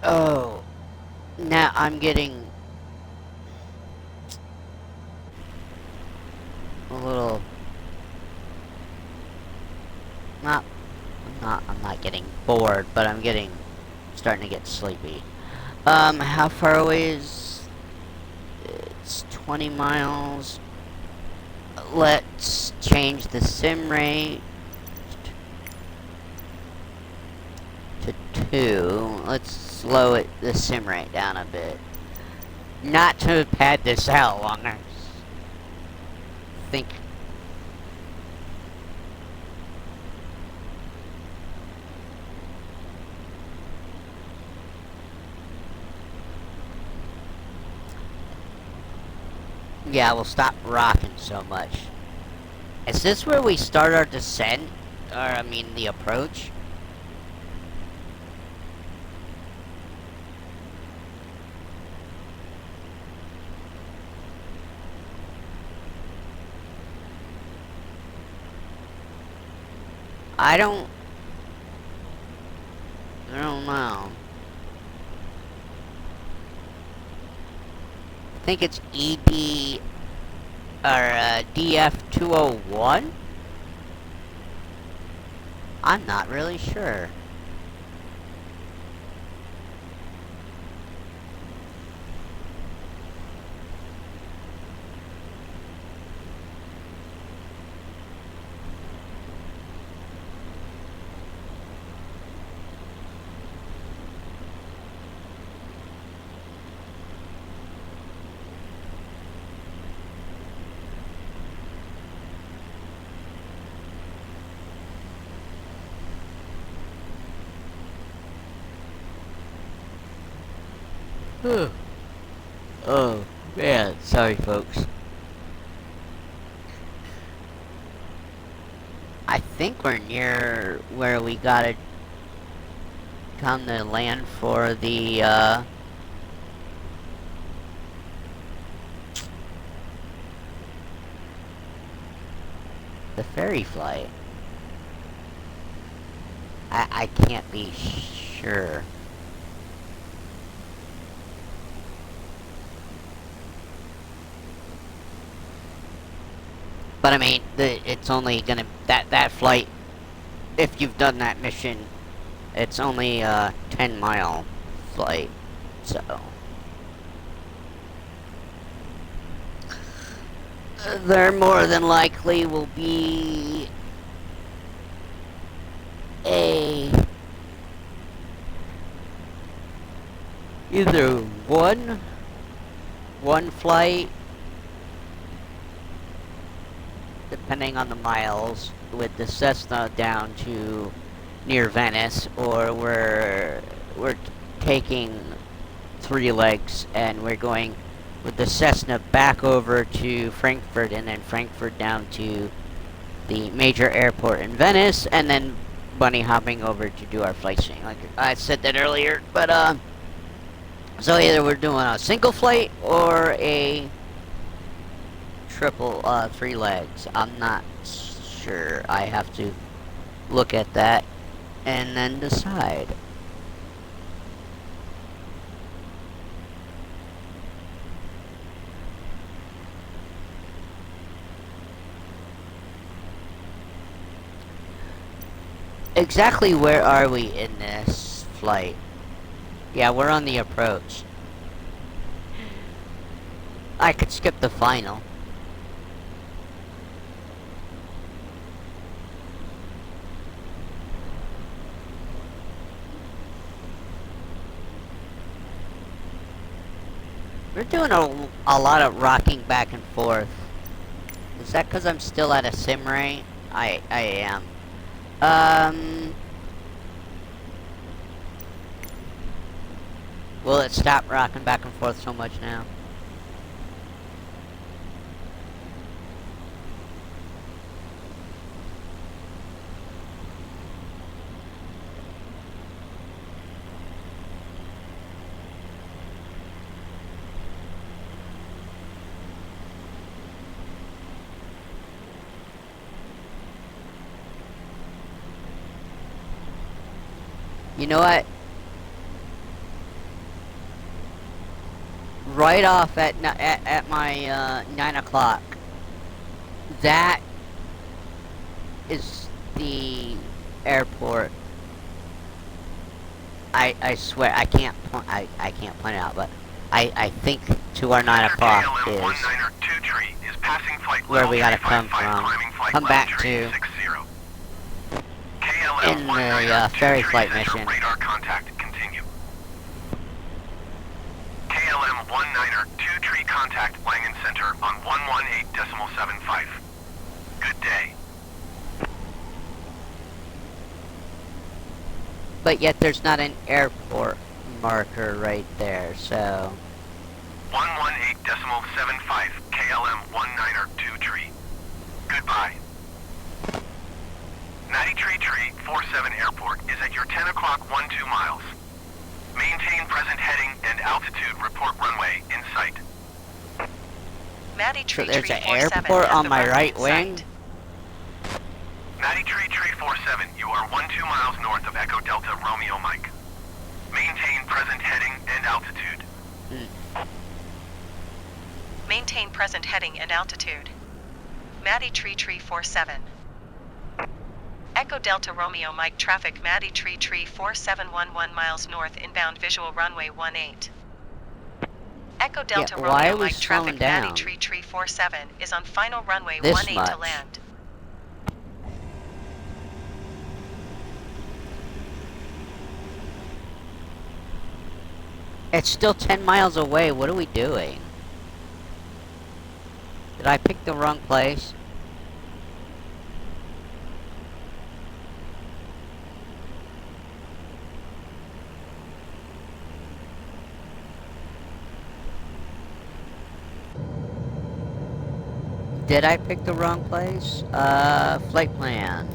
Oh, now I'm getting a little, I'm not getting bored, but I'm starting to get sleepy. How far away is, it's 20 miles. Let's change the sim rate to 2. Let's slow the sim rate down a bit. Not to have pad this out longer. Think. Yeah, we'll stop rocking so much. Is this where we start our descent? Or, I mean, the approach? I don't know. I think it's ED or DF201. I'm not really sure. Oh, man, sorry folks. I think we're near where we gotta come to land for the, ferry flight. I can't be sure. But I mean, it's only gonna, that flight, if you've done that mission, It's only a 10-mile flight, so there more than likely will be either one flight, depending on the miles, with the Cessna down to near Venice, or we're taking 3 legs and we're going with the Cessna back over to Frankfurt, and then Frankfurt down to the major airport in Venice, and then bunny hopping over to do our flight stream. Like I said that earlier, but so either we're doing a single flight or a triple 3 legs. I'm not sure. I have to look at that and then decide. Exactly where are we in this flight? Yeah, we're on the approach. I could skip the final. We're doing a lot of rocking back and forth. Is that because I'm still at a sim rate? I am. Will it stop rocking back and forth so much now? You know what? Right off at my 9 o'clock. That is the airport. I swear I can't point it out, but I think to our 9 o'clock is where we gotta come from. Come back to in the ferry flight mission. Radar contact continue. KLM 19er 2 tree contact Langen Center on 118.75. Good day. But yet there's not an airport marker right there, so 118.75 KLM 19er 2 tree. Goodbye. Natty Tree 47 Airport is at your 10 o'clock 12 miles. Maintain present heading and altitude. Report runway in sight. Matty so Tree there's an 47 airport has on the my runway right in wing. sight. Natty Tree 47, you are 12 miles north of Echo Delta Romeo Mike. Maintain present heading and altitude. Maintain present heading and altitude. Matty Tree 47. Echo Delta Romeo Mike traffic Matty Tree 4711 miles north inbound visual runway 18. Echo Delta Yeah, why are Romeo we Mike traffic slowing down Matty Tree 47 is on final runway this 18 much? to land. It's still 10 miles away. What are we doing? Did I pick the wrong place? Did I pick the wrong place? Flight plan.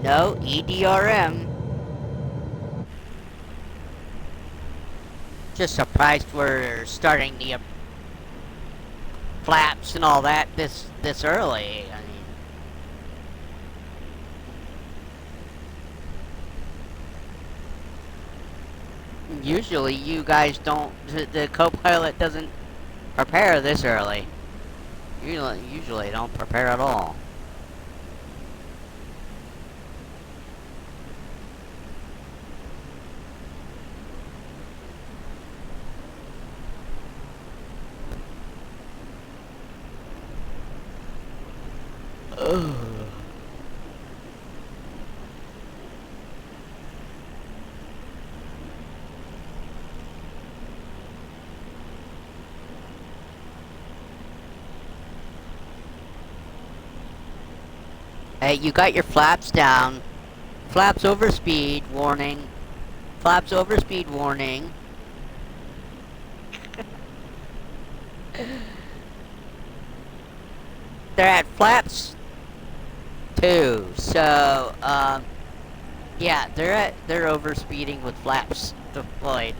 No, EDRM. Just surprised we're starting the flaps and all that this early. I mean, usually you guys don't. The co-pilot doesn't prepare this early. Usually don't prepare at all. Hey, you got your flaps down. Flaps over speed, warning. Flaps over speed, warning. They're at flaps 2, so, yeah, they're over speeding with flaps deployed.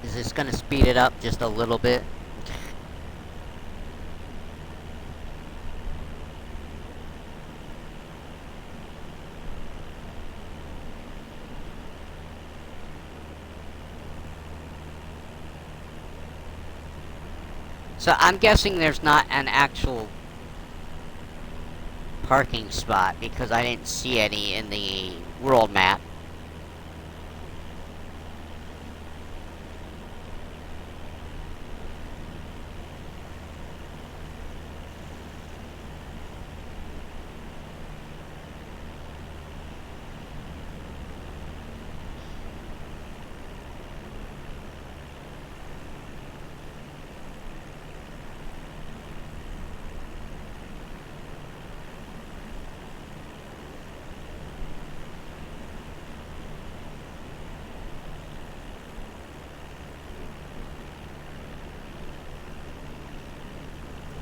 Is this gonna speed it up just a little bit? So I'm guessing there's not an actual parking spot because I didn't see any in the world map.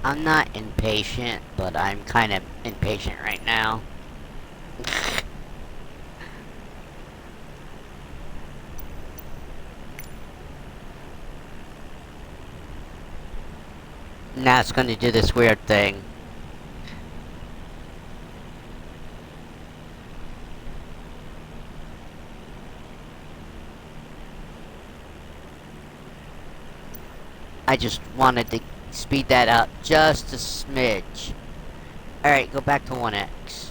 I'm not impatient, but I'm kind of impatient right now. Now it's going to do this weird thing. I just wanted to speed that up just a smidge. Alright, go back to 1x.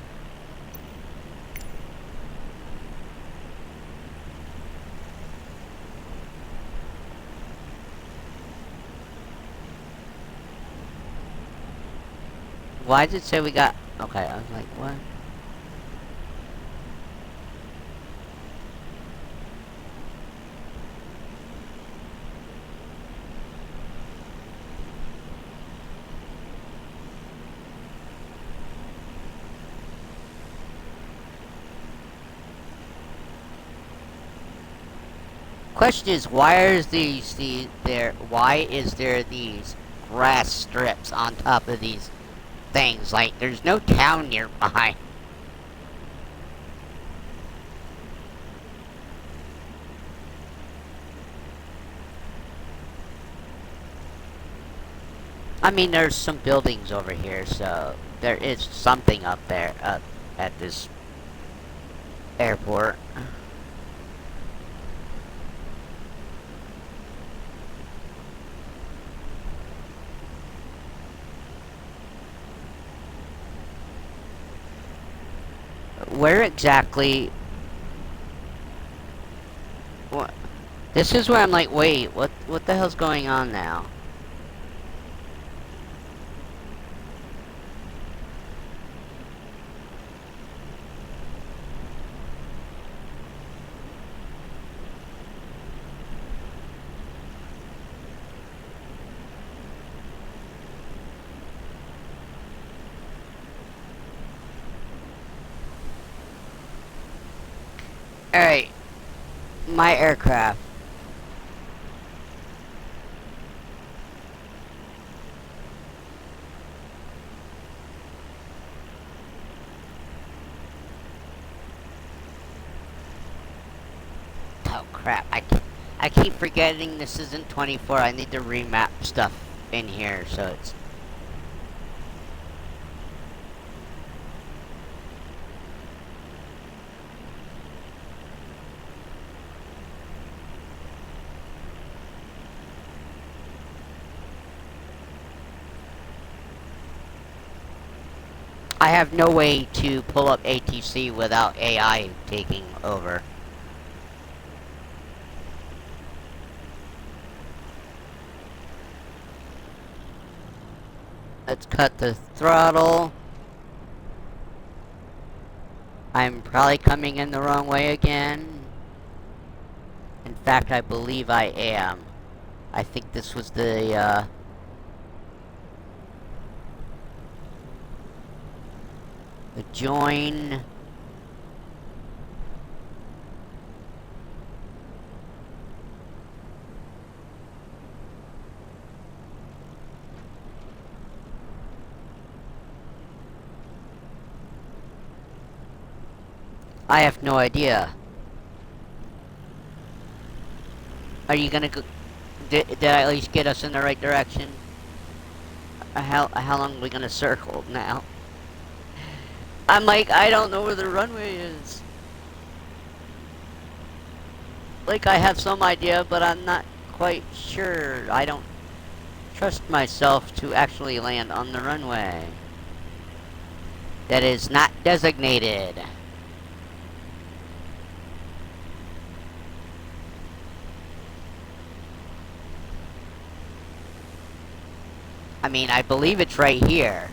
Why did it say we got... Okay, I was like, what? Question is, why is why is there these grass strips on top of these things? Like, there's no town nearby. I mean, there's some buildings over here, so there is something up there, up at this airport. Where exactly... What? This is where I'm like, wait, what the hell's going on now? Alright, my aircraft. Oh crap, I keep forgetting this isn't 24. I need to remap stuff in here so it's... I have no way to pull up ATC without AI taking over. Let's cut the throttle. I'm probably coming in the wrong way again. In fact, I believe I am. I think this was the join. I have no idea. Are you gonna go... Did I at least get us in the right direction? How long are we gonna circle now? I'm like, I don't know where the runway is. Like, I have some idea, but I'm not quite sure. I don't trust myself to actually land on the runway that is not designated. I mean, I believe it's right here.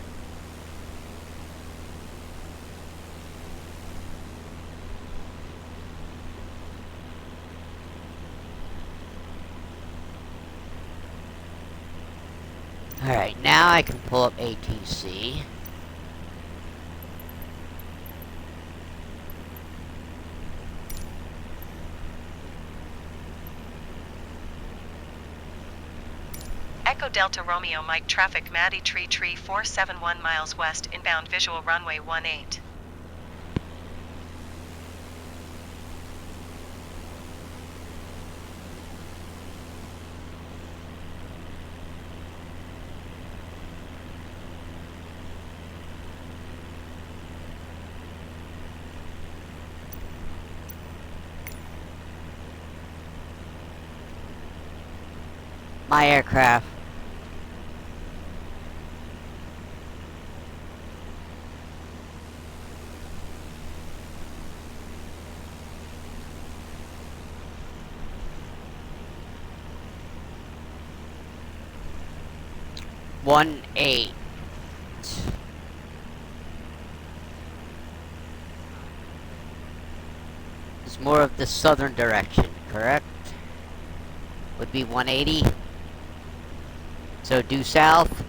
Alright, now I can pull up ATC. Echo Delta Romeo Mike traffic Maddie Tree 471 miles west inbound visual runway 18. My aircraft. One eight. It's more of the southern direction, correct? Would be 180. So due south.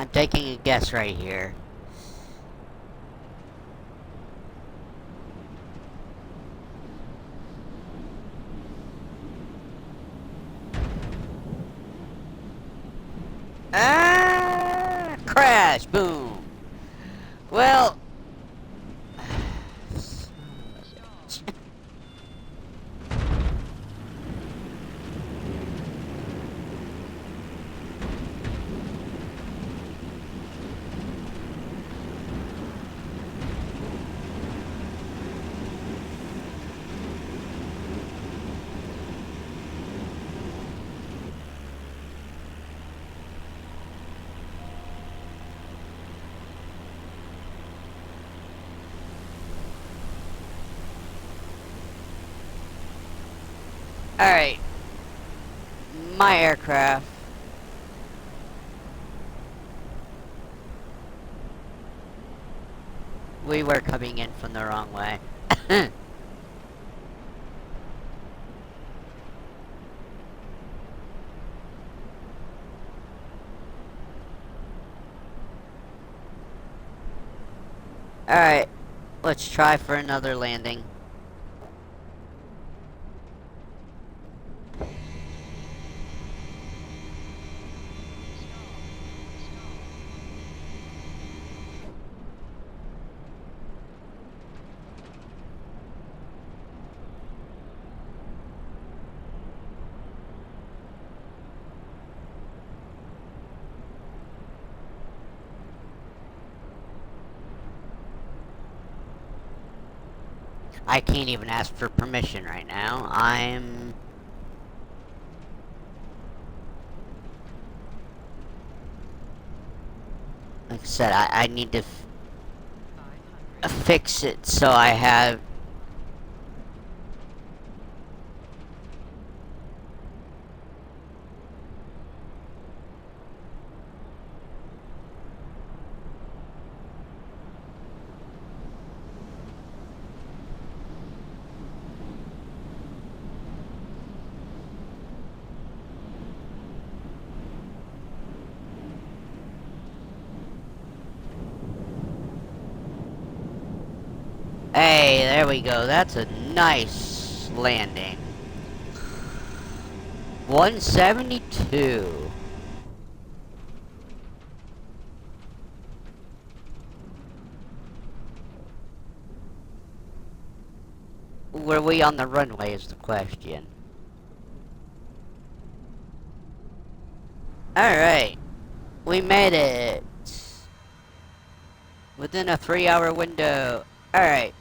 I'm taking a guess right here. Ah! Crash! Boom! Well... Alright. My aircraft. We were coming in from the wrong way. Alright, let's try for another landing. I can't even ask for permission right now. Like I said, I need to fix it so I have... Hey, there we go. That's a nice landing. 172. Were we on the runway is the question. Alright. We made it. Within a 3-hour window. Alright.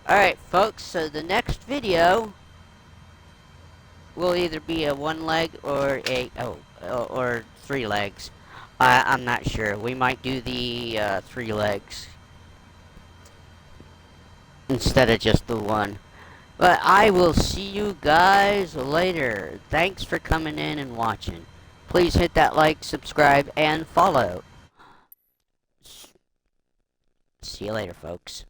Alright, folks, so the next video will either be a 1 leg or or 3 legs. I'm not sure. We might do the 3 legs instead of just the 1. But I will see you guys later. Thanks for coming in and watching. Please hit that like, subscribe, and follow. See you later, folks.